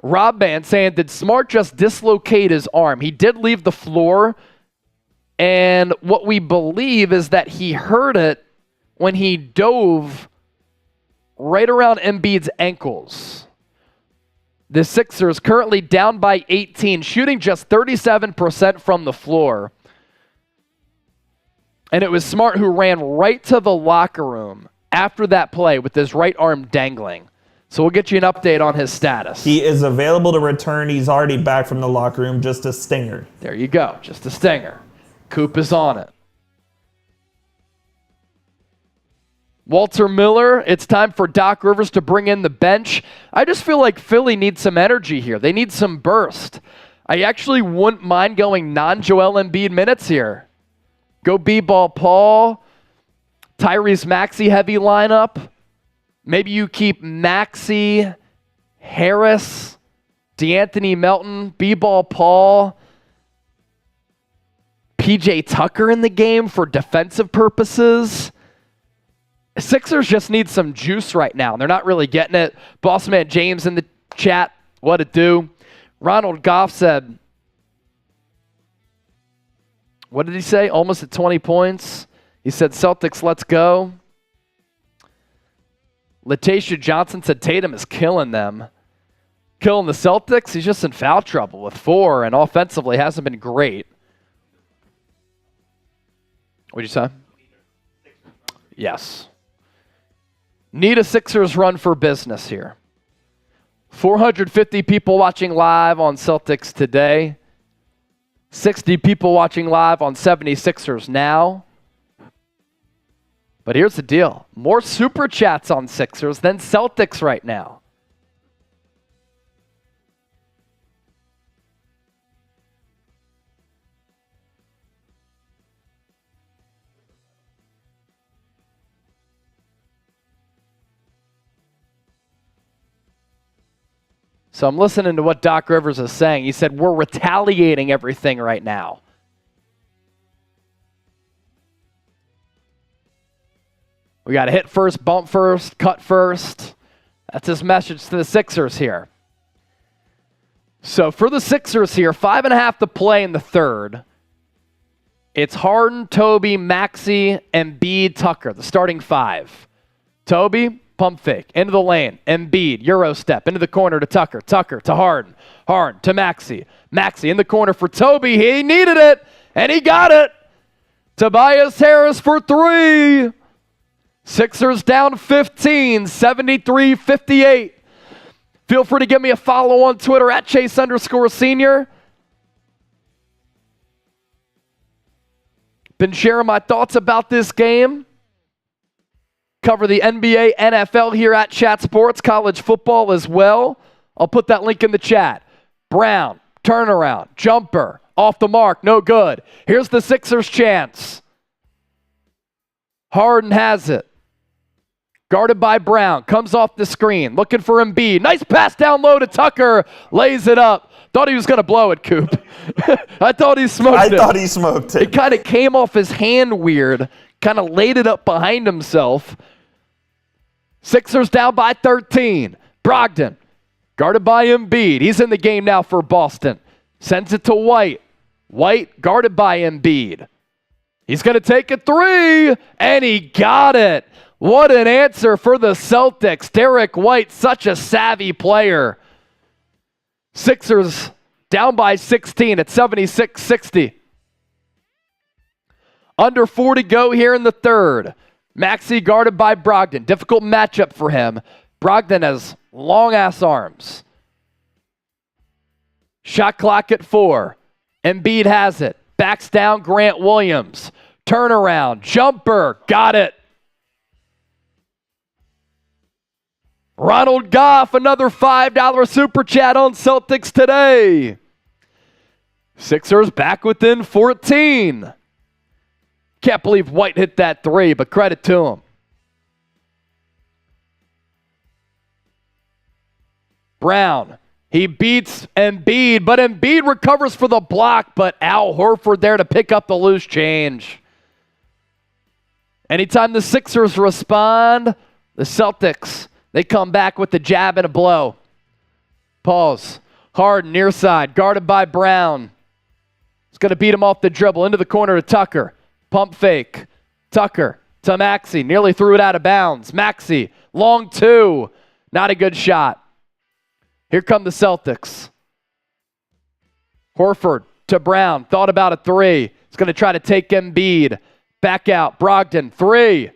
Rob Man saying, did Smart just dislocate his arm? He did leave the floor, and what we believe is that he hurt it when he dove right around Embiid's ankles. The Sixers currently down by 18, shooting just 37% from the floor. And it was Smart who ran right to the locker room after that play with his right arm dangling. So we'll get you an update on his status. He is available to return. He's already back from the locker room, just a stinger. There you go, just a stinger. Coop is on it. Walter Miller, it's time for Doc Rivers to bring in the bench. I just feel like Philly needs some energy here. They need some burst. I actually wouldn't mind going non-Joel Embiid minutes here. Go B-ball Paul, Tyrese Maxey heavy lineup. Maybe you keep Maxey, Harris, DeAnthony Melton, B-ball Paul, PJ Tucker in the game for defensive purposes. Sixers just need some juice right now. They're not really getting it. Bossman James in the chat, what it do? Ronald Goff said, what did he say? Almost at 20 points. He said, Celtics, let's go. Latasha Johnson said Tatum is killing them. Killing the Celtics? He's just in foul trouble with 4, and offensively hasn't been great. What'd you say? Yes. Need a Sixers run for business here. 450 people watching live on Celtics today. 60 people watching live on 76ers now. But here's the deal. More super chats on Sixers than Celtics right now. So I'm listening to what Doc Rivers is saying. He said, we're retaliating everything right now. We got to hit first, bump first, cut first. That's his message to the Sixers here. So for the Sixers here, 5.5 to play in the third. It's Harden, Toby, Maxey, Embiid, Tucker, the starting 5. Toby, pump fake, into the lane. Embiid, Euro step, into the corner to Tucker. Tucker to Harden. Harden to Maxey. Maxey in the corner for Toby. He needed it, and he got it. Tobias Harris for 3. Sixers down 15, 73-58. Feel free to give me a follow on Twitter at Chase_Senior. Been sharing my thoughts about this game. Cover the NBA, NFL here at Chat Sports, college football as well. I'll put that link in the chat. Brown, turnaround, jumper, off the mark, no good. Here's the Sixers' chance. Harden has it. Guarded by Brown, comes off the screen, looking for Embiid. Nice pass down low to Tucker, lays it up. Thought he was going to blow it, Coop. I thought he smoked it. I thought he smoked it. It kind of came off his hand weird, kind of laid it up behind himself. Sixers down by 13. Brogdon, guarded by Embiid. He's in the game now for Boston. Sends it to White. White, guarded by Embiid. He's going to take a three, and he got it. What an answer for the Celtics. Derrick White, such a savvy player. Sixers down by 16 at 76-60. Under 4 to go here in the third. Maxey guarded by Brogdon. Difficult matchup for him. Brogdon has long-ass arms. Shot clock at 4. Embiid has it. Backs down Grant Williams. Turnaround. Jumper. Got it. Ronald Goff, another $5 super chat on Celtics today. Sixers back within 14. Can't believe White hit that three, but credit to him. Brown, he beats Embiid, but Embiid recovers for the block, but Al Horford there to pick up the loose change. Anytime the Sixers respond, the Celtics, they come back with the jab and a blow. Pause. Harden, near side, guarded by Brown. He's going to beat him off the dribble into the corner to Tucker. Pump fake. Tucker to Maxey. Nearly threw it out of bounds. Maxey, long two. Not a good shot. Here come the Celtics. Horford to Brown. Thought about a three. He's going to try to take Embiid. Back out. Brogdon, three.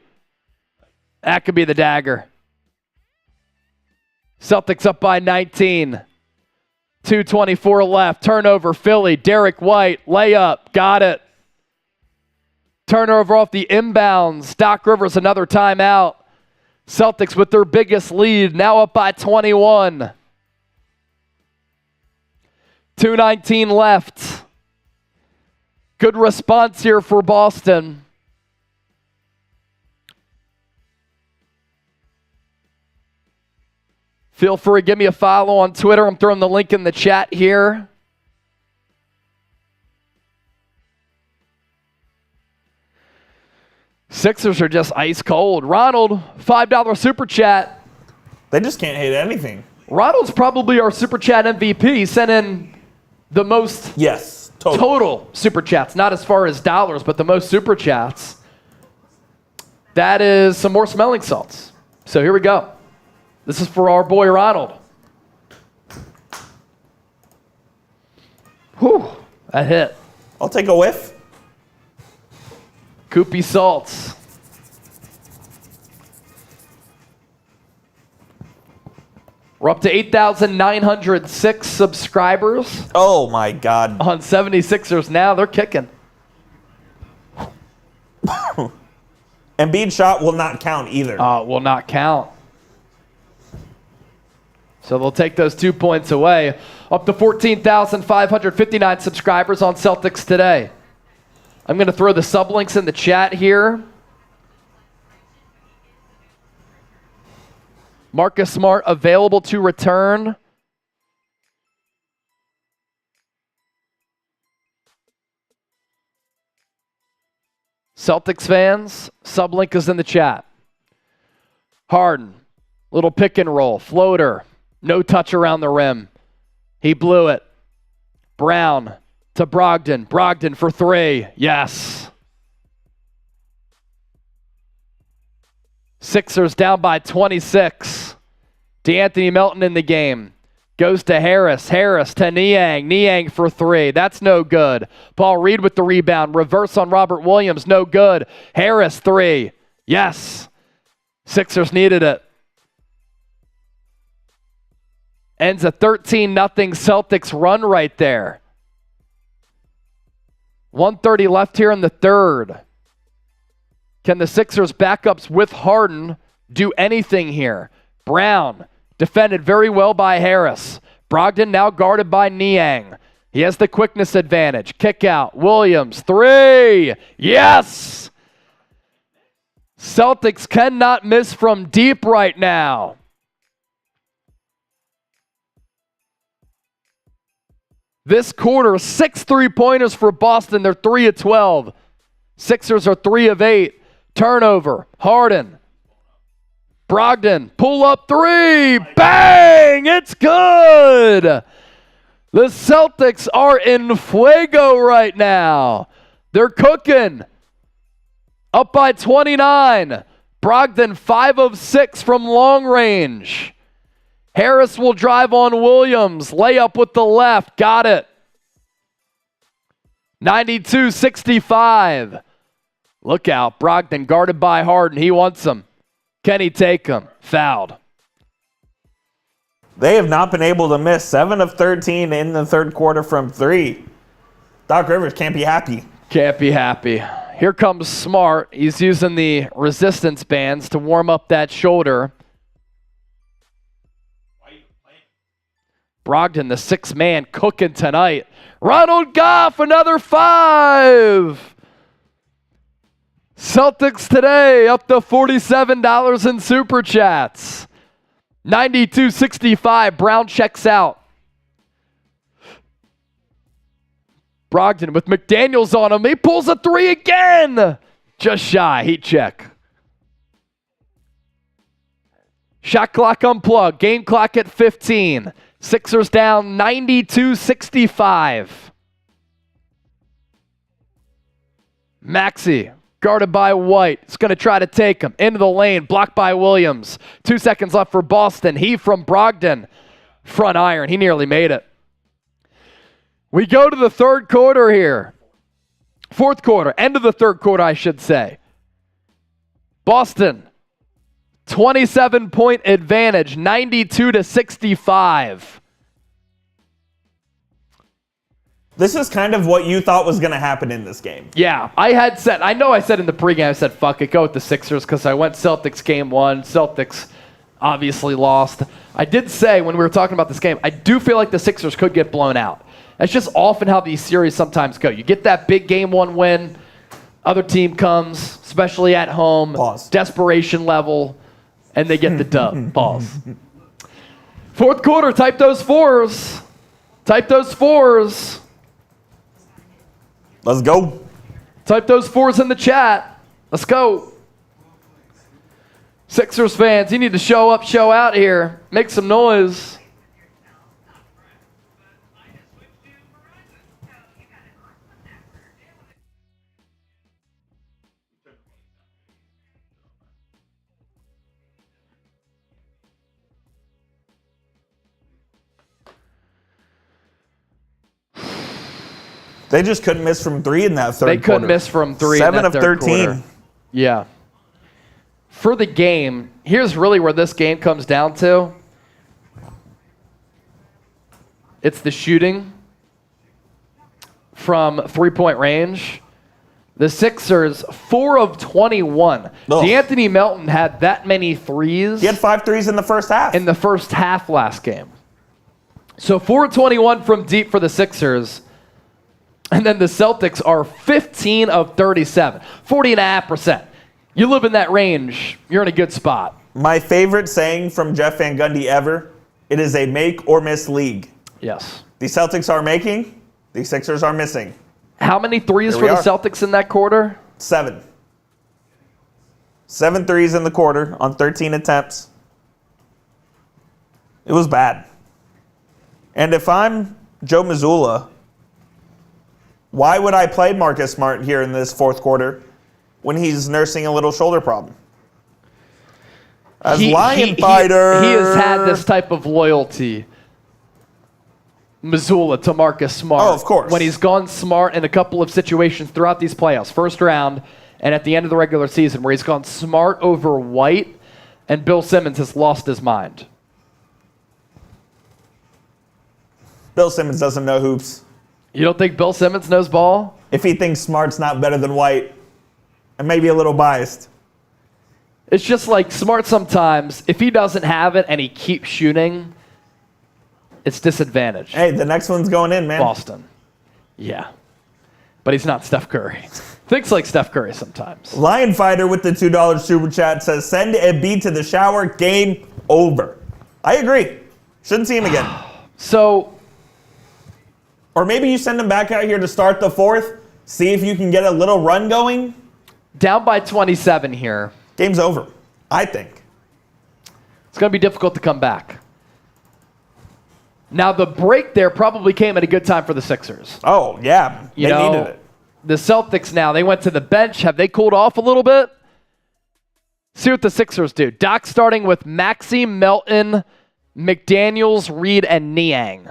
That could be the dagger. Celtics up by 19. 2:24 left. Turnover, Philly. Derrick White, layup. Got it. Turnover off the inbounds. Doc Rivers, another timeout. Celtics with their biggest lead, now up by 21. 2:19 left. Good response here for Boston. Feel free to give me a follow on Twitter. I'm throwing the link in the chat here. Sixers are just ice cold. Ronald, $5 super chat. They just can't hit anything. Ronald's probably our super chat MVP. He sent in the most total super chats, not as far as dollars, but the most super chats. That is some more smelling salts. So here we go. This is for our boy Ronald. Whew, that hit. I'll take a whiff. Koopy salts. We're up to 8,906 subscribers. Oh my God. On 76ers now. They're kicking. Embiid shot will not count either. Will not count. So they'll take those 2 points away. Up to 14,559 subscribers on Celtics today. I'm going to throw the sublinks in the chat here. Marcus Smart available to return. Celtics fans, sublink is in the chat. Harden, little pick and roll, floater, no touch around the rim. He blew it. Brown to Brogdon. Brogdon for three. Yes. Sixers down by 26. DeAnthony Melton in the game. Goes to Harris. Harris to Niang. Niang for three. That's no good. Paul Reed with the rebound. Reverse on Robert Williams. No good. Harris three. Yes. Sixers needed it. Ends a 13-0 Celtics run right there. 1:30 left here in the third. Can the Sixers backups with Harden do anything here? Brown defended very well by Harris. Brogdon now guarded by Niang. He has the quickness advantage. Kick out. Williams, three. Yes! Celtics cannot miss from deep right now. This quarter, 6 3-pointers for Boston. They're 3 of 12. Sixers are 3 of 8. Turnover. Harden. Brogdon, pull up three. Bang! It's good. The Celtics are in fuego right now. They're cooking. Up by 29. Brogdon 5 of 6 from long range. Harris will drive on Williams. Layup with the left. Got it. 92-65. Look out. Brogdon guarded by Harden. He wants him. Can he take him? Fouled. They have not been able to miss. 7 of 13 in the third quarter from 3. Doc Rivers can't be happy. Can't be happy. Here comes Smart. He's using the resistance bands to warm up that shoulder. Brogdon, the 6th man, cooking tonight. Ronald Goff, another 5. Celtics today up to $47 in Super Chats. 92-65. Brown checks out. Brogdon with McDaniels on him. He pulls a 3 again. Just shy. Heat check. Shot clock unplugged. Game clock at 15. Sixers down 92-65. Maxey guarded by White. He's going to try to take him into the lane. Blocked by Williams. 2 seconds left for Boston. He from Brogdon. Front iron. He nearly made it. We go to the third quarter here. Fourth quarter. End of the third quarter, I should say. Boston. 27-point advantage. 92-65. This is kind of what you thought was going to happen in this game. Yeah, I said in the pregame, I said, fuck it, go with the Sixers because I went Celtics game 1. Celtics obviously lost. I did say when we were talking about this game, I do feel like the Sixers could get blown out. That's just often how these series sometimes go. You get that big game 1 win, other team comes, especially at home, Pause. Desperation level, and they get the dub. Pause. Fourth quarter, type those 4s. Type those 4s. Let's go. Type those 4s in the chat. Let's go. Sixers fans, you need to show up, show out here. Make some noise. They just couldn't miss from 3 in that third quarter. They couldn't miss from 3 7 in that of third 13. quarter. Yeah. For the game, here's really where this game comes down to. It's the shooting from 3-point range. The Sixers, 4 of 21. DeAnthony Melton had that many threes. He had 5 threes in the first half. In the first half last game. So 4 of 21 from deep for the Sixers. And then the Celtics are 15 of 37, 40.5%. You live in that range, you're in a good spot. My favorite saying from Jeff Van Gundy ever, it is a make or miss league. Yes. The Celtics are making, the Sixers are missing. How many threes for the Celtics in that quarter? 7. 7 threes in the quarter on 13 attempts. It was bad. And if I'm Joe Mazzulla, why would I play Marcus Smart here in this fourth quarter when he's nursing a little shoulder problem? Lion Fighter. He has had this type of loyalty, Mazzulla, to Marcus Smart. Oh, of course. When he's gone Smart in a couple of situations throughout these playoffs, first round and at the end of the regular season, where he's gone Smart over White, and Bill Simmons has lost his mind. Bill Simmons doesn't know hoops. You don't think Bill Simmons knows ball? If he thinks Smart's not better than White, and maybe a little biased. It's just like Smart sometimes, if he doesn't have it and he keeps shooting, it's disadvantage. Hey, the next one's going in, man. Boston. Yeah. But he's not Steph Curry. Thinks like Steph Curry sometimes. Lion Fighter with the $2 super chat says, send Embiid to the shower, game over. I agree. Shouldn't see him again. So... Or maybe you send him back out here to start the fourth, see if you can get a little run going. Down by 27 here. Game's over, I think. It's going to be difficult to come back. Now, the break there probably came at a good time for the Sixers. Oh, yeah. They needed it. The Celtics now, they went to the bench. Have they cooled off a little bit? See what the Sixers do. Doc starting with Maxey, Melton, McDaniels, Reed, and Niang.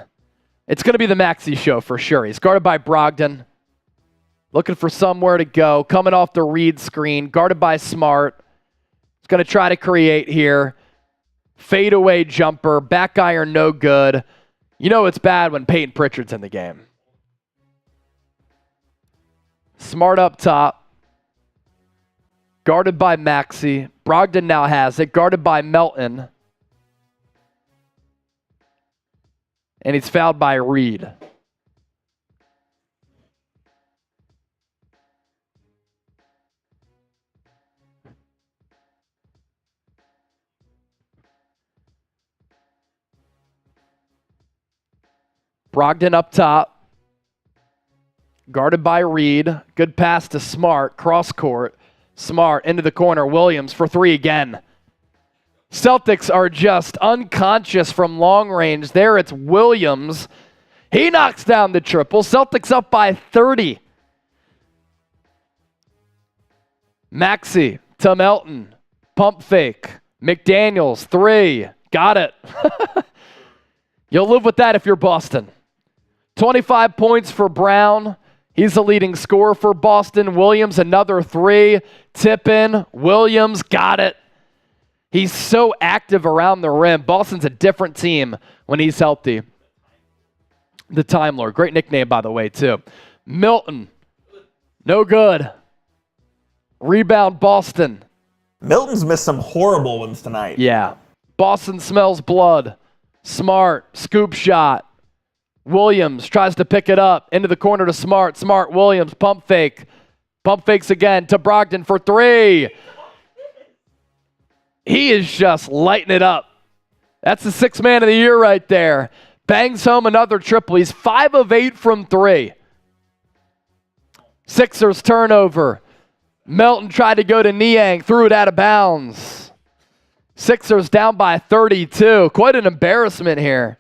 It's going to be the Maxey show for sure. He's guarded by Brogdon. Looking for somewhere to go. Coming off the Reed screen. Guarded by Smart. He's going to try to create here. Fadeaway jumper. Back iron, no good. You know it's bad when Peyton Pritchard's in the game. Smart up top. Guarded by Maxey. Brogdon now has it. Guarded by Melton. And he's fouled by Reed. Brogdon up top. Guarded by Reed. Good pass to Smart. Cross court. Smart into the corner. Williams for three again. Celtics are just unconscious from long range. There it's Williams. He knocks down the triple. Celtics up by 30. Maxey to Melton. Pump fake. McDaniels, three. Got it. You'll live with that if you're Boston. 25 points for Brown. He's the leading scorer for Boston. Williams, another three. Tip in. Williams, got it. He's so active around the rim. Boston's a different team when he's healthy. The Time Lord. Great nickname, by the way, too. Milton. No good. Rebound, Boston. Milton's missed some horrible ones tonight. Yeah. Boston smells blood. Smart. Scoop shot. Williams tries to pick it up. Into the corner to Smart. Smart, Williams, pump fake. Pump fakes again to Brogdon for three. He is just lighting it up. That's the sixth man of the year right there. Bangs home another triple. He's 5 of 8 from three. Sixers turnover. Melton tried to go to Niang, threw it out of bounds. Sixers down by 32. Quite an embarrassment here.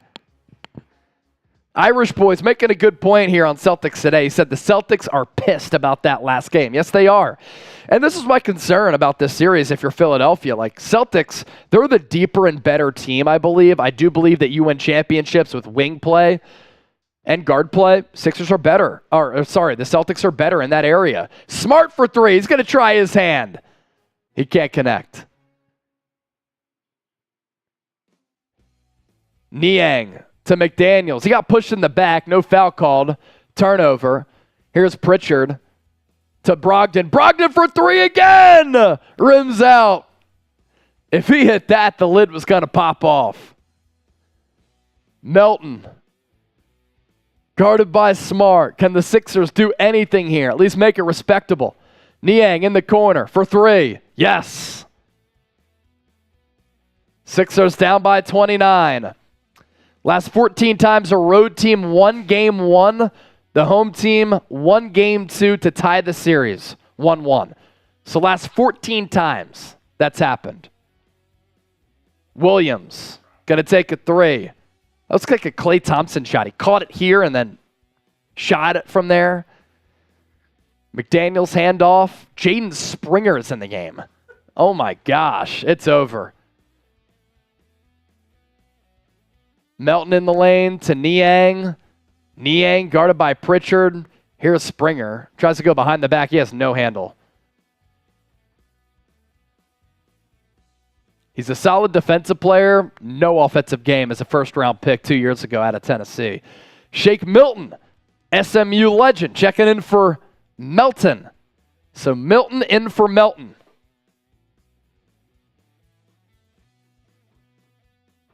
Irish boys making a good point here on Celtics today. He said the Celtics are pissed about that last game. Yes, they are. And this is my concern about this series if you're Philadelphia. Like, Celtics, they're the deeper and better team, I believe. I do believe that you win championships with wing play and guard play. Sixers are better. The Celtics are better in that area. Smart for three. He's going to try his hand. He can't connect. Niang to McDaniels. He got pushed in the back. No foul called. Turnover. Here's Pritchard to Brogdon. Brogdon for three again. Rims out. If he hit that, the lid was going to pop off. Melton. Guarded by Smart. Can the Sixers do anything here? At least make it respectable. Niang in the corner for three. Yes. Sixers down by 29. Last 14 times a road team won game one. The home team won game two to tie the series. 1-1. So last 14 times that's happened. Williams going to take a three. That looks like a Klay Thompson shot. He caught it here and then shot it from there. McDaniels handoff. Jaden Springer is in the game. Oh my gosh, it's over. Melton in the lane to Niang. Niang guarded by Pritchard. Here's Springer. Tries to go behind the back. He has no handle. He's a solid defensive player. No offensive game as a first-round pick 2 years ago out of Tennessee. Shake Milton, SMU legend, checking in for Melton. So Milton in for Melton.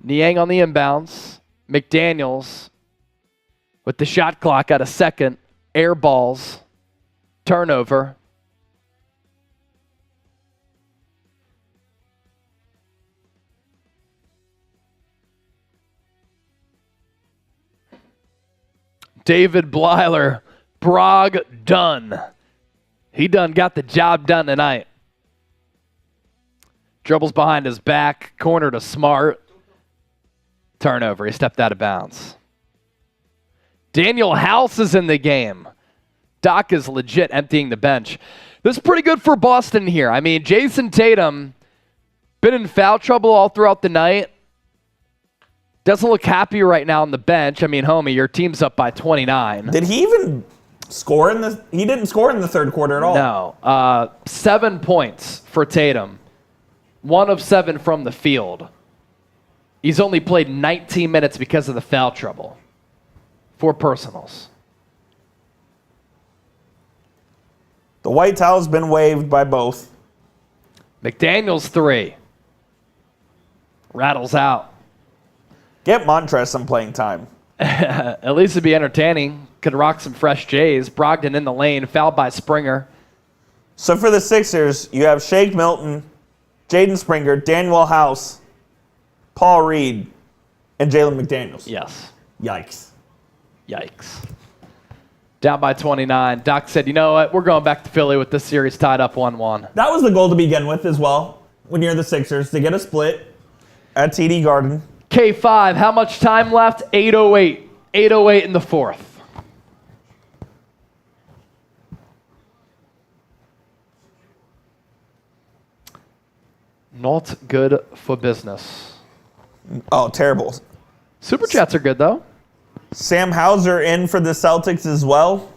Niang on the inbounds. McDaniels with the shot clock at a second. Air balls. Turnover. David Blyler. Brog done. He done got the job done tonight. Dribbles behind his back, corner to Smart. Turnover. He stepped out of bounds. Daniel House is in the game. Doc is legit emptying the bench. This is pretty good for Boston here. I mean, Jayson Tatum been in foul trouble all throughout the night. Doesn't look happy right now on the bench. I mean, homie, your team's up by 29. Did he even score in the? He didn't score in the third quarter at all. No. 7 points for Tatum. 1 of 7 from the field. He's only played 19 minutes because of the foul trouble. 4 personals. The white towel's been waived by both. McDaniels 3. Rattles out. Get Montrez some playing time. At least it'd be entertaining. Could rock some fresh J's. Brogdon in the lane. Fouled by Springer. So for the Sixers, you have Shake Milton, Jaden Springer, Daniel House, Paul Reed, and Jalen McDaniels. Yes. Yikes. Down by 29. Doc said, you know what? We're going back to Philly with this series tied up 1-1. That was the goal to begin with as well, when you're the Sixers, to get a split at TD Garden. K5, how much time left? 8:08. 8:08 in the fourth. Not good for business. Oh, terrible. Super chats are good, though. Sam Hauser in for the Celtics as well.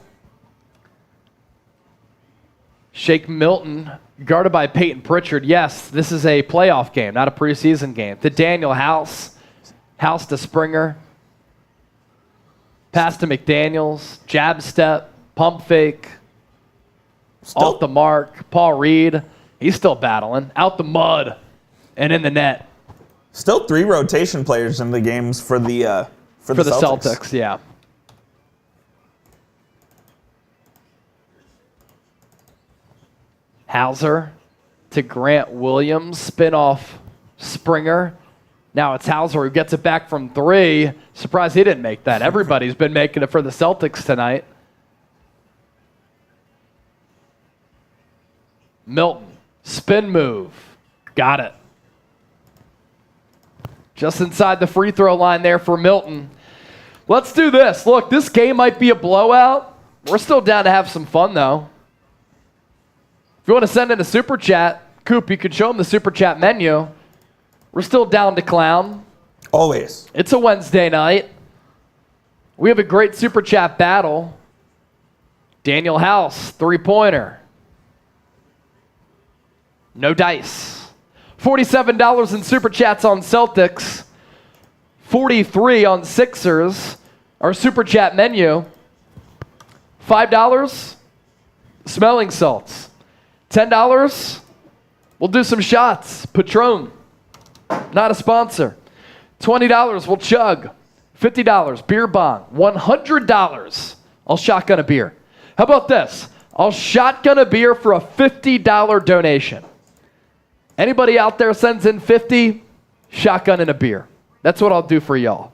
Shake Milton, guarded by Peyton Pritchard. Yes, this is a playoff game, not a preseason game. To Daniel House. House to Springer. Pass to McDaniels. Jab step. Pump fake. Off the mark. Paul Reed. He's still battling. Out the mud. And in the net. Still 3 rotation players in the games for the Celtics, yeah. Hauser to Grant Williams. Spin off Springer. Now it's Hauser who gets it back from 3. Surprised he didn't make that. Everybody's been making it for the Celtics tonight. Milton. Spin move. Got it. Just inside the free throw line there for Milton. Let's do this. Look, this game might be a blowout. We're still down to have some fun, though. If you want to send in a super chat, Coop, you can show them the super chat menu. We're still down to clown. Always. It's a Wednesday night. We have a great super chat battle. Daniel House, 3-pointer. No dice. $47 in super chats on Celtics. $43 on Sixers. Our super chat menu. $5, smelling salts. $10, we'll do some shots. Patron, not a sponsor. $20, we'll chug. $50, beer bong. $100, I'll shotgun a beer. How about this? I'll shotgun a beer for a $50 donation. Anybody out there sends in 50, shotgun and a beer. That's what I'll do for y'all.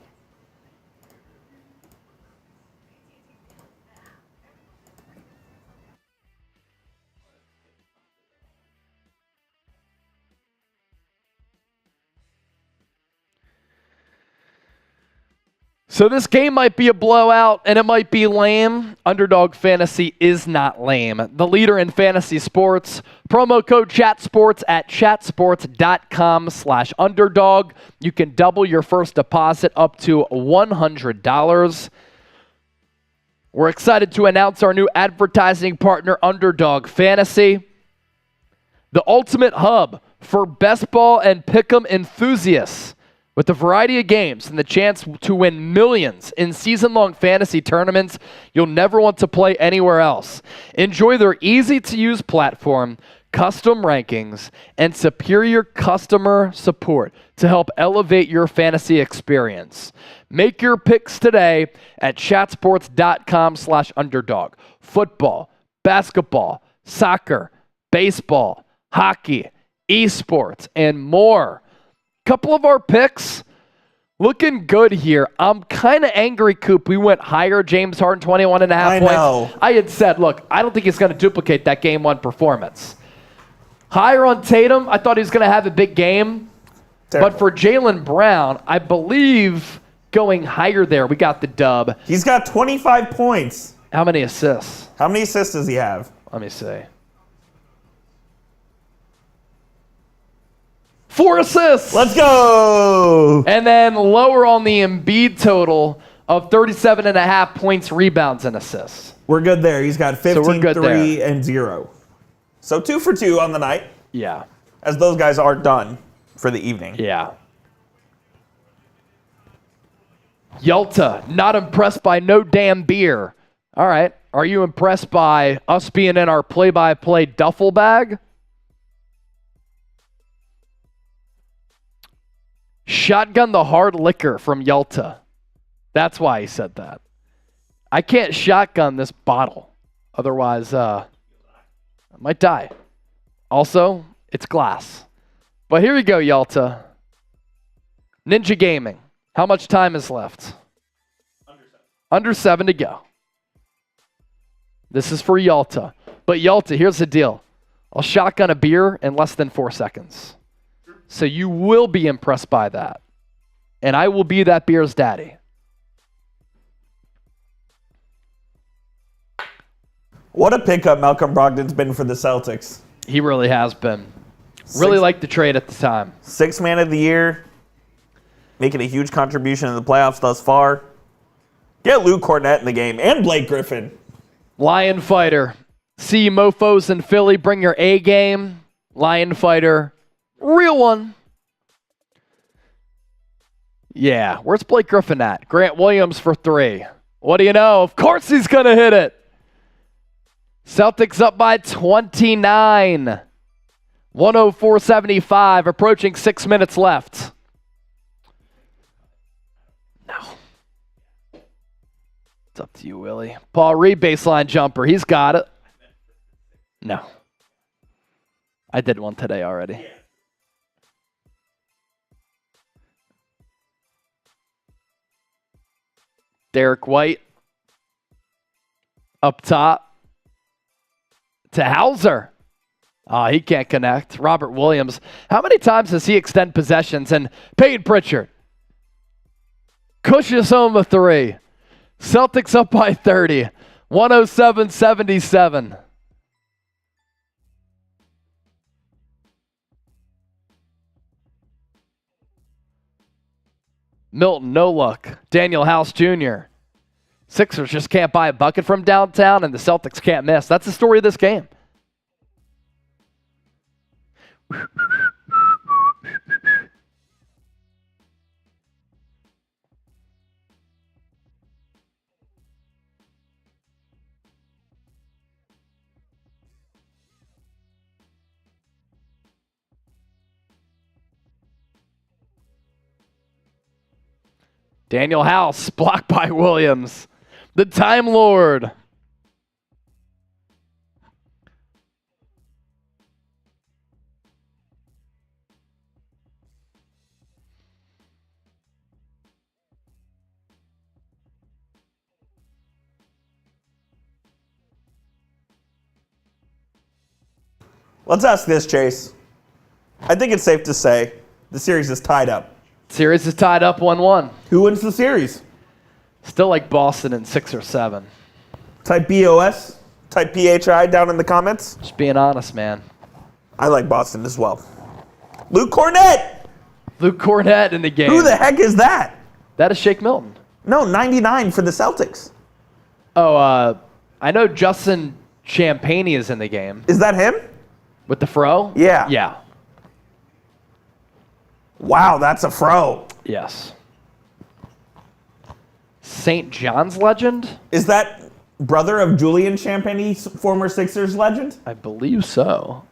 So this game might be a blowout, and it might be lame. Underdog Fantasy is not lame. The leader in fantasy sports. Promo code CHATSPORTS at chatsports.com/underdog. You can double your first deposit up to $100. We're excited to announce our new advertising partner, Underdog Fantasy, the ultimate hub for best ball and pick'em enthusiasts. With a variety of games and the chance to win millions in season-long fantasy tournaments you'll never want to play anywhere else. Enjoy their easy-to-use platform, custom rankings, and superior customer support to help elevate your fantasy experience. Make your picks today at chatsports.com/underdog. Football, basketball, soccer, baseball, hockey, esports, and more. Couple of our picks looking good here. I'm kind of angry, Coop. We went higher. James Harden, 21.5 points. I know. I had said, look, I don't think he's going to duplicate that game 1 performance. Higher on Tatum. I thought he was going to have a big game. Terrible. But for Jaylen Brown, I believe going higher there, we got the dub. He's got 25 points. How many assists? How many assists does he have? Let me see. 4 assists. Let's go. And then lower on the Embiid total of 37.5 points, rebounds, and assists. We're good there. He's got 15, good 3, and 0. So 2 for 2 on the night. Yeah. As those guys are done for the evening. Yeah. Yelta, not impressed by no damn beer. All right. Are you impressed by us being in our play-by-play duffel bag? Shotgun the hard liquor from Yelta. That's why he said that. I can't shotgun this bottle. Otherwise, I might die. Also, it's glass. But here you go, Yelta. Ninja Gaming. How much time is left? Under 7 to go. This is for Yelta. But Yelta, here's the deal. I'll shotgun a beer in less than 4 seconds. So you will be impressed by that. And I will be that beer's daddy. What a pickup Malcolm Brogdon's been for the Celtics. He really has been. Really liked the trade at the time. 6th man of the year. Making a huge contribution in the playoffs thus far. Get Luke Cornett in the game. And Blake Griffin. Lion Fighter. See you mofos in Philly. Bring your A game. Lion Fighter. Real one. Yeah. Where's Blake Griffin at? Grant Williams for 3. What do you know? Of course he's going to hit it. Celtics up by 29. 104-75. Approaching 6 minutes left. No. It's up to you, Willie. Paul Reed baseline jumper. He's got it. No. I did one today already. Derrick White up top to Hauser. Oh, he can't connect. Robert Williams. How many times does he extend possessions? And Peyton Pritchard cushions home a 3. Celtics up by 30. 107-77. Milton, no luck. Daniel House Jr. Sixers just can't buy a bucket from downtown, and the Celtics can't miss. That's the story of this game. Daniel House, blocked by Williams. The Time Lord. Let's ask this, Chase. I think it's safe to say the series is tied up. Series is tied up 1-1. Who wins the series? Still like Boston in 6 or 7. Type BOS, type PHI down in the comments. Just being honest, man. I like Boston as well. Luke Cornett! Luke Cornett in the game. Who the heck is that? That is Shake Milton. No, 99 for the Celtics. Oh, I know Justin Champagne is in the game. Is that him? With the fro? Yeah. Yeah. Wow, that's a fro. Yes. St. John's legend? Is that brother of Julian Champagne, former Sixers legend? I believe so.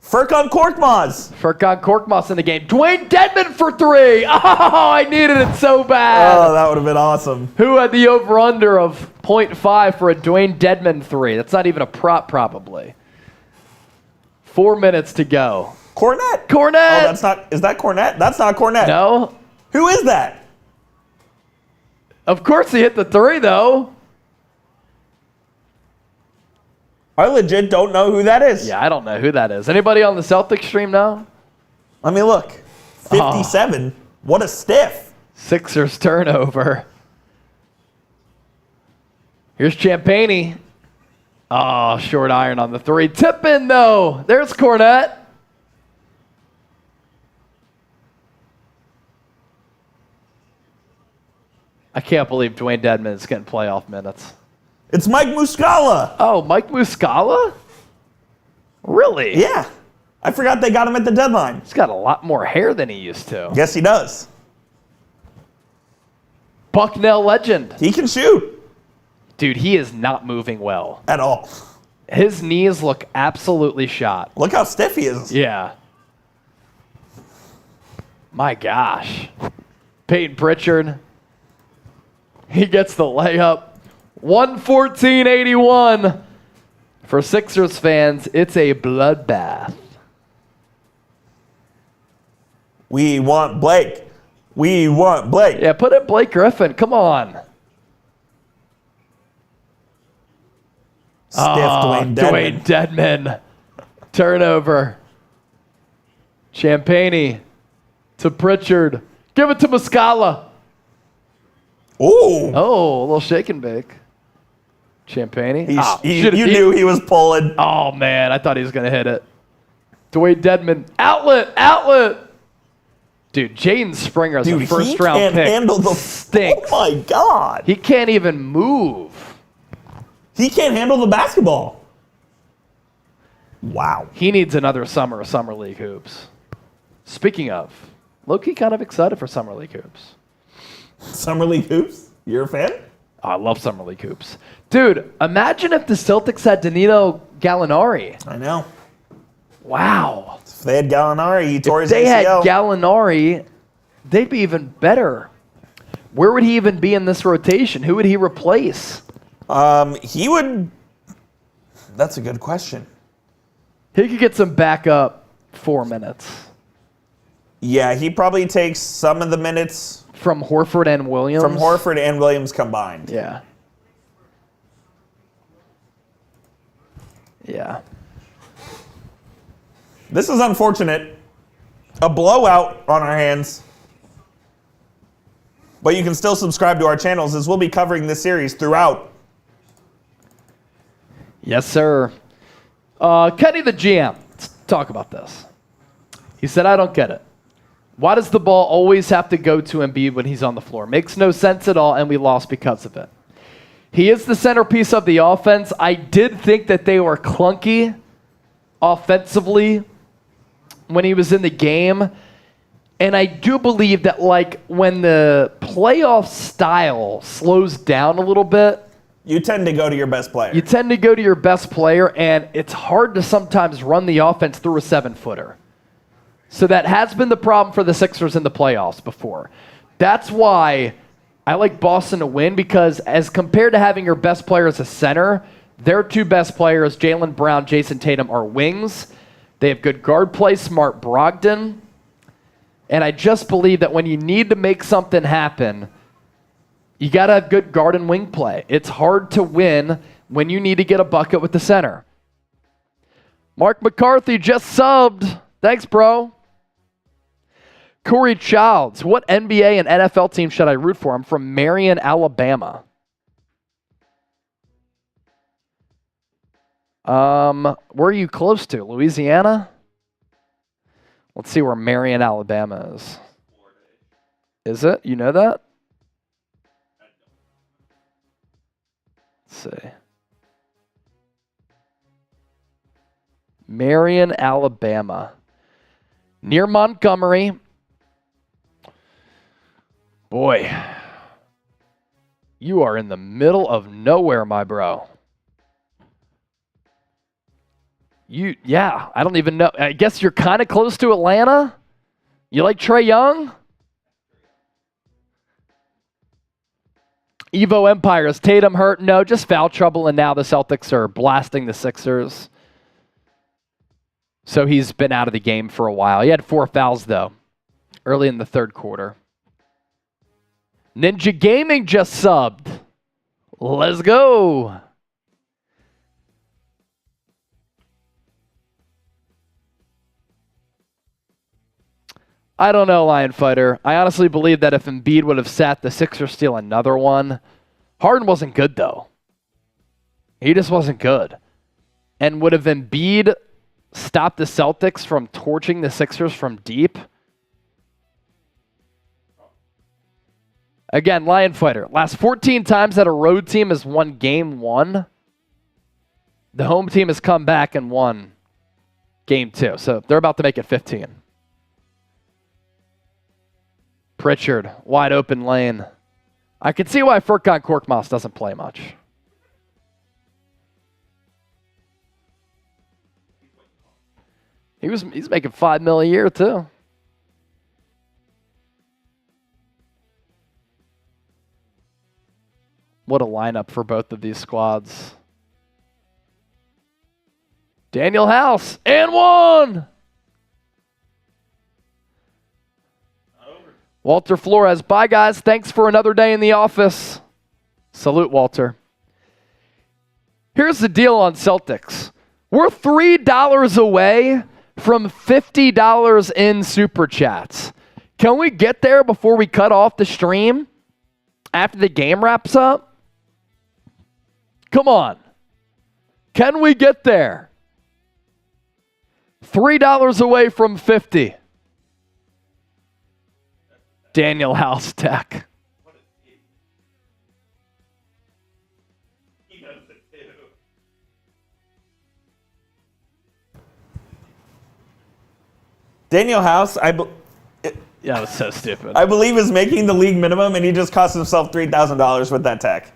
Furkan Korkmaz. Furkan Korkmaz in the game. Dwayne Dedman for 3. Oh, I needed it so bad. Oh, that would have been awesome. Who had the over-under of 0.5 for a Dwayne Dedman 3? That's not even a prop, probably. 4 minutes to go. Cornett. Cornett. Oh, that's not. Is that Cornett? That's not Cornett. No. Who is that? Of course he hit the 3, though. I legit don't know who that is. Yeah, I don't know who that is. Anybody on the Celtics stream now? Let me look. 57. What a stiff. Sixers turnover. Here's Champagny. Oh, short iron on the three. Tip in, though. There's Cornette. I can't believe Dwayne Dedman is getting playoff minutes. It's Mike Muscala. Oh, Mike Muscala? Really? Yeah. I forgot they got him at the deadline. He's got a lot more hair than he used to. Yes, he does. Bucknell legend. He can shoot. Dude, he is not moving well. At all. His knees look absolutely shot. Look how stiff he is. Yeah. My gosh. Peyton Pritchard. He gets the layup. 114-81. For Sixers fans, it's a bloodbath. We want Blake. We want Blake. Yeah, put in Blake Griffin. Come on. Stiff Dwayne Dedman. Dwayne Dedman. Turnover. Champagny to Pritchard. Give it to Muscala. Ooh. Oh, a little shake and bake. Champagny. You knew he was pulling. Oh, man. I thought he was going to hit it. Dwayne Dedman. Outlet. Dude, Jaden Springer is a first-round pick. He can't handle the... Stinks. Oh, my God. He can't even move. He can't handle the basketball. Wow. He needs another summer of Summer League hoops. Speaking of, low-key kind of excited for Summer League hoops. Summer League hoops? You're a fan? Oh, I love Summer League hoops. Dude, imagine if the Celtics had Danilo Gallinari. I know. Wow. If they had Gallinari, he tore his ACL. If they had Gallinari, they'd be even better. Where would he even be in this rotation? Who would he replace? He would... That's a good question. He could get some backup 4 minutes. Yeah, he probably takes some of the minutes... From Horford and Williams? From Horford and Williams combined. Yeah. Yeah. This is unfortunate. A blowout on our hands. But you can still subscribe to our channels as we'll be covering this series throughout. Yes, sir. Kenny the GM, let's talk about this. He said, I don't get it. Why does the ball always have to go to Embiid when he's on the floor? Makes no sense at all, and we lost because of it. He is the centerpiece of the offense. I did think that they were clunky offensively when he was in the game. And I do believe that, like, when the playoff style slows down a little bit, you tend to go to your best player. You tend to go to your best player, and it's hard to sometimes run the offense through a 7-footer. So that has been the problem for the Sixers in the playoffs before. That's why I like Boston to win, because as compared to having your best player as a center, their two best players, Jaylen Brown, Jayson Tatum, are wings. They have good guard play, smart Brogdon. And I just believe that when you need to make something happen, you got to have good guard and wing play. It's hard to win when you need to get a bucket with the center. Mark McCarthy just subbed. Thanks, bro. Corey Childs, what NBA and NFL team should I root for? I'm from Marion, Alabama. Where are you close to? Louisiana? Let's see where Marion, Alabama is. Is it? You know that? Let's see. Marion, Alabama. Near Montgomery. Boy, you are in the middle of nowhere, my bro. Yeah, I don't even know. I guess you're kind of close to Atlanta. You like Trae Young? Evo Empire, is Tatum hurt? No, just foul trouble, and now the Celtics are blasting the Sixers. So he's been out of the game for a while. He had 4 fouls, though, early in the third quarter. Ninja Gaming just subbed. Let's go. I don't know, Lion Fighter. I honestly believe that if Embiid would have sat, the Sixers steal another one. Harden wasn't good, though. He just wasn't good. And would have Embiid stopped the Celtics from torching the Sixers from deep? Again, Lion Fighter. Last 14 times that a road team has won game 1, the home team has come back and won game 2. So they're about to make it 15. Pritchard, wide open lane. I can see why Furkan Korkmaz doesn't play much. He's making $5 million a year too. What a lineup for both of these squads. Daniel House and one. Walter Flores, bye guys. Thanks for another day in the office. Salute, Walter. Here's the deal on Celtics. We're $3 away from $50 in Super Chats. Can we get there before we cut off the stream after the game wraps up? Come on. Can we get there? $3 away from 50. Daniel House Tech. He knows it too. Daniel House, Yeah, that was so stupid. I believe is making the league minimum, and he just cost himself $3,000 with that tech.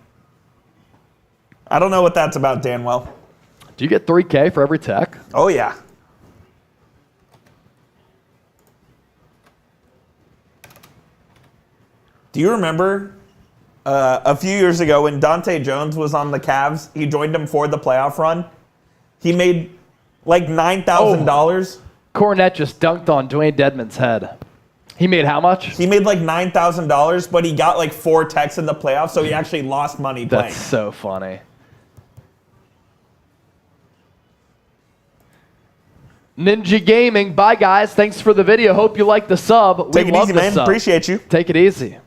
I don't know what that's about, Danwell. Do you get $3K for every tech? Oh, yeah. Do you remember a few years ago when Dante Jones was on the Cavs? He joined them for the playoff run. He made like $9,000. Cornette just dunked on Dwayne Dedman's head. He made how much? He made like $9,000, but he got like 4 techs in the playoffs, so he actually lost money playing. That's so funny. Ninja Gaming, bye guys. Thanks for the video. Hope you like the sub. Take it easy, man. Appreciate you. Take it easy.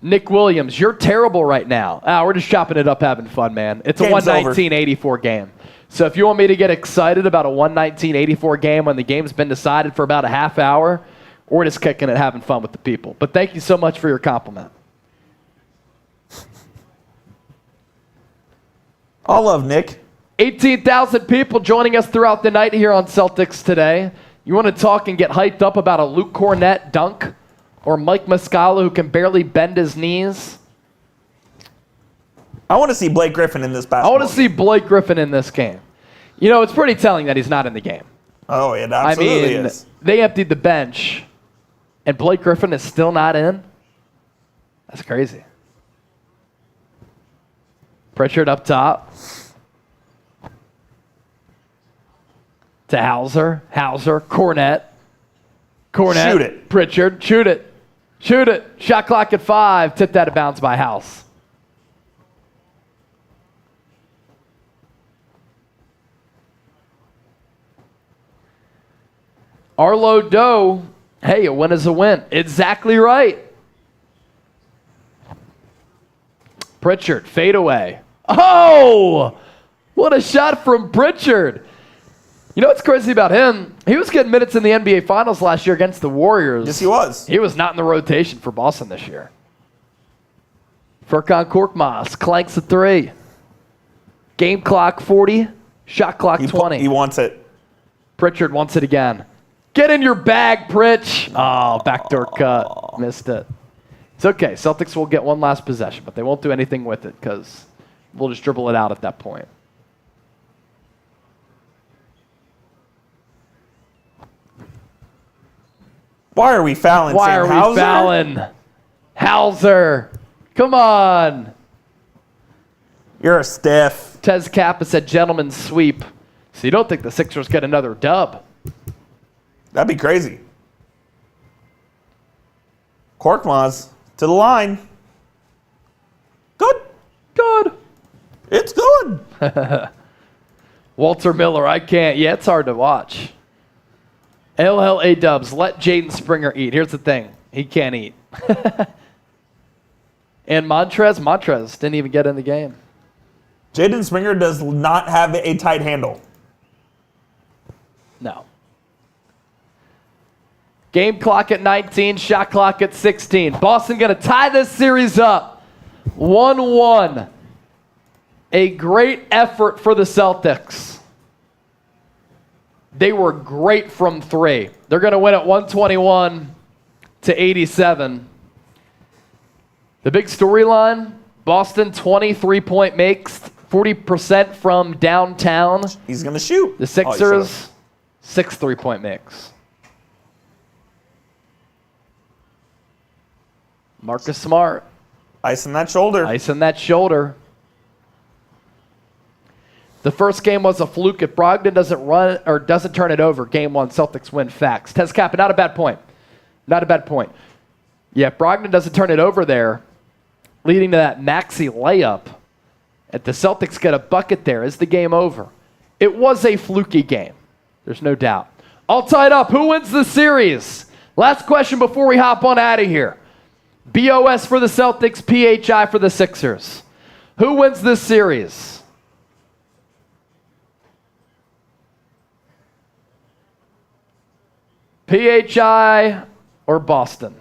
Nick Williams, you're terrible right now. We're just chopping it up, having fun, man. It's a 119-84 game. So if you want me to get excited about a 119-84 game when the game's been decided for about a half hour, we're just kicking it, having fun with the people. But thank you so much for your compliment. All love, Nick. 18,000 people joining us throughout the night here on Celtics Today. You want to talk and get hyped up about a Luke Cornette dunk or Mike Muscala who can barely bend his knees? I want to see Blake Griffin in this basketball. I want to see Blake Griffin in this game. You know, it's pretty telling that he's not in the game. Oh, it absolutely is. They emptied the bench, and Blake Griffin is still not in? That's crazy. Pritchard up top. To Hauser. Cornette. Shoot it. Pritchard. Shoot it. Shot clock at 5. Tipped out of bounds by House. Arlo Doe. Hey, a win is a win. Exactly right. Pritchard, fade away. Oh! What a shot from Pritchard. You know what's crazy about him? He was getting minutes in the NBA Finals last year against the Warriors. Yes, he was. He was not in the rotation for Boston this year. Furkan Korkmaz clanks a 3. Game clock 40, shot clock 20. He wants it. Pritchard wants it again. Get in your bag, Pritch. Oh, backdoor cut. Missed it. It's okay. Celtics will get one last possession, but they won't do anything with it because we'll just dribble it out at that point. Why are we fouling? Why are we fouling? Hauser. Come on. You're a stiff. Tez Kappa said gentleman's sweep. So you don't think the Sixers get another dub? That'd be crazy. Korkmaz to the line. Good. It's good. Walter Miller, I can't. Yeah, it's hard to watch. LLA Dubs, let Jaden Springer eat. Here's the thing. He can't eat. And Montrez didn't even get in the game. Jaden Springer does not have a tight handle. No. Game clock at 19, shot clock at 16. Boston going to tie this series up 1-1. A great effort for the Celtics. They were great from three. They're going to win at 121-87. The big storyline, Boston 23-point makes, 40% from downtown. He's going to shoot. The Sixers, 6 3-point makes. Marcus Smart. Ice in that shoulder. Ice in that shoulder. The first game was a fluke. If Brogdon doesn't run or doesn't turn it over, game one, Celtics win. Facts. Tez Kappa, not a bad point. Not a bad point. Yeah, if Brogdon doesn't turn it over there, leading to that Maxey layup, if the Celtics get a bucket there, is the game over? It was a fluky game. There's no doubt. All tied up. Who wins the series? Last question before we hop on out of here. BOS for the Celtics, PHI for the Sixers. Who wins this series? PHI or Boston?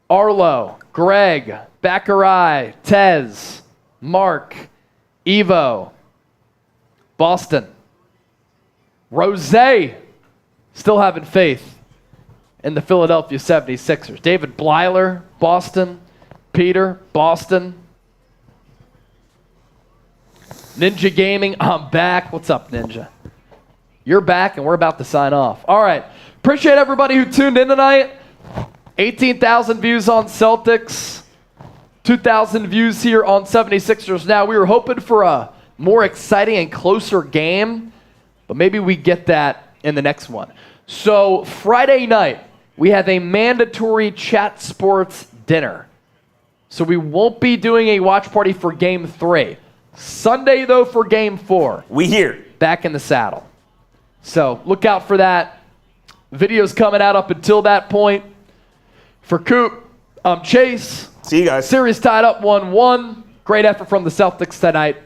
Arlo, Greg, Baccarai, Tez, Mark, Evo, Boston. Rose, still having faith in the Philadelphia 76ers. David Blyler, Boston. Peter, Boston. Ninja Gaming, I'm back. What's up, Ninja? You're back, and we're about to sign off. All right. Appreciate everybody who tuned in tonight. 18,000 views on Celtics. 2,000 views here on 76ers. Now, we were hoping for a more exciting and closer game, but maybe we get that in the next one. So, Friday night, we have a mandatory Chat Sports dinner. So we won't be doing a watch party for Game 3. Sunday, though, for Game 4. We here. Back in the saddle. So look out for that. Videos coming out up until that point. For Coop, I'm Chase. See you guys. Series tied up 1-1. Great effort from the Celtics tonight.